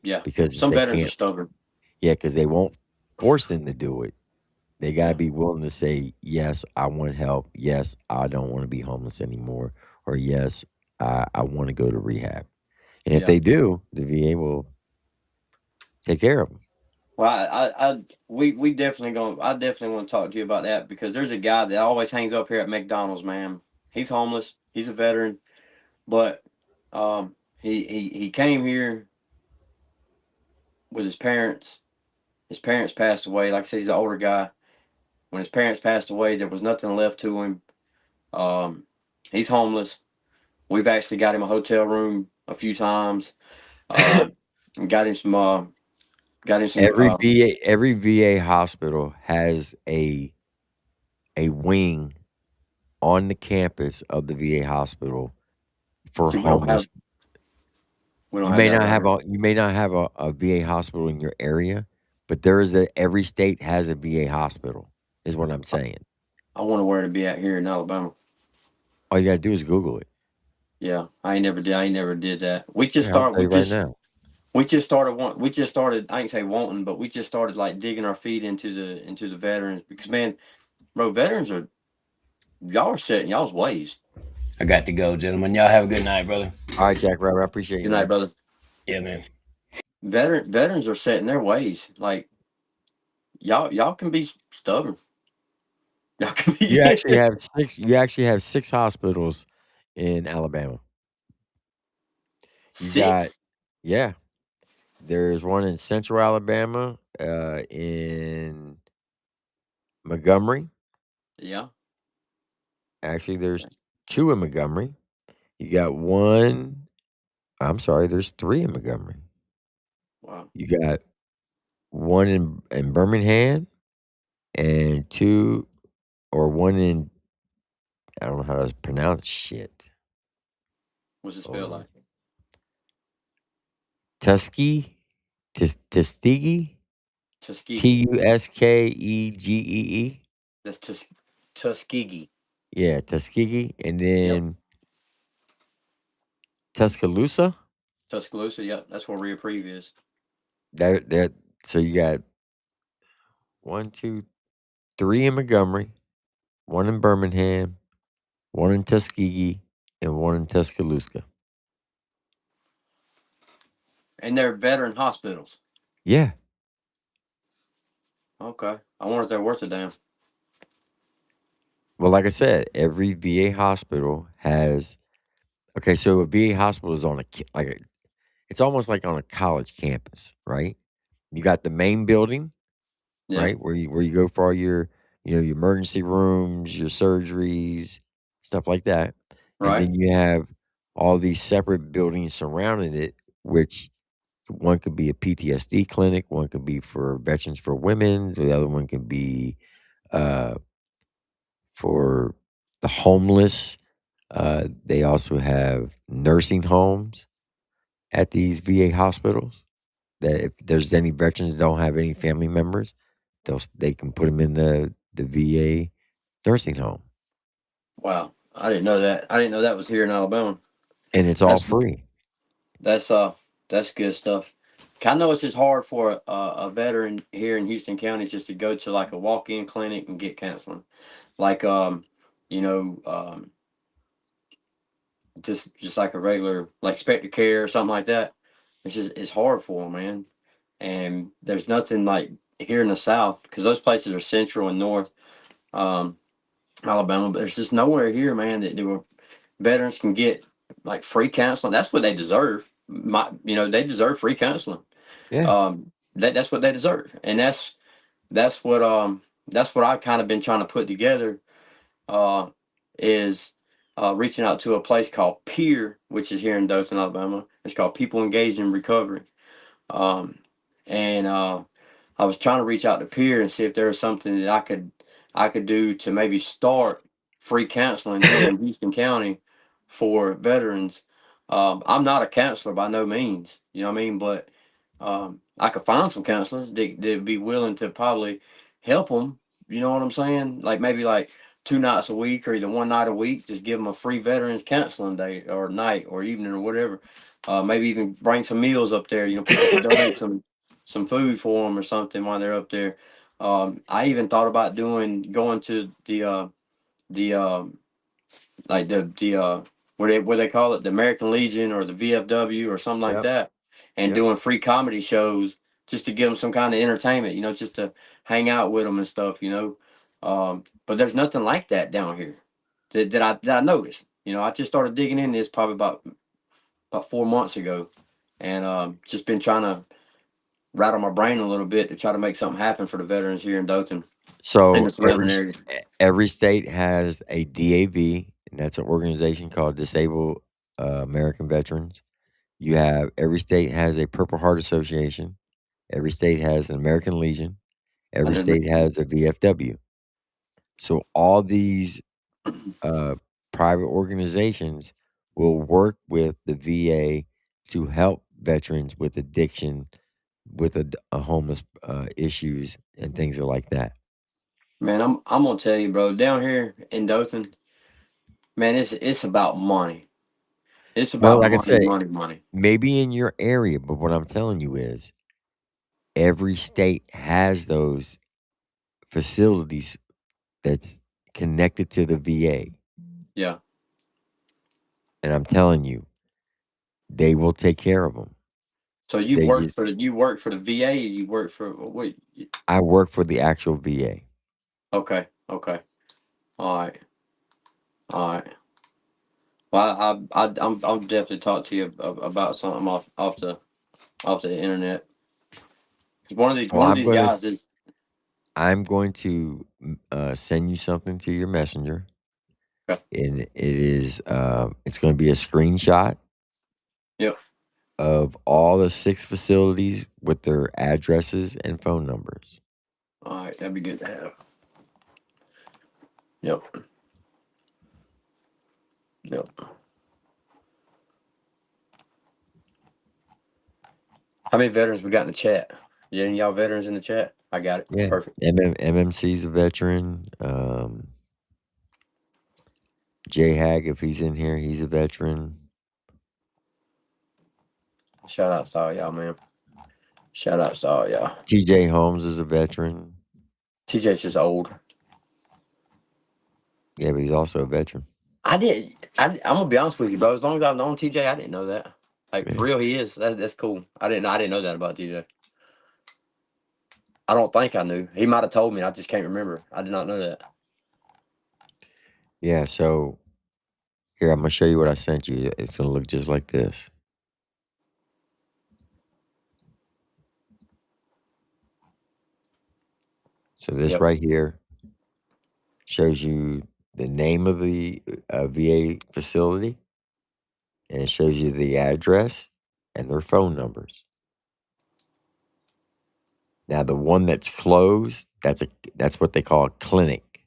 yeah. because if Some they veterans are can't, stubborn. yeah, because they won't force them to do it. They got to Yeah, be willing to say, yes, I want help. Yes, I don't want to be homeless anymore. Or yes, I want to go to rehab. And if yeah. they do, the VA will take care of them. Well, we definitely going. I definitely want to talk to you about that because there's a guy that always hangs up here at McDonald's. Man, he's homeless. He's a veteran, but he came here with his parents. His parents passed away. Like I said, he's an older guy. When his parents passed away, there was nothing left to him. Um, he's homeless. We've actually got him a hotel room a few times. And got him some. Got him some. Every VA hospital has a wing on the campus of the VA hospital for See, we don't homeless. have. We don't have that around here. You may not have a VA hospital in your area, but there is every state has a VA hospital, is what I'm saying. I wonder where to be at here in Alabama. All you gotta do is Google it. Yeah, I ain't never did. I ain't never did that. We just Yeah, I'll started. tell you right now. We just started. We just started. I ain't say wanting, but we just started like digging our feet into the veterans because man, bro, veterans are y'all are set in y'all's ways. I got to go, gentlemen. Y'all have a good night, brother. All right, Jack Rabbit, I appreciate you, Good night, man. brother. Yeah, man. Veterans are set in their ways. Like y'all can be stubborn. Y'all can be You actually have six. You actually have six hospitals in Alabama. You got, six. yeah. There's one in Central Alabama, in Montgomery. Yeah. Actually, there's two in Montgomery. You got one. I'm sorry, there's three in Montgomery. Wow. You got one in Birmingham and two or one in, I don't know how to pronounce shit. What's it Hold spelled on. like? Tuskegee, Tuskegee, Tuskegee. Tuskegee. That's Tuskegee. Yeah, Tuskegee, and Yep. then Tuscaloosa. Tuscaloosa. Yep. That's where Reprieve is. That so you got one, two, three in Montgomery, one in Birmingham, one in Tuskegee, and one in Tuscaloosa. And they're veteran hospitals. Yeah. Okay. I wonder if they're worth a damn. Well, like I said, every VA hospital has. Okay, so a VA hospital is on it's almost like on a college campus, right? You got the main building, Yeah. right, where you go for all your your emergency rooms, your surgeries, stuff like that, and Right. then you have all these separate buildings surrounding it, which one could be a PTSD clinic, one could be for veterans for women, the other one could be uh, for the homeless. They also have nursing homes at these VA hospitals. That if there's any veterans that don't have any family members, they can put them in the VA nursing home, Wow. I didn't know that. I didn't know that was here in Alabama. and it's all That's free. that's that's good stuff. I know it's just hard for a veteran here in Houston County just to go to like a walk-in clinic and get counseling. Like you know, just like a regular like Spectre Care or something like that. It's hard for them, man. And there's nothing like here in the South because those places are central and north um, Alabama, but there's just nowhere here, man, that where veterans can get like free counseling. That's what they deserve. They deserve free counseling. Yeah, That's what they deserve, and that's what that's what I've kind of been trying to put together uh, is reaching out to a place called Peer, which is here in Dothan, Alabama. It's called People Engaged in Recovery. Um, and I was trying to reach out to Peer and see if there was something that I could do to maybe start free counseling here in Houston County for veterans. I'm not a counselor by no means, you know what I mean, but I could find some counselors that'd be willing to probably help them. You know what I'm saying? Like maybe like 2 nights a week or either one night a week. Just give them a free veterans counseling day or night or evening or whatever. Maybe even bring some meals up there. Donate some food for them or something while they're up there. I even thought about going to the like the what they call it, the American Legion or the VFW or something like Yep. that, and Yep. doing free comedy shows just to give them some kind of entertainment, just to hang out with them and stuff, but there's nothing like that down here that I noticed. I just started digging in this probably about 4 months ago, and just been trying to rattle my brain a little bit to try to make something happen for the veterans here in Dothan. So the surrounding area. every state has a DAV, and that's an organization called Disabled American Veterans. Every state has a Purple Heart Association. Every state has an American Legion. Every state has a VFW. So all these private organizations will work with the VA to help veterans with addiction, with a homeless issues and things like that. Man, I'm gonna tell you, bro. Down here in Dothan, man, it's about money. It's Well, about like I said, money. maybe in your area, but what I'm telling you is every state has those facilities that's connected to the VA. Yeah. And I'm telling you, they will take care of them. So you work for the VA, or you work for what? I work for the actual VA. Okay. All right. Well, I'll definitely talk to you about something off the internet. One of these guys is. I'm going to send you something to your messenger. Okay. And it's going to be a screenshot. Yep. Of all the 6 facilities with their addresses and phone numbers. All right, that'd be good to have. Yep. How many veterans we got in the chat? Any y'all veterans in the chat? I got it. Yeah. Perfect. MMC's a veteran. J Hag, if he's in here, he's a veteran. Shout out to all y'all, man. Shout out to all y'all. TJ Holmes is a veteran. TJ's just old. Yeah, but he's also a veteran. I'm gonna be honest with you, bro. As long as I've known TJ, I didn't know that. For real, he is. That's cool. I didn't know that about TJ. I don't think I knew. He might have told me. I just can't remember. I did not know that. Yeah, so here, I'm going to show you what I sent you. It's going to look just like this. So this right here shows you the name of the VA facility, and it shows you the address and their phone numbers. Now, the one that's closed, that's what they call a clinic.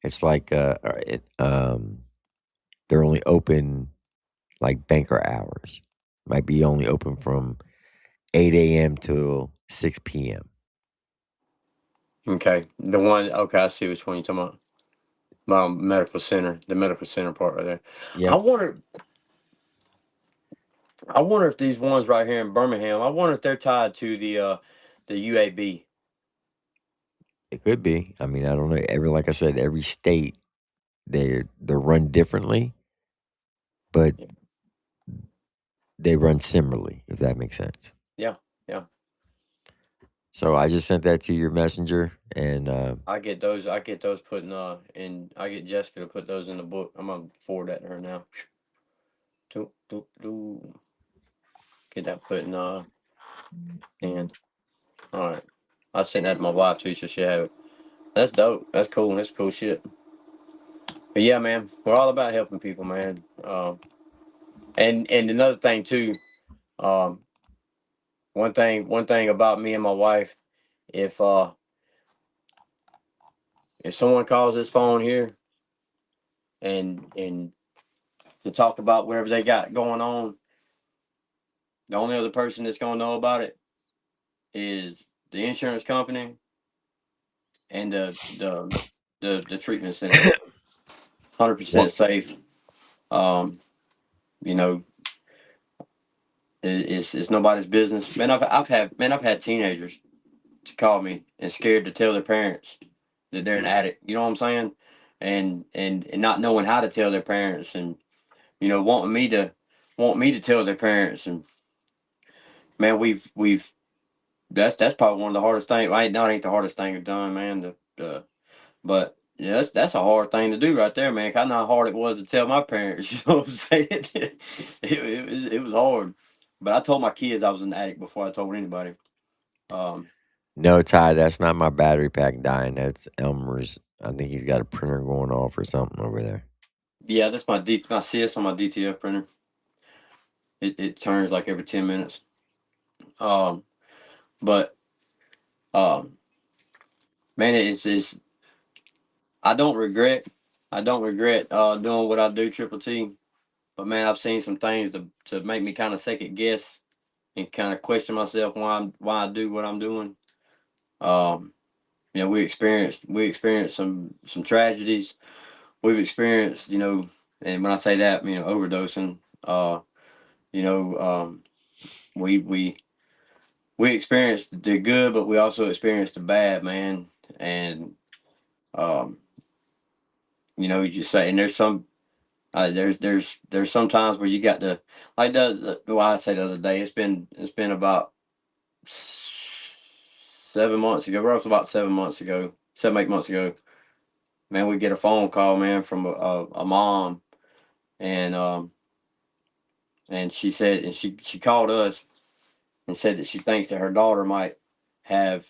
It's like they're only open like banker hours. Might be only open from 8 a.m. till 6 p.m. Okay, I see which one you're talking about. Medical center, the medical center part right there. Yeah. I wonder if these ones right here in Birmingham, I wonder if they're tied to the UAB. It could be. I mean, I don't know. Like I said, every state they're run differently, but they run similarly, if that makes sense. Yeah. So I just sent that to your messenger, and I get those put in. I get Jessica to put those in the book. I'm gonna forward that to her now. Get that put in and all right. I sent that to my wife too, so she have it. That's dope. That's cool. That's cool shit. But yeah, man, we're all about helping people, man. And another thing too, one thing about me and my wife, if someone calls this phone here and to talk about whatever they got going on, the only other person that's gonna know about it is the insurance company and the treatment center. 100% safe. You know, it's nobody's business. Man, I've had teenagers to call me and scared to tell their parents that they're an addict. You know what I'm saying? And not knowing how to tell their parents, and wanting me to tell their parents. And man, we've that's probably one of the hardest things. Ain't the hardest thing I've done, man. But yeah, that's a hard thing to do right there, man. 'Cause I know how hard it was to tell my parents. You know what I'm saying? It was hard. But I told my kids I was an addict before I told anybody. No, Ty, that's not my battery pack dying. That's Elmer's. I think he's got a printer going off or something over there. Yeah, that's my CS on my DTF printer. It turns like every 10 minutes. But man, it's I don't regret doing what I do, Triple T. But man, I've seen some things to make me kind of second guess and kind of question myself why I do what I'm doing. We experienced some tragedies. We've experienced, and when I say that, overdosing. We experienced the good, but we also experienced the bad, man. And you just say, and there's some there's some times where you got to, like I said the other day, it's been about 7 months ago. Roughly about 7 months ago, 7-8 months ago. Man, we get a phone call, man, from a mom, and she said, and she called us and said that she thinks that her daughter might has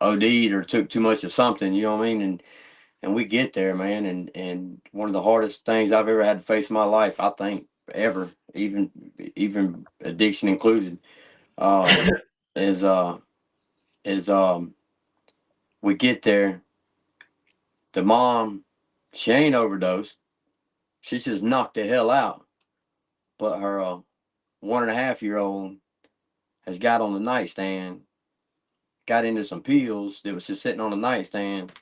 OD'd or took too much of something. You know what I mean? And we get there, man, and one of the hardest things I've ever had to face in my life, I think, ever, even addiction included, is we get there. The mom, she ain't overdosed. She's just knocked the hell out. But her 1.5-year-old has got on the nightstand, got into some pills that was just sitting on the nightstand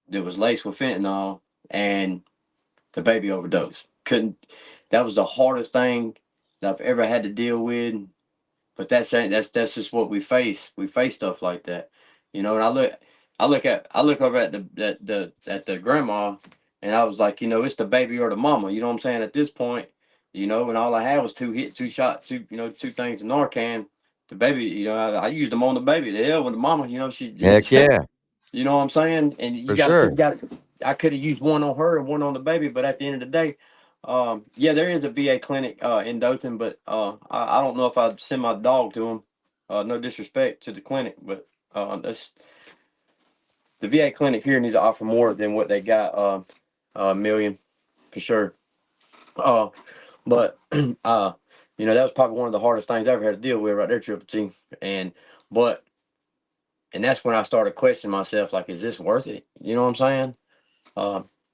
that was laced with fentanyl, and the baby overdosed. That was the hardest thing that I've ever had to deal with. But that's just what we face. We face stuff like that, and I look over at the grandma, and I was like, it's the baby or the mama. You know what I'm saying? At this point, and all I had was two shots, two things of Narcan. The baby, I used them on the baby. The hell with the mama, she. Heck yeah, You know what I'm saying? And for sure. I could have used one on her and one on the baby, but at the end of the day, there is a VA clinic in Dothan, but I don't know if I'd send my dog to them. No disrespect to the clinic, but that's the VA clinic here needs to offer more than what they got. A million for sure. But that was probably one of the hardest things I ever had to deal with right there, Triple T. And that's when I started questioning myself, like, is this worth it? You know what I'm saying?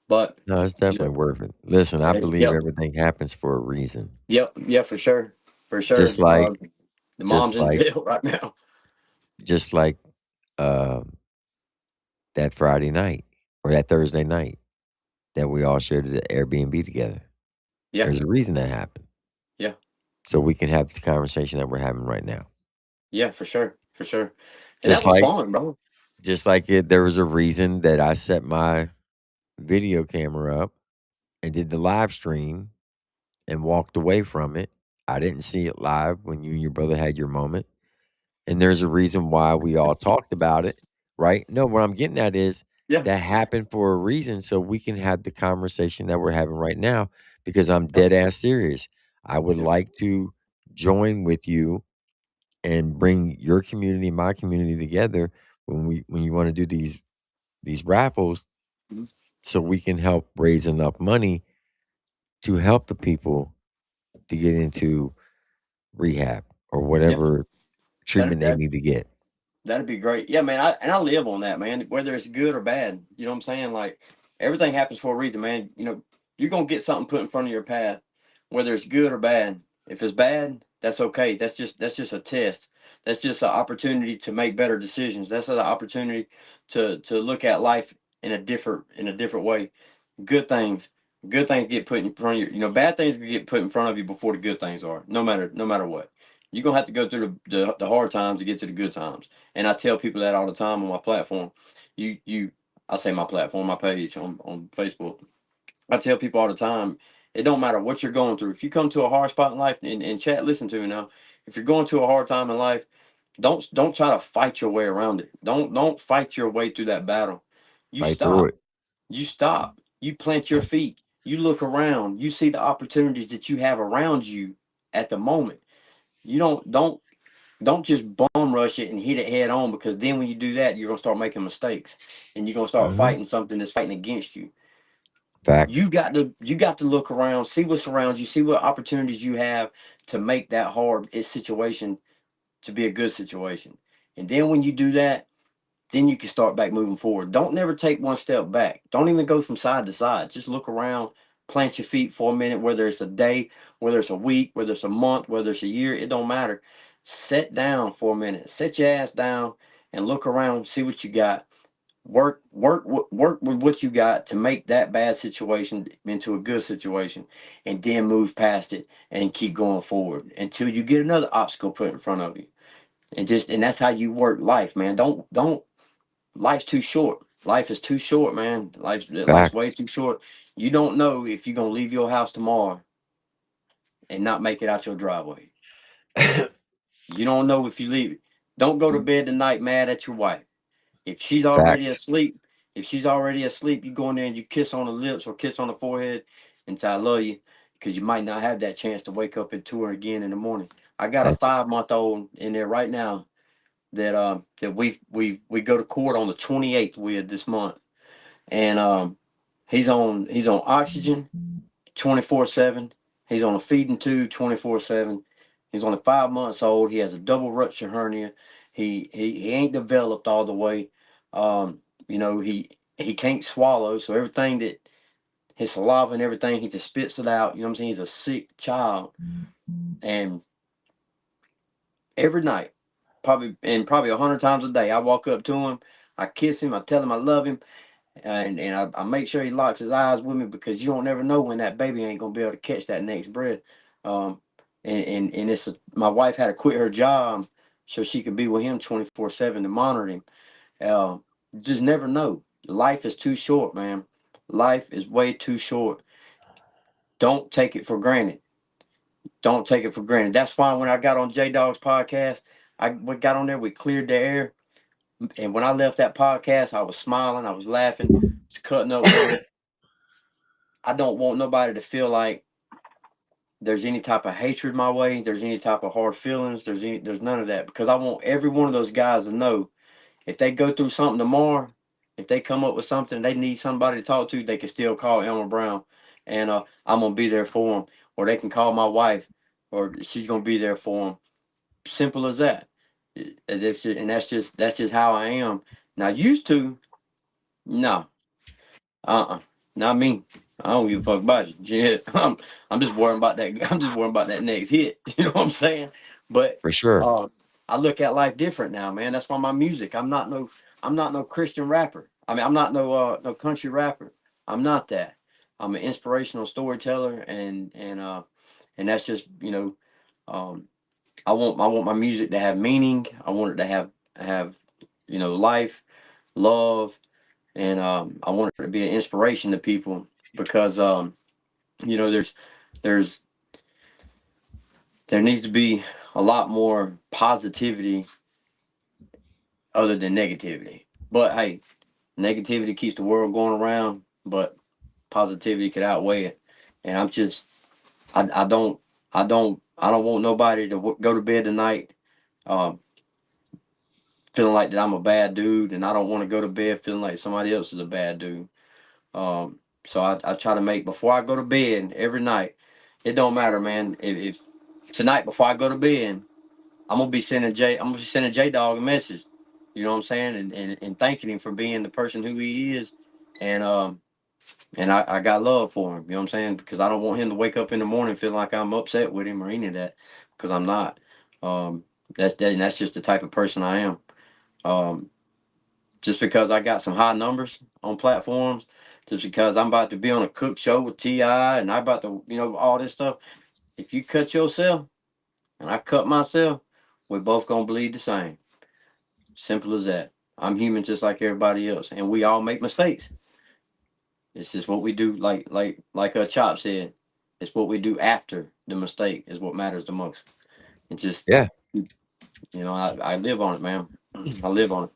But No, it's definitely worth it. Listen, I believe yep, everything happens for a reason. yeah, for sure, Just like, the mom's in jail right now. Just like that Friday night or that Thursday night that we all shared the Airbnb together. Yeah, There's a reason that happened. yeah, So we can have the conversation that we're having right now. yeah, for sure. And Just that was like fun, bro. just like there was a reason that I set my video camera up and did the live stream and walked away from it. I didn't see it live when you and your brother had your moment. And there's a reason why we all talked about it, right? No, what I'm getting at is Yeah, that happened for a reason so we can have the conversation that we're having right now because I'm dead ass serious. I would like to join with you and bring your community and my community together when you want to do these raffles Mhm. so we can help raise enough money to help the people to get into rehab or Yeah, whatever treatment they that need to get. that'd be great. Yeah, man. I live on that, man. Whether it's good or bad, you know what I'm saying? Like, everything happens for a reason, man. You're gonna get something put in front of your path, whether it's good or bad. If it's bad, that's okay. That's just a test. That's just an opportunity to make better decisions. That's an opportunity to look at life in a different way. Good things get put in front of you. Bad things get put in front of you before the good things are. No matter what, you're gonna have to go through the hard times to get to the good times. And I tell people that all the time on my platform. I say my platform, my page on Facebook. I tell people all the time, it don't matter what you're going through. If you come to a hard spot in life, and chat, listen to me now. If you're going to a hard time in life, don't try to fight your way around it. Don't fight your way through that battle. You Fight through stop. it. You stop. You plant your feet. You look around. You see the opportunities that you have around you at the moment. You don't just bum rush it and hit it head on, because then when you do that, you're gonna start making mistakes, and you're gonna start fighting something that's fighting against you. Facts. You got to look around, see what's around you, see what opportunities you have to make that hard situation to be a good situation. And then when you do that, then you can start back moving forward. Don't never take one step back. Don't even go from side to side. Just look around, plant your feet for a minute, whether it's a day, whether it's a week, whether it's a month, whether it's a year, it don't matter. Sit down for a minute, sit your ass down and look around, see what you got. Work with what you got to make that bad situation into a good situation, and then move past it and keep going forward until you get another obstacle put in front of you. And that's how you work life, man. Don't Life's too short. Life is too short, man. Life's way Facts. too short. You don't know if you're gonna leave your house tomorrow and not make it out your driveway. You don't know if you leave. Don't go to bed tonight mad at your wife. If she's already Facts. asleep, you go in there and you kiss on the lips or kiss on the forehead and say I love you, because you might not have that chance to wake up into her again in the morning. I got a That's 5-month-old in there right now that we go to court on the 28th with this month, and he's on oxygen 24/7. He's on a feeding tube 24/7. He's only 5 months old. He has a double rupture hernia. He ain't developed all the way. He can't swallow, so everything that his saliva and everything, he just spits it out. You know what I'm saying? He's a sick child, and every night, probably 100 times a day, I walk up to him, I kiss him, I tell him I love him, and I make sure he locks his eyes with me, because you don't never know when that baby ain't gonna be able to catch that next breath. Um, and my wife had to quit her job so she could be with him 24/7 to monitor him. Uh, just never know. Life is too short, man. Life is way too short. Don't take it for granted. Don't take it for granted. That's why when I got on J Dog's podcast, we got on there, we cleared the air. And when I left that podcast, I was smiling, I was laughing, was cutting up with him. I don't want nobody to feel like there's any type of hatred my way, there's any type of hard feelings, there's none of that. Because I want every one of those guys to know, if they go through something tomorrow, if they come up with something they need somebody to talk to, they can still call Elmer Brown, and I'm gonna be there for them. Or they can call my wife, or she's gonna be there for them. Simple as that. That's just how I am. Now, used to, no, not me. I don't give a fuck about you. Yeah, I'm just worrying about that. I'm just worrying about that next hit. You know what I'm saying? But For sure. I look at life different now, man. That's why my music. I'm not no Christian rapper. I mean, I'm not no country rapper. I'm not that. I'm an inspirational storyteller, and that's just um, I want my music to have meaning. I want it to have life, love, and I want it to be an inspiration to people, because there's there needs to be a lot more positivity other than negativity. But hey, negativity keeps the world going around, but positivity could outweigh it. And I don't want nobody to go to bed tonight um, feeling like that I'm a bad dude, and I don't want to go to bed feeling like somebody else is a bad dude. So I try to make, before I go to bed every night, it don't matter, man. If tonight before I go to bed, I'm gonna be sending J Dog a message. You know what I'm saying? And thanking him for being the person who he is. And I got love for him, you know what I'm saying? Because I don't want him to wake up in the morning feeling like I'm upset with him or any of that, because I'm not. And that's just the type of person I am. Um, just because I got some high numbers on platforms, just because I'm about to be on a cook show with T.I. and I about to, all this stuff. If you cut yourself and I cut myself, we're both gonna bleed the same. Simple as that. I'm human just like everybody else, and we all make mistakes. It's just what we do, like Chop said. It's what we do after the mistake is what matters the most. It just Yeah. I live on it, man. I live on it.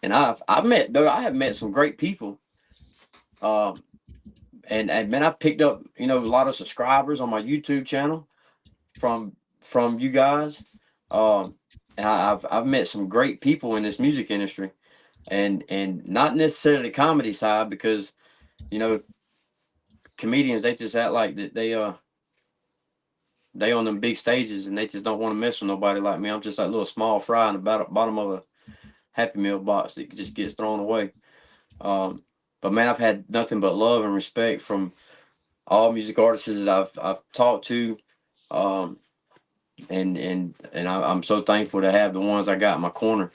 And I have met some great people. And man, I picked up, a lot of subscribers on my YouTube channel from you guys. And I've met some great people in this music industry, and not necessarily the comedy side, because comedians, they just act like that they on them big stages and they just don't want to mess with nobody like me. I'm just like a little small fry in the bottom of a Happy Meal box that just gets thrown away. But man, I've had nothing but love and respect from all music artists that I've talked to. And I'm so thankful to have the ones I got in my corner,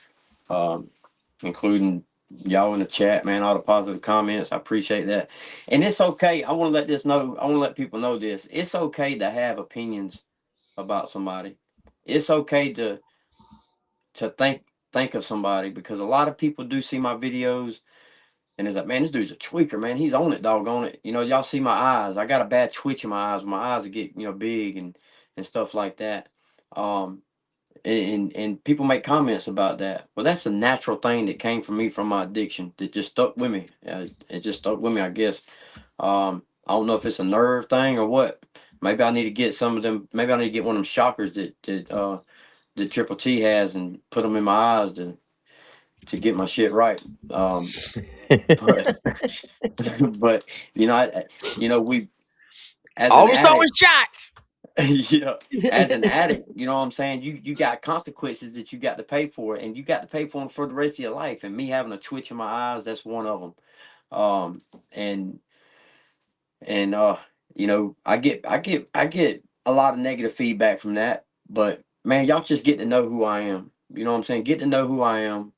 including y'all in the chat, man, all the positive comments. I appreciate that. And it's okay. I want to let people know this. It's okay to have opinions about somebody. It's okay to think of somebody, because a lot of people do see my videos and it's like, man, this dude's a tweaker, man. He's on it, doggone it. Y'all see my eyes. I got a bad twitch in my eyes. My eyes get, big and stuff like that. And people make comments about that. Well, that's a natural thing that came from me from my addiction that just stuck with me. It just stuck with me, I guess. I don't know if it's a nerve thing or what. Maybe I need to get some of them. Maybe I need to get one of them shockers that Triple T has and put them in my eyes to get my shit right. But but we, as an Always throwing addict, shots. as an addict, you know what I'm saying? You got consequences that you got to pay for, and you got to pay for them for the rest of your life. And me having a twitch in my eyes, that's one of them. And I get a lot of negative feedback from that. But man, y'all just get to know who I am. You know what I'm saying? Get to know who I am.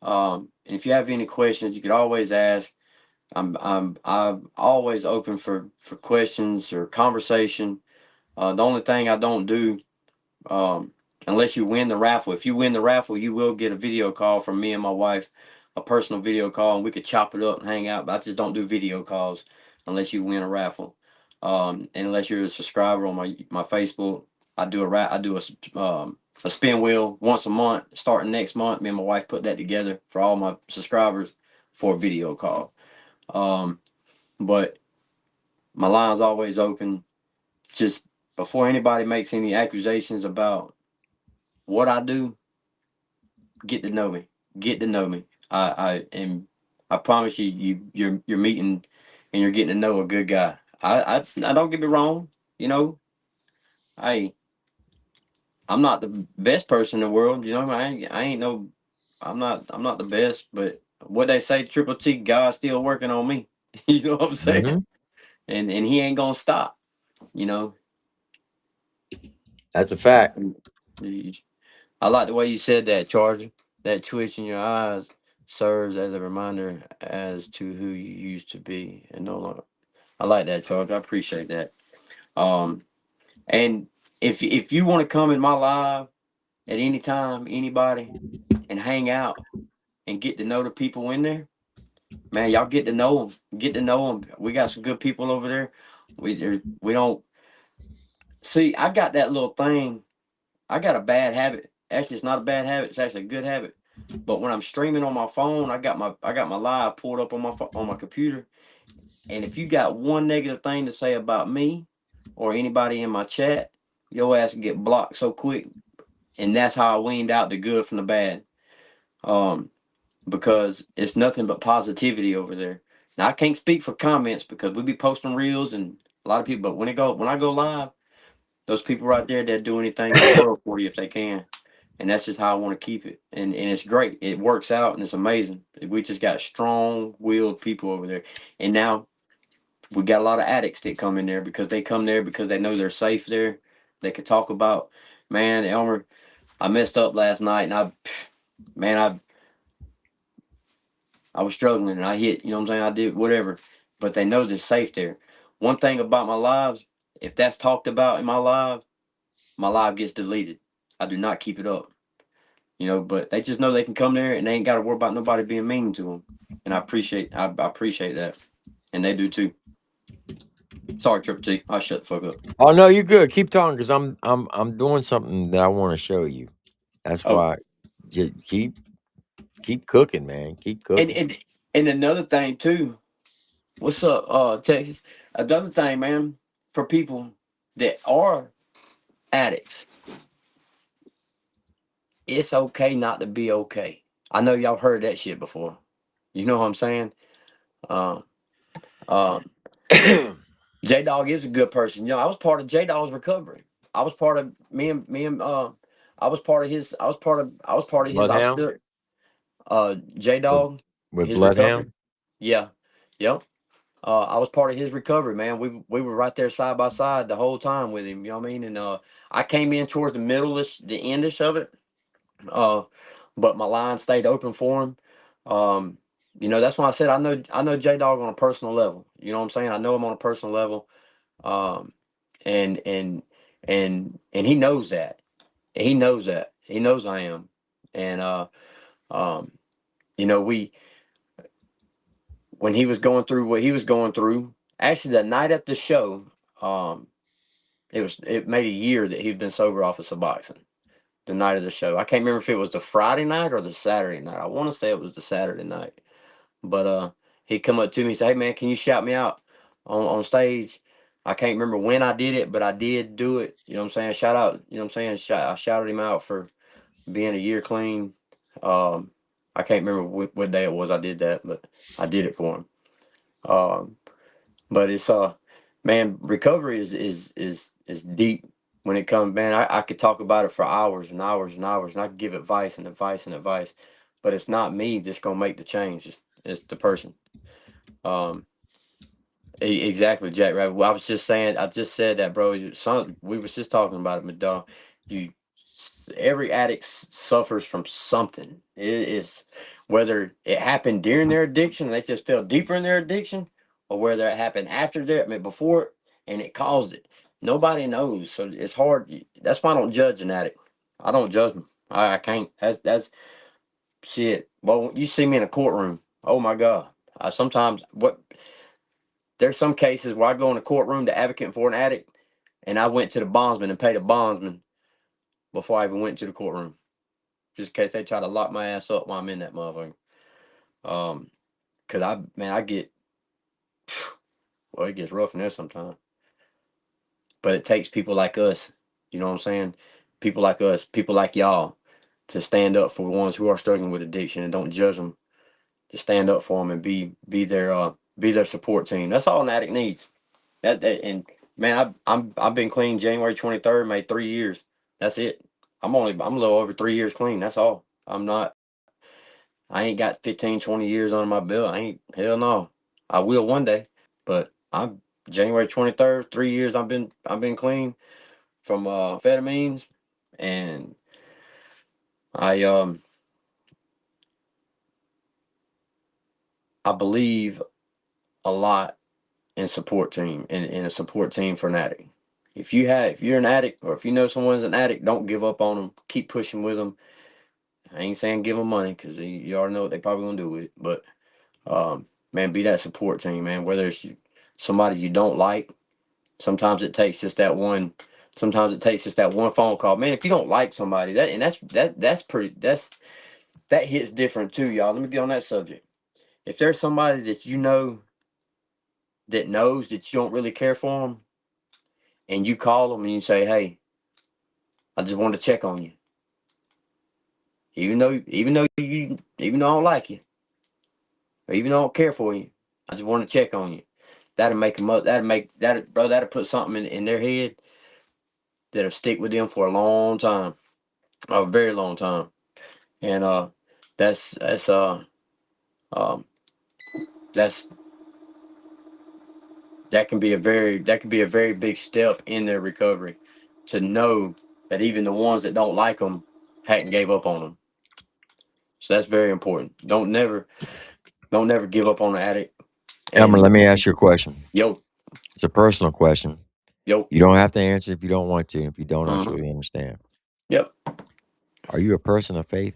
And if you have any questions, you could always ask. I'm always open for questions or conversation. The only thing I don't do, unless you win the raffle. If you win the raffle, you will get a video call from me and my wife, a personal video call, and we could chop it up and hang out. But I just don't do video calls unless you win a raffle. And unless you're a subscriber on my Facebook, I do a spin wheel once a month, starting next month. Me and my wife put that together for all my subscribers for a video call. But my line's always open. Just before anybody makes any accusations about what I do, get to know me. Get to know me. I promise you're meeting and you're getting to know a good guy. I don't get me wrong. I I'm not the best person in the world. I'm not the best, but what they say, Triple T, God's still working on me. You know what I'm saying? Mm-hmm. And he ain't gonna stop. That's a fact. I like the way you said that, Charger. That twitch in your eyes serves as a reminder as to who you used to be and no longer. I like that, Charger. I appreciate that. And if you want to come in my live at any time, anybody, and hang out and get to know the people in there, man, y'all get to know them. Get to know them. We got some good people over there. We don't see. I got that little thing. I got a bad habit. Actually, it's not a bad habit. It's actually a good habit. But when I'm streaming on my phone, I got my live pulled up on my computer. And if you got one negative thing to say about me or anybody in my chat, your ass can get blocked so quick. And that's how I weaned out the good from the bad. Because it's nothing but positivity over there. Now I can't speak for comments because we be posting reels and a lot of people. But when I go live, those people right there that do anything in the world for you if they can. And that's just how I want to keep it. And it's great. It works out and it's amazing. We just got strong-willed people over there. And now we got a lot of addicts that come in there because they come there because they know they're safe there. They could talk about, man, Elmer, I messed up last night and I was struggling and I hit, you know what I'm saying? I did whatever, but they know it's safe there. One thing about my lives, if that's talked about in my live gets deleted. I do not keep it up, you know, but they just know they can come there and they ain't got to worry about nobody being mean to them. And I appreciate that. And they do too. Sorry, Triple T. I shut the fuck up. Oh no, you're good. Keep talking because I'm doing something that I want to show you. That's Oh, why just keep cooking, man. Keep and cooking. and and another thing too. What's up, Texas? Another thing, man, for people that are addicts, it's okay not to be okay. I know y'all heard that shit before. You know what I'm saying? Um, um, J Dog is a good person. You know, I was part of J Dog's recovery. I was part of I was part of his. I was part of his. I Bloodhound stood. J with Dog, his recovery. Bloodhound. Yeah, yep. I was part of his recovery, man. We were right there side by side the whole time with him. You know what I mean? And I came in towards the middle-ish, the endish of it. Uh, but my line stayed open for him. You know, that's why I said I know J Dog on a personal level. You know what I'm saying? I know him on a personal level. Um, and and and he knows that. He knows that. He knows I am. And um, you know, when he was going through what he was going through, actually that night at the show, um, it made a year that he'd been sober off of Suboxone. The night of the show, I can't remember if it was the Friday night or the Saturday night. I want to say it was the Saturday night, but he come up to me and say, "Hey man, can you shout me out on stage?" I can't remember when I did it, but I did do it. You know what I'm saying? Shout out. You know what I'm saying? I shouted him out for being a year clean. Um, I can't remember what day it was I did that, but I did it for him. Um, but it's man, recovery is deep when it comes, man. I could talk about it for hours and hours and hours, and I could give advice and advice and advice, but it's not me that's gonna make the change. It's the person. Um, exactly, Jack. Right. Well, I was just saying. I just said that, bro. We was just talking about it, my dog. You, every addict suffers from something. It is whether it happened during their addiction and they just fell deeper in their addiction, or whether it happened after their, I mean, before it, and it caused it. Nobody knows, so it's hard. That's why I don't judge an addict. I don't judge them. I can't. That's shit. Well, you see me in a courtroom. Oh my god. I sometimes what there's some cases where I go in a courtroom to advocate for an addict, and I went to the bondsman and paid a bondsman before I even went to the courtroom, just in case they try to lock my ass up while I'm in that motherfucker. Cause I get, well, it gets rough in there sometimes. But it takes people like us, you know what I'm saying? People like us, people like y'all, to stand up for the ones who are struggling with addiction and don't judge them. To stand up for them and be their support team. That's all an addict needs. And man, I've been clean January 23rd, made 3 years. That's it. I'm a little over 3 years clean. That's all. I ain't got 15, 20 years under my belt. I ain't, hell no. I will one day, but I'm January 23rd, 3 years I've been clean from amphetamines, and I I believe a lot in support team in a support team for an addict. If you're an addict or if you know someone's an addict, don't give up on them. Keep pushing with them. I ain't saying give them money because you already know what they probably gonna do with it. But man, be that support team, man. Whether it's somebody you don't like, sometimes it takes just that one. Sometimes it takes just that one phone call, man. If you don't like somebody, that hits different too, y'all. Let me get on that subject. If there's somebody that you know that knows that you don't really care for them, and you call them and you say, "Hey, I just wanted to check on you," even though I don't like you, or even though I don't care for you, I just want to check on you. That'll make them up. That'll put something in their head that'll stick with them for a long time, a very long time. And that's um that's that can be a very big step in their recovery, to know that even the ones that don't like them hadn't gave up on them. So that's very important. Don't never Don't never give up on the addict. Elmer, And let me ask you a question. yo, It's a personal question. yo, You don't have to answer if you don't want to. If you don't, I Mhm. truly understand. Yep. Are you a person of faith?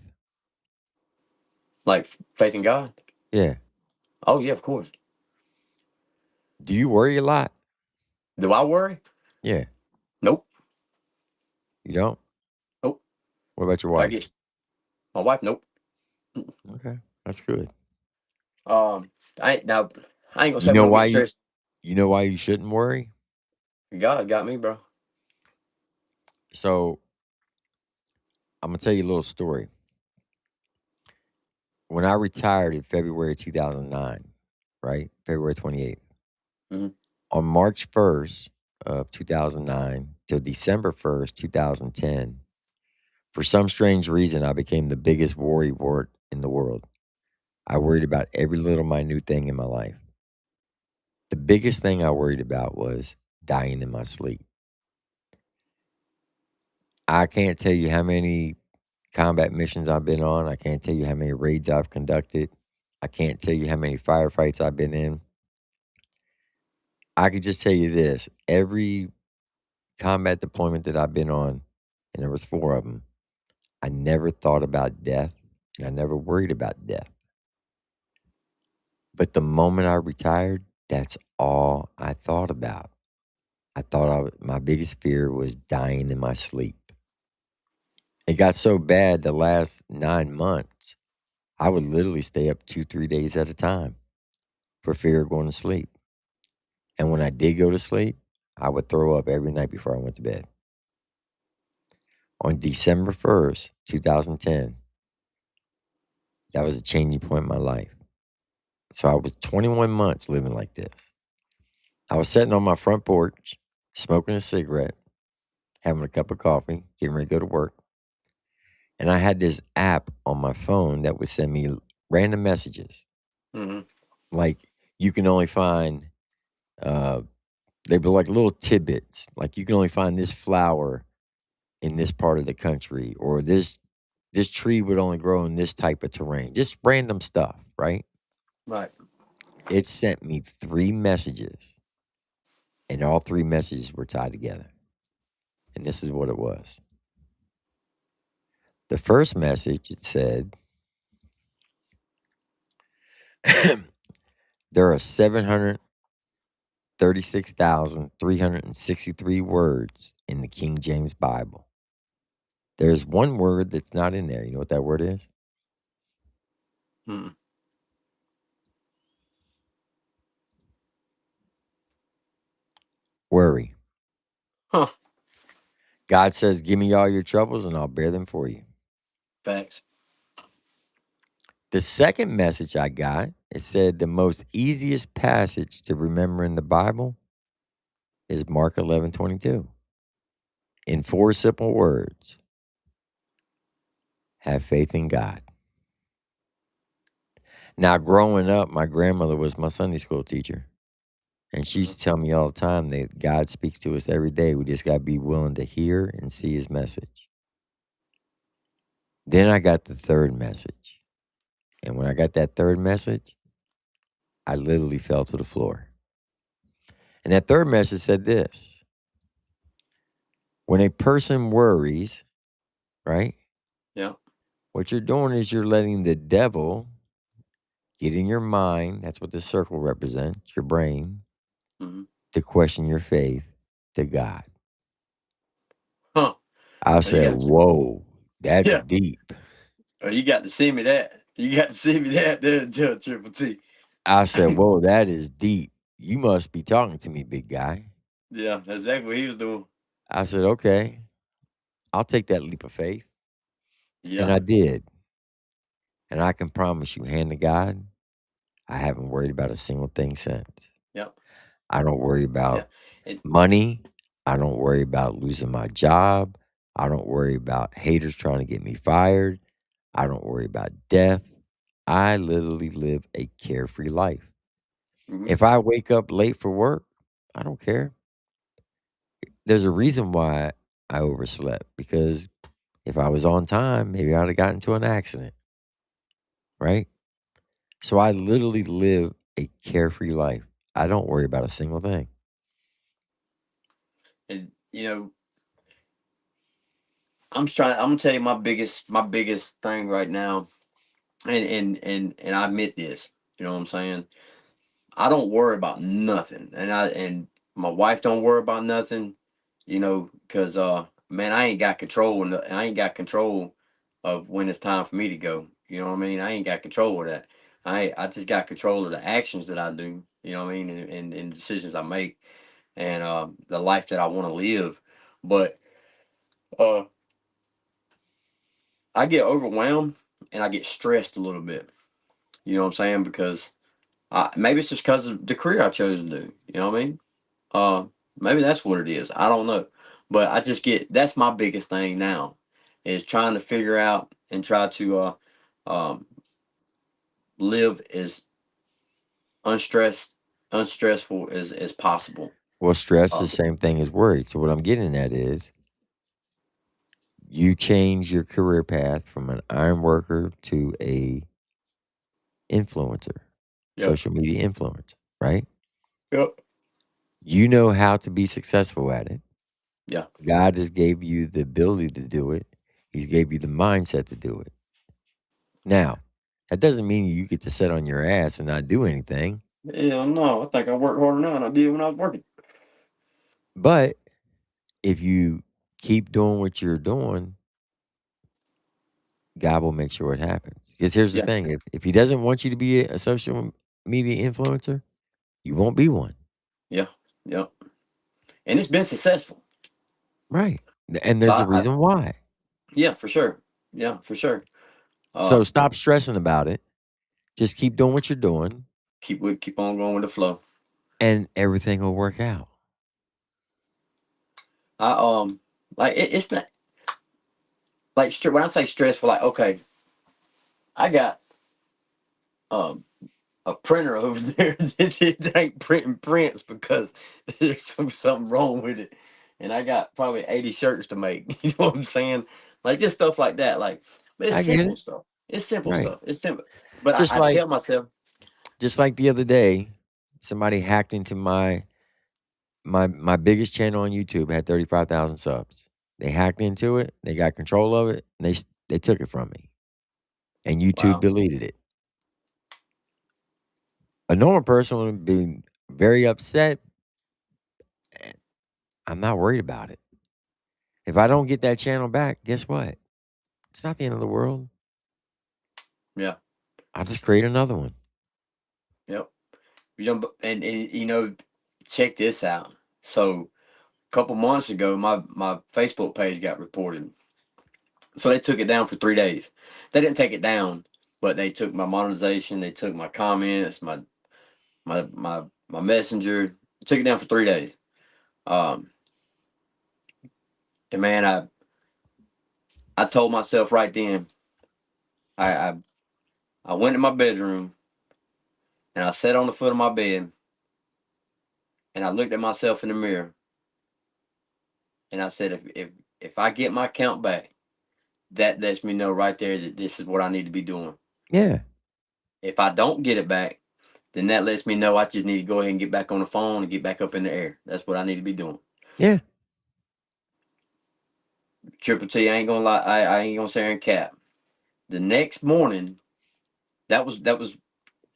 Like faith in God. Yeah. Oh yeah, of course. Do you worry a lot? Do I worry? Yeah. Nope. You don't? Nope. What about your I wife? get my wife. Nope. Okay, that's good. I ain't gonna You say we know don't why get you stressed. you know why you shouldn't worry? God got me, bro. So I'm gonna tell you a little story. When I retired in February 2009, right? February 28th. Mhm. On March 1st of 2009 till December 1st, 2010, for some strange reason, I became the biggest worry wart in the world. I worried about every little minute thing in my life. The biggest thing I worried about was dying in my sleep. I can't tell you how many combat missions I've been on. I can't tell you how many raids I've conducted. I can't tell you how many firefights I've been in. I could just tell you this. Every combat deployment that I've been on, and there was 4 of them, I never thought about death, and I never worried about death. But the moment I retired, that's all I thought about. I thought my biggest fear was dying in my sleep. It got so bad the last 9 months, I would literally stay up 2, 3 days at a time for fear of going to sleep. And when I did go to sleep, I would throw up every night before I went to bed. On December 1st, 2010, that was a changing point in my life. So I was 21 months living like this. I was sitting on my front porch, smoking a cigarette, having a cup of coffee, getting ready to go to work. And I had this app on my phone that would send me random messages. Mm-hmm. Like you can only find, they were like little tidbits. Like you can only find this flower in this part of the country, or this tree would only grow in this type of terrain. Just random stuff, right? Right. It sent me 3 messages, and all 3 messages were tied together. And this is what it was. The first message, it said, there are 736,363 words in the King James Bible. There's one word that's not in there. You know what that word is? Mm-hmm. Worry. Huh. God says, give me all your troubles and I'll bear them for you. Facts. The second message I got, it said the most easiest passage to remember in the Bible is Mark 11:22. In 4 simple words, have faith in God. Now, growing up, my grandmother was my Sunday school teacher. And she used to tell me all the time that God speaks to us every day. We just got to be willing to hear and see his message. Then I got the third message. And when I got that third message, I literally fell to the floor. And that third message said this: when a person worries, right? Yeah. What you're doing is you're letting the devil get in your mind. That's what the circle represents, your brain, Mm-hmm. to question your faith to God. Huh. I Oh, you said, got to, whoa, that's yeah. deep. Oh, you got to see me that. You got to see me that. Then tell Triple T. I said, whoa, that is deep. You must be talking to me, big guy. Yeah, that's exactly what he was doing. I said, okay, I'll take that leap of faith. And Yeah. I did. And I can promise you, hand to God, I haven't worried about a single thing since. Yep. I don't worry Yeah. about And money. I don't worry about losing my job. I don't worry about haters trying to get me fired. I don't worry about death. I literally live a carefree life. mm-hmm. If I wake up late for work, I don't care. There's a reason why I overslept, because if I was on time, maybe I'd have gotten into an accident, right? So I literally live a carefree life. I don't worry about a single thing. And I'm gonna tell you my biggest thing right now, and I admit this. You know what I'm saying? I don't worry about nothing, and my wife don't worry about nothing. Because man, I ain't got control of when it's time for me to go. You know what I mean? I ain't got control of that. I just got control of the actions that I do. You know what I mean? And decisions I make, and the life that I want to live. But uh, I get overwhelmed and I get stressed a little bit. You know what I'm saying? Because maybe it's just because of the career I chose to do. You know what I mean? Uh, Maybe that's what it is. I don't know. But that's my biggest thing now is trying to figure out and try to um, live as unstressful as possible. Well, stress Uh, is the same thing as worry. So what I'm getting at is you change your career path from an iron worker to a influencer, yep. social media influencer, right? Yep. You know how to be successful at it. Yeah. God has gave you the ability to do it. He's gave you the mindset to do it. Now, that doesn't mean you get to sit on your ass and not do anything. Yeah, no, I think I work harder now than I did when I was working. But if you keep doing what you're doing, God will make sure it happens. Because here's the Yeah. thing: if He doesn't want you to be a social media influencer, you won't be one. Yeah. Yep. And it's been successful. Right. And So there's a reason why. yeah, for sure. Yeah, for sure. So stop stressing about it. Just keep doing what you're doing, Keep on going with the flow. and everything will work out. I it's not like when I say stressful, like okay, I got um a printer over there that ain't printing prints because there's something wrong with it, and I got probably 80 shirts to make. You know what I'm saying? Like just stuff like that. Like, but it's I get simple it. stuff. It's simple Right. stuff. It's simple. But Just I like tell myself, just like the other day, somebody hacked into my biggest channel on YouTube. Had 35,000 subs. They hacked into it. They got control of it. And they took it from me, and YouTube wow, deleted it. A normal person would be very upset. I'm not worried about it. If I don't get that channel back, guess what? It's not the end of the world. yeah, I'll just create another one. yep. And check this out. So a couple months ago, my Facebook page got reported. So they took it down for 3 days. They didn't take it down, but they took my monetization, they took my comments, my messenger, took it down for 3 days. Um, and man, I told myself right then, I, I I went in my bedroom and I sat on the foot of my bed and I looked at myself in the mirror and I said, if I get my account back, that lets me know right there that this is what I need to be doing. Yeah. If I don't get it back, then that lets me know I just need to go ahead and get back on the phone and get back up in the air. That's what I need to be doing. Yeah. Triple T, I ain't gonna lie, I ain't gonna say in cap. The next morning, that was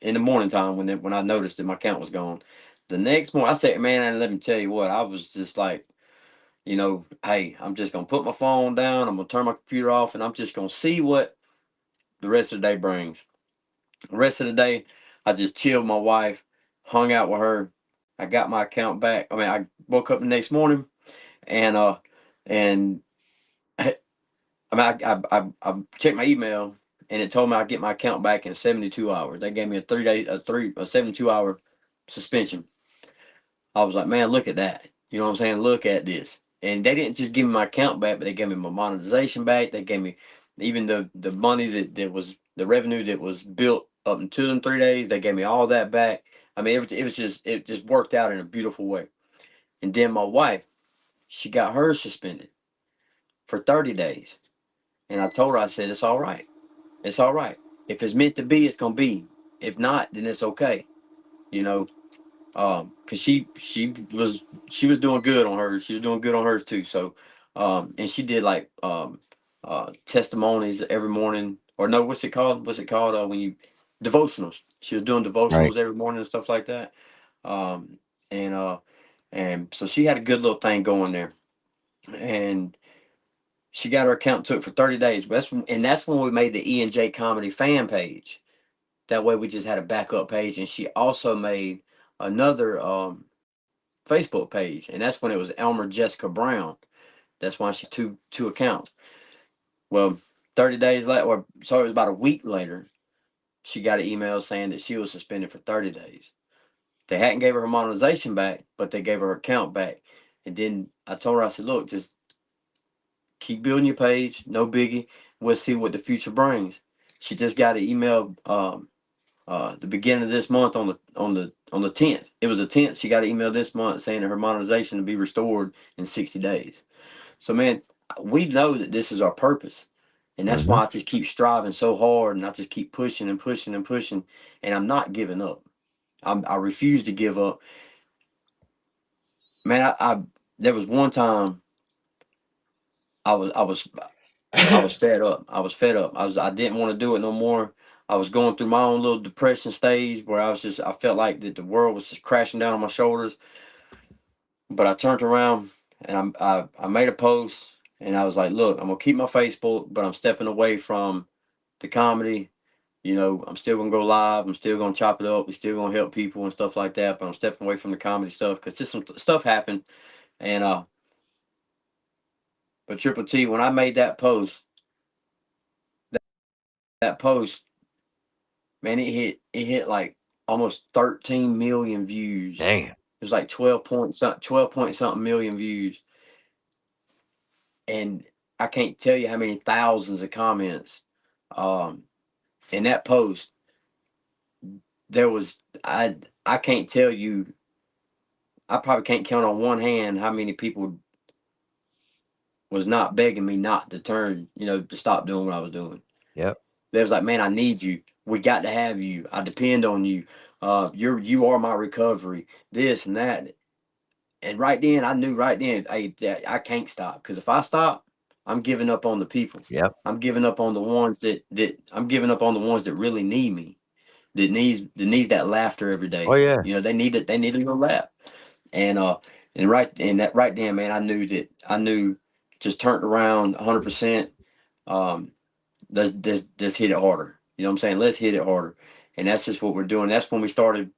in the morning time when I noticed that my account was gone. The next morning, I said, man, and let me tell you what, I was just like, hey, I'm just gonna put my phone down, I'm gonna turn my computer off, and I'm just gonna see what the rest of the day brings. The rest of the day, I just chilled with my wife, hung out with her. I got my account back. I mean, I woke up the next morning and and I mean, I checked my email and it told me I'd get my account back in 72 hours. They gave me a 72-hour suspension. I was like, man, look at that. You know what I'm saying? Look at this. And they didn't just give me my account back, but they gave me my monetization back. They gave me even the money that was the revenue that was built up until them 3 days. They gave me all that back. I mean, it just worked out in a beautiful way. And then my wife, she got hers suspended for 30 days. And I told her, I said, it's all right. It's all right. If it's meant to be, it's gonna be. if not, then it's okay, you know. Cause she was doing good on hers. She was doing good on hers too. So, and she did like testimonies every morning, or no, what's it called? What's it called? When you devotionals. She was doing Right. devotionals every morning and stuff like that. Um, and so she had a good little thing going there, and she got her account took for 30 days. But that's when we made the E&J Comedy fan page. That way we just had a backup page, and she also made another Facebook page, and that's when it was Elmer Jessica Brown. That's why she two accounts. Well, 30 days later, or sorry, it was about a week later, she got an email saying that she was suspended for 30 days. They hadn't gave her monetization back, but they gave her account back. And then I told her, I said, look, just keep building your page, no biggie. We'll see what the future brings. She just got an email the beginning of this month on the 10th. It was the 10th. She got an email this month saying that her monetization will be restored in 60 days. So man, we know that this is our purpose. And that's Mm-hmm. why I just keep striving so hard, and I just keep pushing and pushing and pushing, and I'm not giving up. I refuse to give up. Man, I there was one time I was fed up. I was fed up. I didn't want to do it no more. I was going through my own little depression stage where I felt like that the world was just crashing down on my shoulders. But I turned around and I made a post, and I was like, look, I'm gonna keep my Facebook, but I'm stepping away from the comedy. You know, I'm still gonna go live. I'm still gonna chop it up. We're still gonna help people and stuff like that. But I'm stepping away from the comedy stuff because just some stuff happened. And but Triple T, when I made that post, that post, man, it hit like almost 13 million views. Damn. It was like 12 point something million views. And I can't tell you how many thousands of comments. In that post, there was I can't tell you. I probably can't count on one hand how many people was not begging me not to turn, to stop doing what I was doing. Yep. They was like, man, I need you. We got to have you. I depend on you. You are my recovery. This and that. And right then, I knew right then, hey, that I can't stop, because if I stop, I'm giving up on the people. Yep. I'm giving up on the ones that I'm giving up on the ones that really need me, that needs that laughter every day. Oh yeah. They need it. They need to go laugh. And right then, man, I knew just turned around 100%. Let's hit it harder. You know what I'm saying? Let's hit it harder. And that's just what we're doing. That's when we started,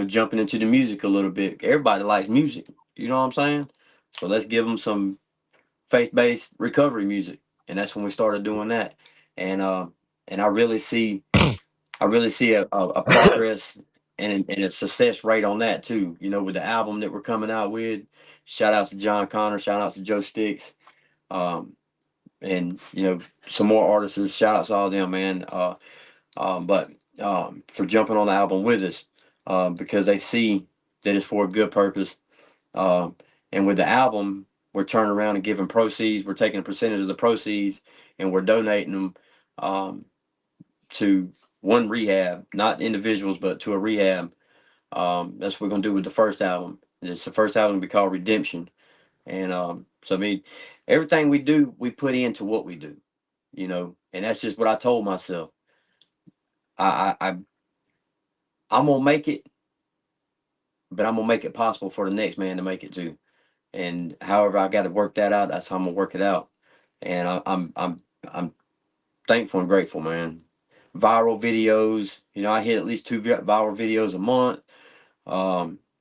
jumping into the music a little bit. Everybody likes music. You know what I'm saying? So let's give them some faith-based recovery music. And that's when we started doing that. And I really see a progress and a success rate on that too. With the album that we're coming out with. Shout out to John Connor, shout out to Joe Sticks. And some more artists, shout out to all them, man. But for jumping on the album with us, because they see that it's for a good purpose. And with the album, we're turning around and giving proceeds. We're taking a percentage of the proceeds and we're donating them to one rehab, not individuals, but to a rehab. That's what we're gonna do with the first album. It's the first album will be called Redemption. And so I mean, everything we do, we put into what we do, and that's just what I told myself. I'm gonna make it, but I'm gonna make it possible for the next man to make it too. And however I got to work that out, that's how I'm gonna work it out. And I'm thankful and grateful, man. Viral videos, I hit at least 2 viral videos a month,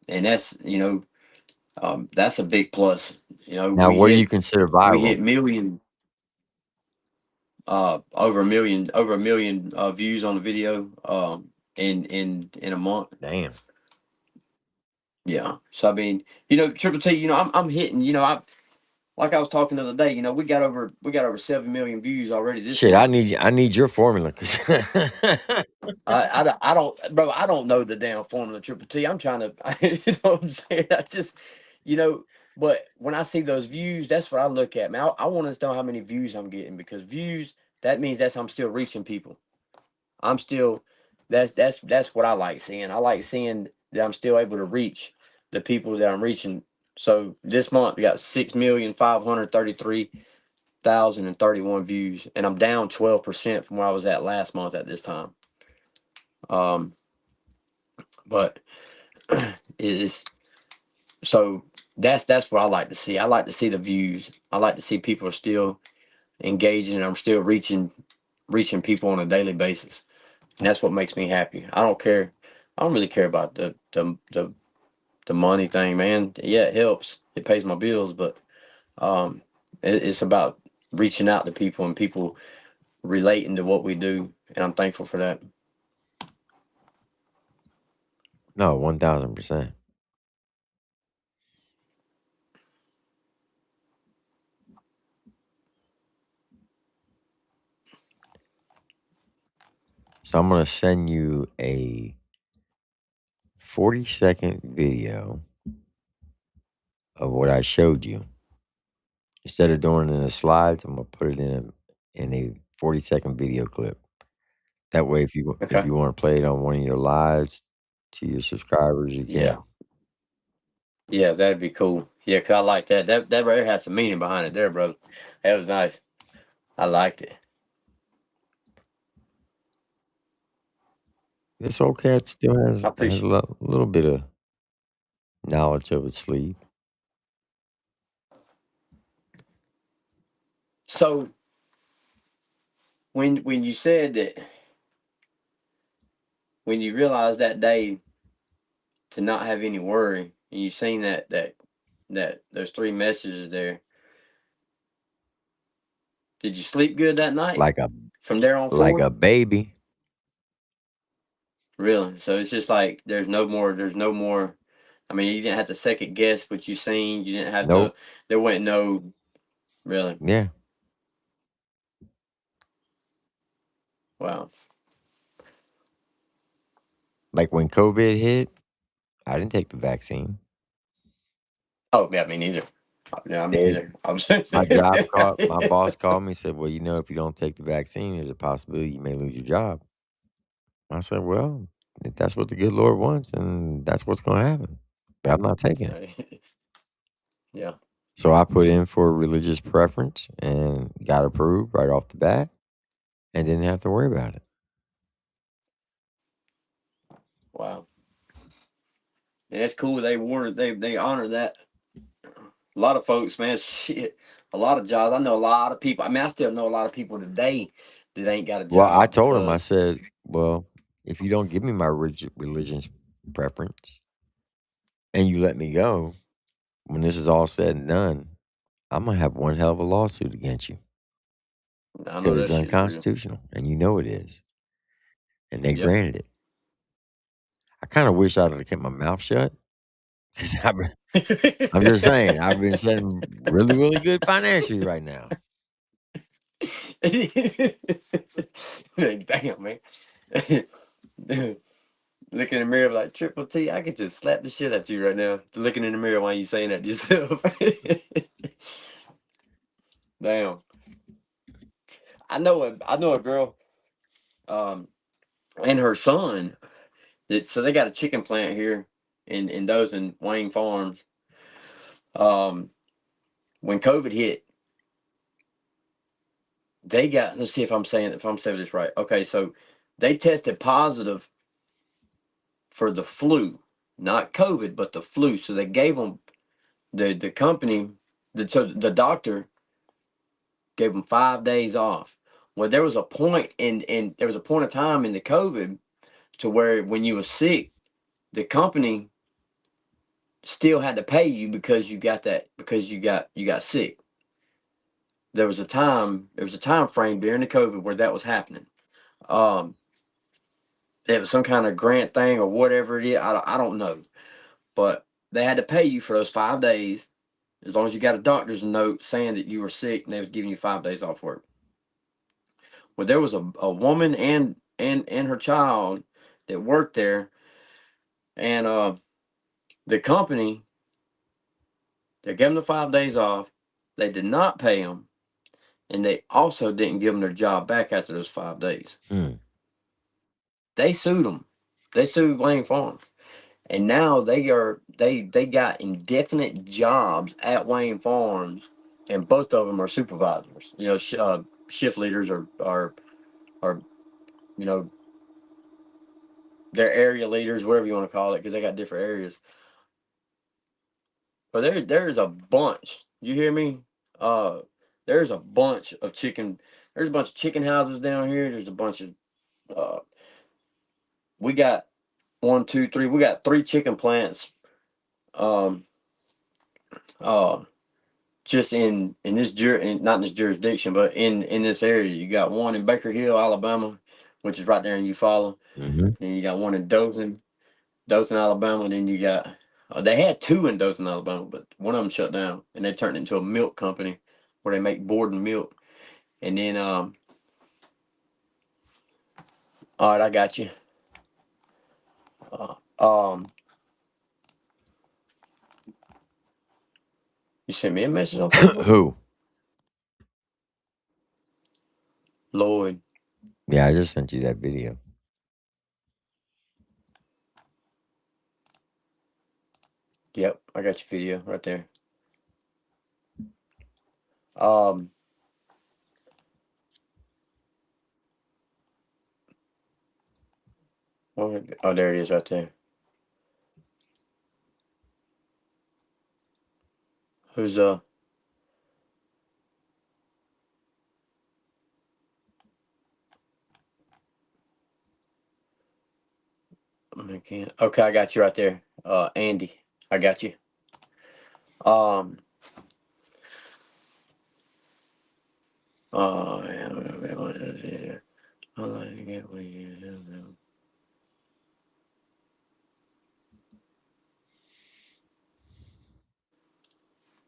and that's a big plus. Now, what do you consider we viral? hit million. Over a million views on the video in a month. Damn. Yeah. So I mean, Triple T, I'm hitting, I like I was talking the other day, we got over 7 million views already this Shit, month. I need your formula. I don't, bro, I don't know the damn formula, Triple T. I'm trying to, you know what I'm saying? I just, but when I see those views, that's what I look at, man. I want to know how many views I'm getting, because views, that means I'm still reaching people. I'm still That's what I like seeing. I like seeing that I'm still able to reach the people that I'm reaching. So this month we got 6,533,031 views, and I'm down 12% from where I was at last month at this time. But it is so that's what I like to see. I like to see the views. I like to see people are still engaging, and I'm still reaching people on a daily basis. And that's what makes me happy. I don't really care about the money thing, man. Yeah, it helps. It pays my bills, but it's about reaching out to people and people relating to what we do, and I'm thankful for that. No, 1000%. So I'm gonna send you a 40-second video of what I showed you. Instead of doing it in the slides, I'm gonna put it in a 40-second video clip. That way, if you Okay. want to play it on one of your lives to your subscribers, you Yeah. can. Yeah, that'd be cool. Yeah, 'cause I like that. That right there has some meaning behind it there, bro. That was nice. I liked it. This old cat still has I a appreciate little bit of knowledge of its sleep. So when you said that, when you realized that day to not have any worry, and you seen that those 3 messages there, did you sleep good that night Like a from there on forward? baby. Really? So it's just like there's no more. I mean, you didn't have to second guess what you seen. You didn't have Nope. to. There wasn't no. Really? Yeah. Wow. Like when COVID hit, I didn't take the vaccine. Oh yeah, me neither. Yeah, me And neither. I'm my boss called me and said, well, if you don't take the vaccine, there's a possibility you may lose your job. I said, well, if that's what the good Lord wants, and that's what's going to happen. But I'm not taking it. Yeah. So I put in for a religious preference and got approved right off the bat and didn't have to worry about it. Wow. Yeah, it's cool. They honor that. A lot of folks, man, shit. A lot of jobs. I know a lot of people. I mean, I still know a lot of people today that ain't got a Well, I job told him, I because said, well, if you don't give me my religious preference and you let me go, when this is all said and done, I'm going to have one hell of a lawsuit against you I know because that it's shit's real. unconstitutional, and you know it is. And they Yep. granted it. I kind of wish I'd have kept my mouth shut because I'm just saying, I've been sitting really, really good financially right now. Damn, man. Look in the mirror like Triple T, I could just slap the shit at you right now. Looking in the mirror while you saying that to yourself. Damn. I know a girl, and her son. So they got a chicken plant here in Dothan, Wayne Farms. When COVID hit, they got. Let's see if I'm saying this right. Okay, so they tested positive for the flu, not COVID, but the flu. So they gave them the company. So the doctor gave them 5 days off. Well, there was a point there was a point of time in the COVID to where when you were sick, the company still had to pay you because you got sick. There was a time frame during the COVID where that was happening. It was some kind of grant thing or whatever it is. I don't know, but they had to pay you for those 5 days as long as you got a doctor's note saying that you were sick, and they was giving you 5 days off work. Well, there was a woman and her child that worked there, and the company, they gave them the 5 days off. They did not pay them, and they also didn't give them their job back after those 5 days. they sued them. They sued Wayne Farms, and now they got indefinite jobs at Wayne Farms, and both of them are supervisors. You know, shift leaders are you know, they're area leaders, whatever you want to call it, because they got different areas. But there's a bunch. You hear me? There's a bunch of chicken. There's a bunch of chicken houses down here. There's a bunch of. We got 1, 2, 3. We got 3 chicken plants. Um. Just in this not in this jurisdiction, but in this area, you got one in Baker Hill, Alabama, which is right there in Eufaula. Mm-hmm. And you got one in Dothan, Alabama. And then you got they had 2 in Dothan, Alabama, but one of them shut down, and they turned it into a milk company where they make Borden milk. And then all right, I got you. You sent me a message on Facebook? Who? Lloyd. Yeah, I just sent you that video. Yep, I got your video right there. Oh, there it is right there. Who's okay, I got you right there. Andy, I got you.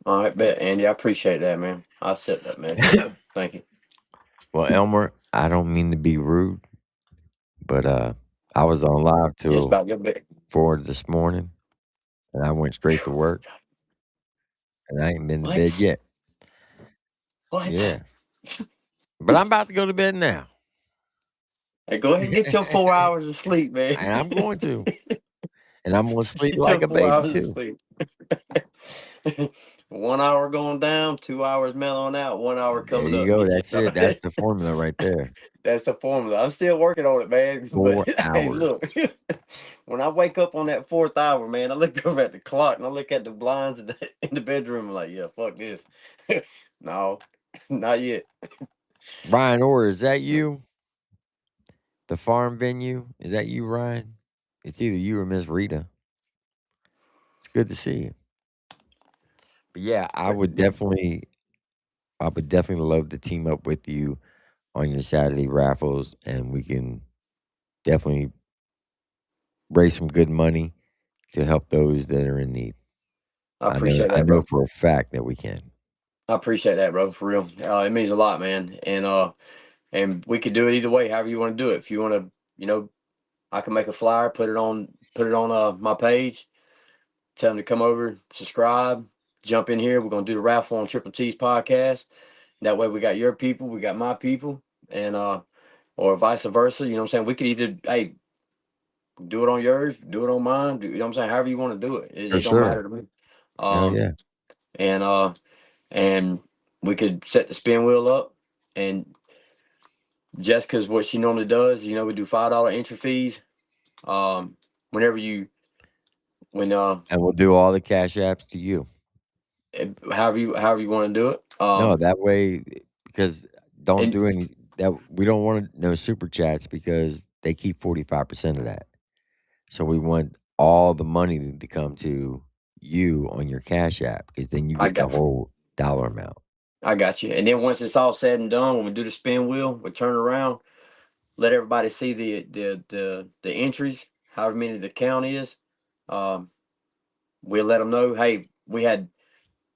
All right, bet, Andy. I appreciate that, man. I'll accept that, man. Thank you. Well, Elmer, I don't mean to be rude, but I was on live It's till about your bet. 4 this morning, and I went straight to work, and I ain't been to What? bed yet. What? Yeah, but I'm about to go to bed now, Hey, go ahead and get your 4 hours of sleep, man. and I'm going to, and I'm going to sleep Get like your a 4 baby hours of too. sleep. 1 hour going down, 2 hours mellowing out, 1 hour There coming you up. go. Get That's your- it. That's the formula right there. That's the formula. I'm still working on it, man. 4 But hey, hours. look, when I wake up on that 4th hour, man, I look over at the clock and I look at the blinds in the bedroom. I'm like, yeah, fuck this. No, not yet. Ryan Orr, is that you? The farm venue? Is that you, Ryan? It's either you or Miss Rita. It's good to see you. But yeah, I would definitely love to team up with you on your Saturday raffles, and we can definitely raise some good money to help those that are in need. I appreciate that, I know bro. for a fact that we can. I appreciate that, bro. For real, it means a lot, man. And we could do it either way, however you want to do it. If you want to, I can make a flyer, put it on my page. Tell them to come over, subscribe, jump in here. We're gonna do the raffle on Triple T's podcast. That way, we got your people, we got my people, and or vice versa. You know what I'm saying? We could either do it on yours, do it on mine. You know what I'm saying? However you want to do it, For it don't sure. matter to me. Hell yeah. And we could set the spin wheel up, and Jessica's what she normally does. We do $5 entry fees. Whenever you And we'll do all the cash apps to you. however you want to do it. No, that way, because don't and- do any that. We don't want no super chats because they keep 45% of that. So we want all the money to come to you on your cash app, because then you get the whole dollar amount. I got you. And then once it's all said and done, when we do the spin wheel, we turn around, let everybody see the entries, however many the count is. We'll let them know, hey, we had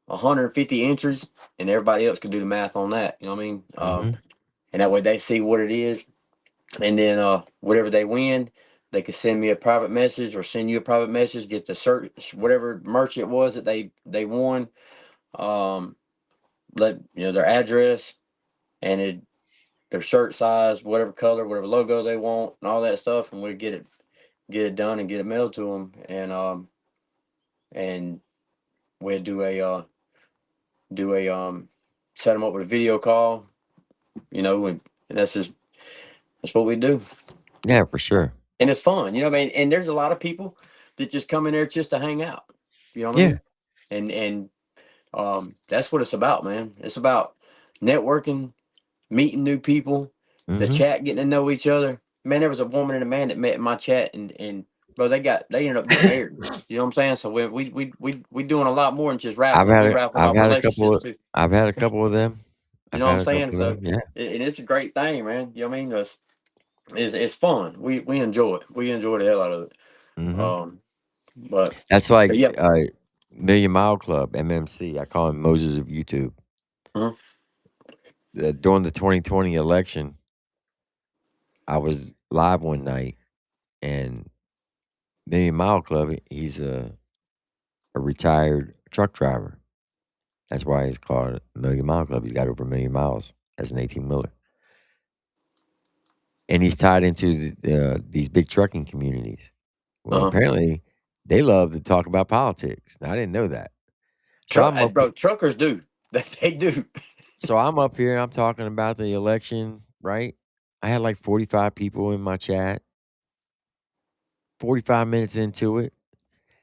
150 entries, and everybody else can do the math on that. You know what I mean? And that way they see what it is. And then whatever they win, they can send me a private message or send you a private message, get the search, whatever merch it was that they won. Let their address, and their shirt size, whatever color, whatever logo they want, and all that stuff, and we get it done and get it mailed to them, and we'd do a set them up with a video call, and that's what we do. Yeah, for sure. And it's fun, I mean, and there's a lot of people that just come in there just to hang out. You know what I Yeah. mean? And that's what it's about, man. It's about networking, meeting new people, the Mhm. chat, getting to know each other. Man, there was a woman and a man that met in my chat, and bro, they ended up getting married. You know what I'm saying? So we doing a lot more than just I've rapping. had We a rap I've about had a couple relationships of too. I've had a couple of them. You I've know what had I'm a saying? couple of So, them. Yeah. and it's a great thing, man. You know what I mean? It's fun. We enjoy it. We enjoy the hell out of it. Mhm. But That's like yeah. Million Mile Club, MMC. I call him Moses of YouTube. Mhm. During the 2020 election, I was live one night, and Million Mile Club, he's a retired truck driver. That's why he's called Million Mile Club. He's got over 1,000,000 miles as an 18-wheeler. And he's tied into these big trucking communities. Well, apparently, they love to talk about politics. Now, I didn't know that. So I'm up. Bro, truckers do. They do. So I'm up here. I'm talking about the election, right? I had like 45 people in my chat. 45 minutes into it.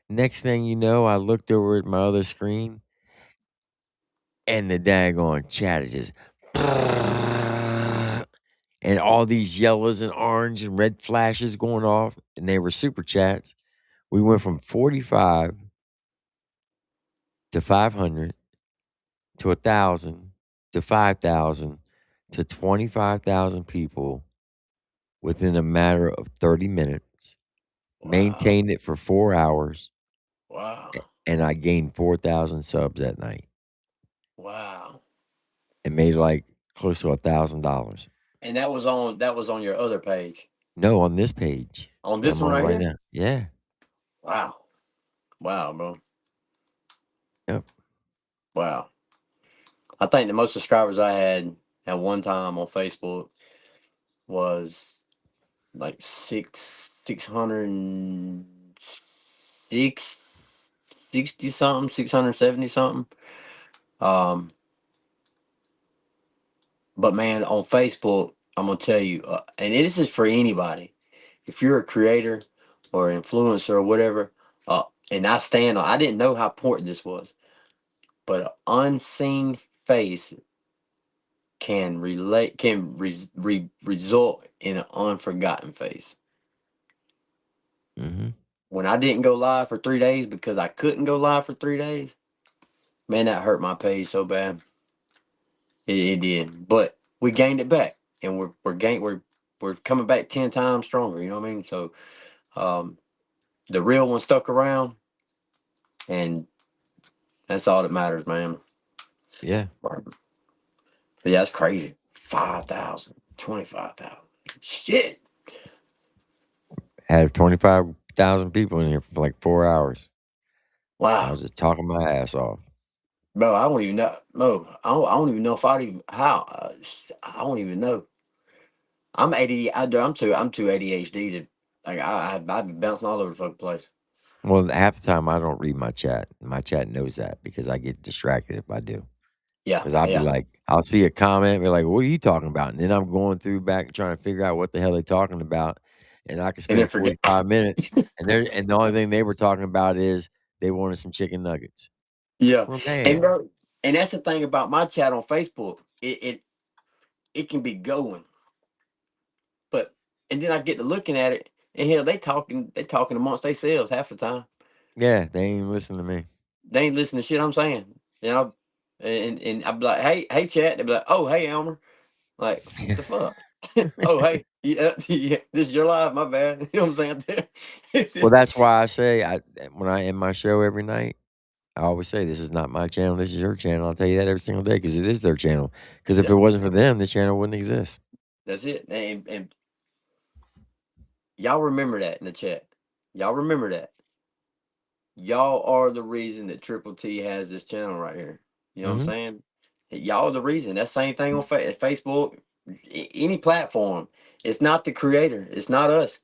Next thing you know, I looked over at my other screen, and the daggone chat is just, and all these yellows and orange and red flashes going off, and they were super chats. We went from 45 to 500 to 1,000 to 5,000 to 25,000 people within a matter of 30 minutes. Wow. Maintained it for 4 hours, Wow. and I gained 4,000 subs that night Wow. and made like close to $1,000. And that was on your other page. No, on this page. On that this I'm one on right right here? now. Yeah. Wow. Wow, bro. Yep. Wow. I think the most subscribers I had at one time on Facebook was like 660 something, 670 something. But man, on Facebook, I'm gonna tell you, and this is for anybody. If you're a creator or influencer or whatever, and I didn't know how important this was, but an unseen face can result in an unforgotten face. Mm-hmm. When I didn't go live for 3 days because I couldn't go live for 3 days, man, that hurt my page so bad. It did, but we gained it back, and we're coming back 10 times stronger. You know what I mean? So, the real one stuck around, and that's all that matters, man. Yeah. But yeah, that's crazy. 5,000, 25,000. Shit. Had 25,000 people in here for like 4 hours. I Wow. was just talking my ass off. Bro, I don't even know. No, I don't even know if I don't even know. I'm I'm too ADHD to, like, I'd be bouncing all over the fucking place. Well, half the time I don't read my chat. My chat knows that because I get distracted if I do. Yeah, Because I'll be like, I'll see a comment, be like, what are you talking about? And then I'm going through back trying to figure out what the hell they're talking about. And I can and then spend forget. 45 minutes and the only thing they were talking about is they wanted some chicken nuggets. Yeah, Well, and damn. bro, and that's the thing about my chat on Facebook. It can be going, but and then I get to looking at it, and hell, they talking amongst themselves half the time. Yeah, they ain't even listening to me. They ain't listening to shit I'm saying. And I'd be like, hey, chat. They'd be like, oh, hey, Elmer. Like, what the fuck? Oh, hey, yeah, this is your live. My bad. You know what I'm saying? Well, that's why I say when I end my show every night, I always say this is not my channel. This is your channel. I'll tell you that every single day because it is their channel. Because if Yeah. it wasn't for them, the channel wouldn't exist. That's it. And y'all remember that in the chat. Y'all remember that. Y'all are the reason that Triple T has this channel right here. You know what I'm saying? Y'all are the reason. That same thing on Facebook. any platform. It's not the creator. It's not us.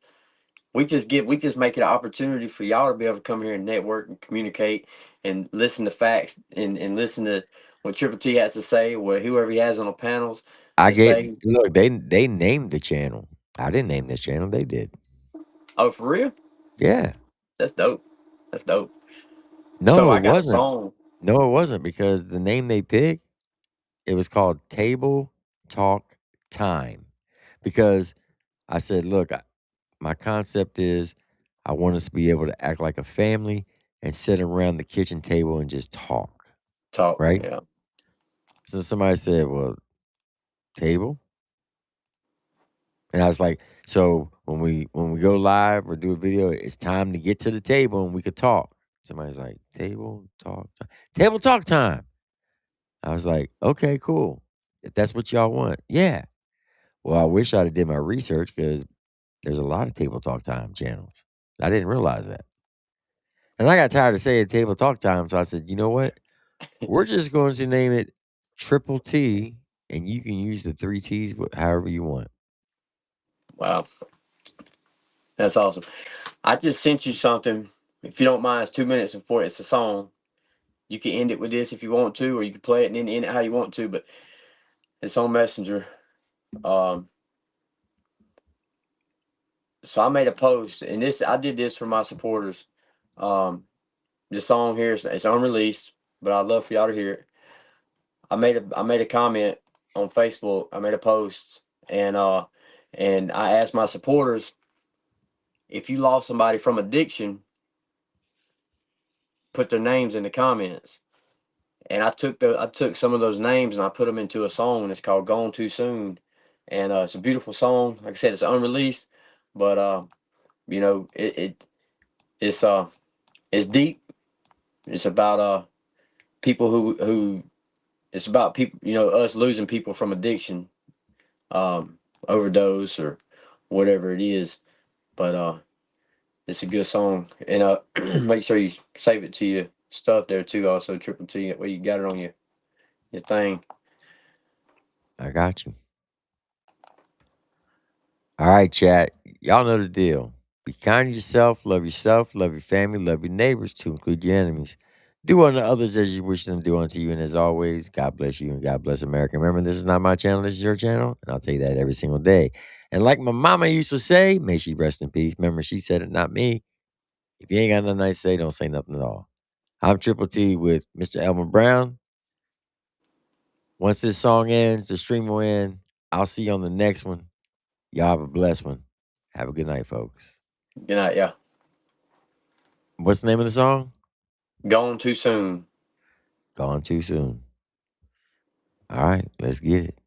We just make it an opportunity for y'all to be able to come here and network and communicate and listen to facts and listen to what Triple T has to say, what whoever he has on the panels I to get say. look, they named the channel. I didn't name this channel, they did. Oh, for real? Yeah. That's dope. That's dope. No, So I it got a wasn't. song. No, it wasn't because the name they picked, it was called Table Talk Time. Because I said, look, my concept is I want us to be able to act like a family and sit around the kitchen table and just talk. Talk. Right? Yeah. So somebody said, well, table? And I was like, so when we go live or do a video, it's time to get to the table and we could talk. Somebody's like, table talk time. I was like, okay, cool. If that's what y'all want, yeah. Well, I wish I'd have did my research because there's a lot of table talk time channels. I didn't realize that. And I got tired of saying table talk time, so I said, you know what? We're just going to name it Triple T, and you can use the 3 T's however you want. Wow. That's awesome. I just sent you something. If you don't mind, it's 2 minutes before it's a song. You can end it with this if you want to, or you can play it and then end it how you want to, but it's on Messenger. So I made a post, and I did this for my supporters. The song here it's unreleased, but I'd love for y'all to hear it. I made a comment on Facebook. I made a post, and I asked my supporters, if you lost somebody from addiction, put their names in the comments. And I took some of those names and I put them into a song, and it's called "Gone Too Soon," and it's a beautiful song. Like I said, it's unreleased, but you know, it's deep. It's about people who it's about people, you know, us losing people from addiction, overdose or whatever it is. But it's a good song, and make sure you save it to your stuff there too. Also, Triple T, where you got it on your thing. I got you. All right, chat. Y'all know the deal. Be kind to yourself, love your family, love your neighbors, to include your enemies. Do unto others as you wish them to do unto you. And as always, God bless you and God bless America. Remember, this is not my channel, this is your channel. And I'll tell you that every single day. And like my mama used to say, may she rest in peace. Remember, she said it, not me. If you ain't got nothing nice to say, don't say nothing at all. I'm Triple T with Mr. Elmer Brown. Once this song ends, the stream will end. I'll see you on the next one. Y'all have a blessed one. Have a good night, folks. Good night, yeah. What's the name of the song? Gone Too Soon. Gone Too Soon. All right, let's get it.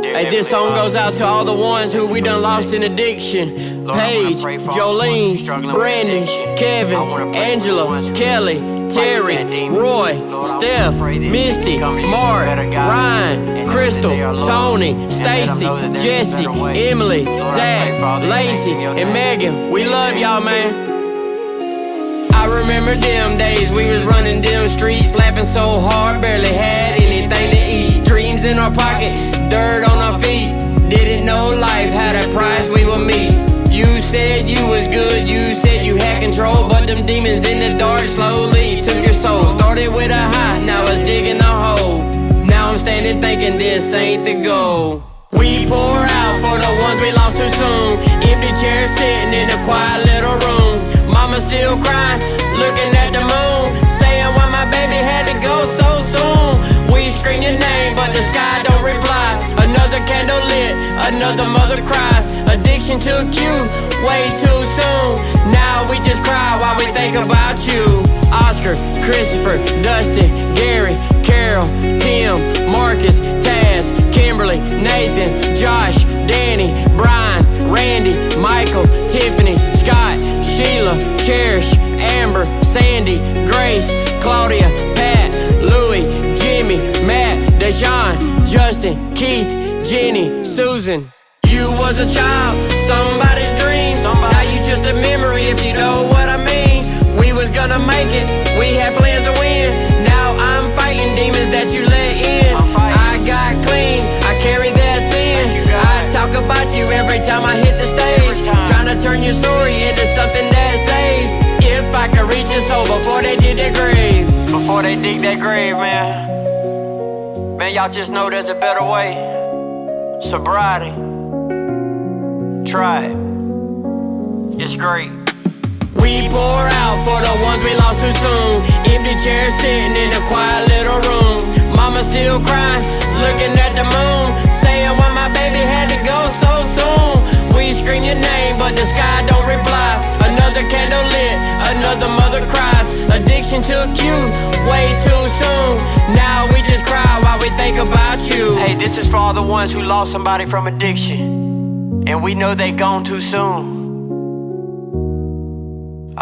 Hey, this song goes out to all the ones who we done lost in addiction. Paige, Jolene, Brandon, Kevin, Angela, Kelly, Terry, Roy, Steph, Misty, Mark, Ryan, Crystal, Tony, Stacy, Jesse, Emily, Zach, Lacey, and Megan. We love y'all, man. I remember them days we was running them streets, laughing so hard, barely had anything to eat. Dreams in our pocket, dirt on our feet. Didn't know life had a price we would meet. You said you was good, you said you had control, but them demons in the dark slowly took your soul. Started with a high, now it's digging a hole. Now I'm standing thinking this ain't the goal. We pour out for the ones we lost too soon. Empty chairs sitting in a quiet little room. Mama still crying, looking at the moon, saying why my baby had to go so soon. We scream your name, but the sky don't reply. Another candle lit, another mother cries. Addiction took you way too soon. Now we just cry while we think about you. Oscar, Christopher, Dustin, Gary, Carol, Tim, Marcus, Taz, Kimberly, Nathan, Josh, Danny, Brian, Randy, Michael, Tiffany, Scott, Sheila, Cherish, Amber, Sandy, Grace, Claudia, Pat, Louie, Jimmy, Matt, Deshaun, Justin, Keith, Jenny, Susan. You was a child, somebody's dream. Now you just a memory if you know what I mean. We was gonna make it, we had plans to win. Now I'm fighting demons that you let in. I got clean, I carry them before they dig their grave. Before they dig their grave, man. Man, y'all just know there's a better way. Sobriety. Try it. It's great. We pour out for the ones we lost too soon. Empty chairs sitting in a quiet little room. Mama still crying, looking at the moon, saying why my baby had to go so soon. We scream your name, but the sky don't reply. Another candle lit, another mother cries. Addiction took you way too soon. Now we just cry while we think about you. Hey, this is for all the ones who lost somebody from addiction, and we know they gone too soon.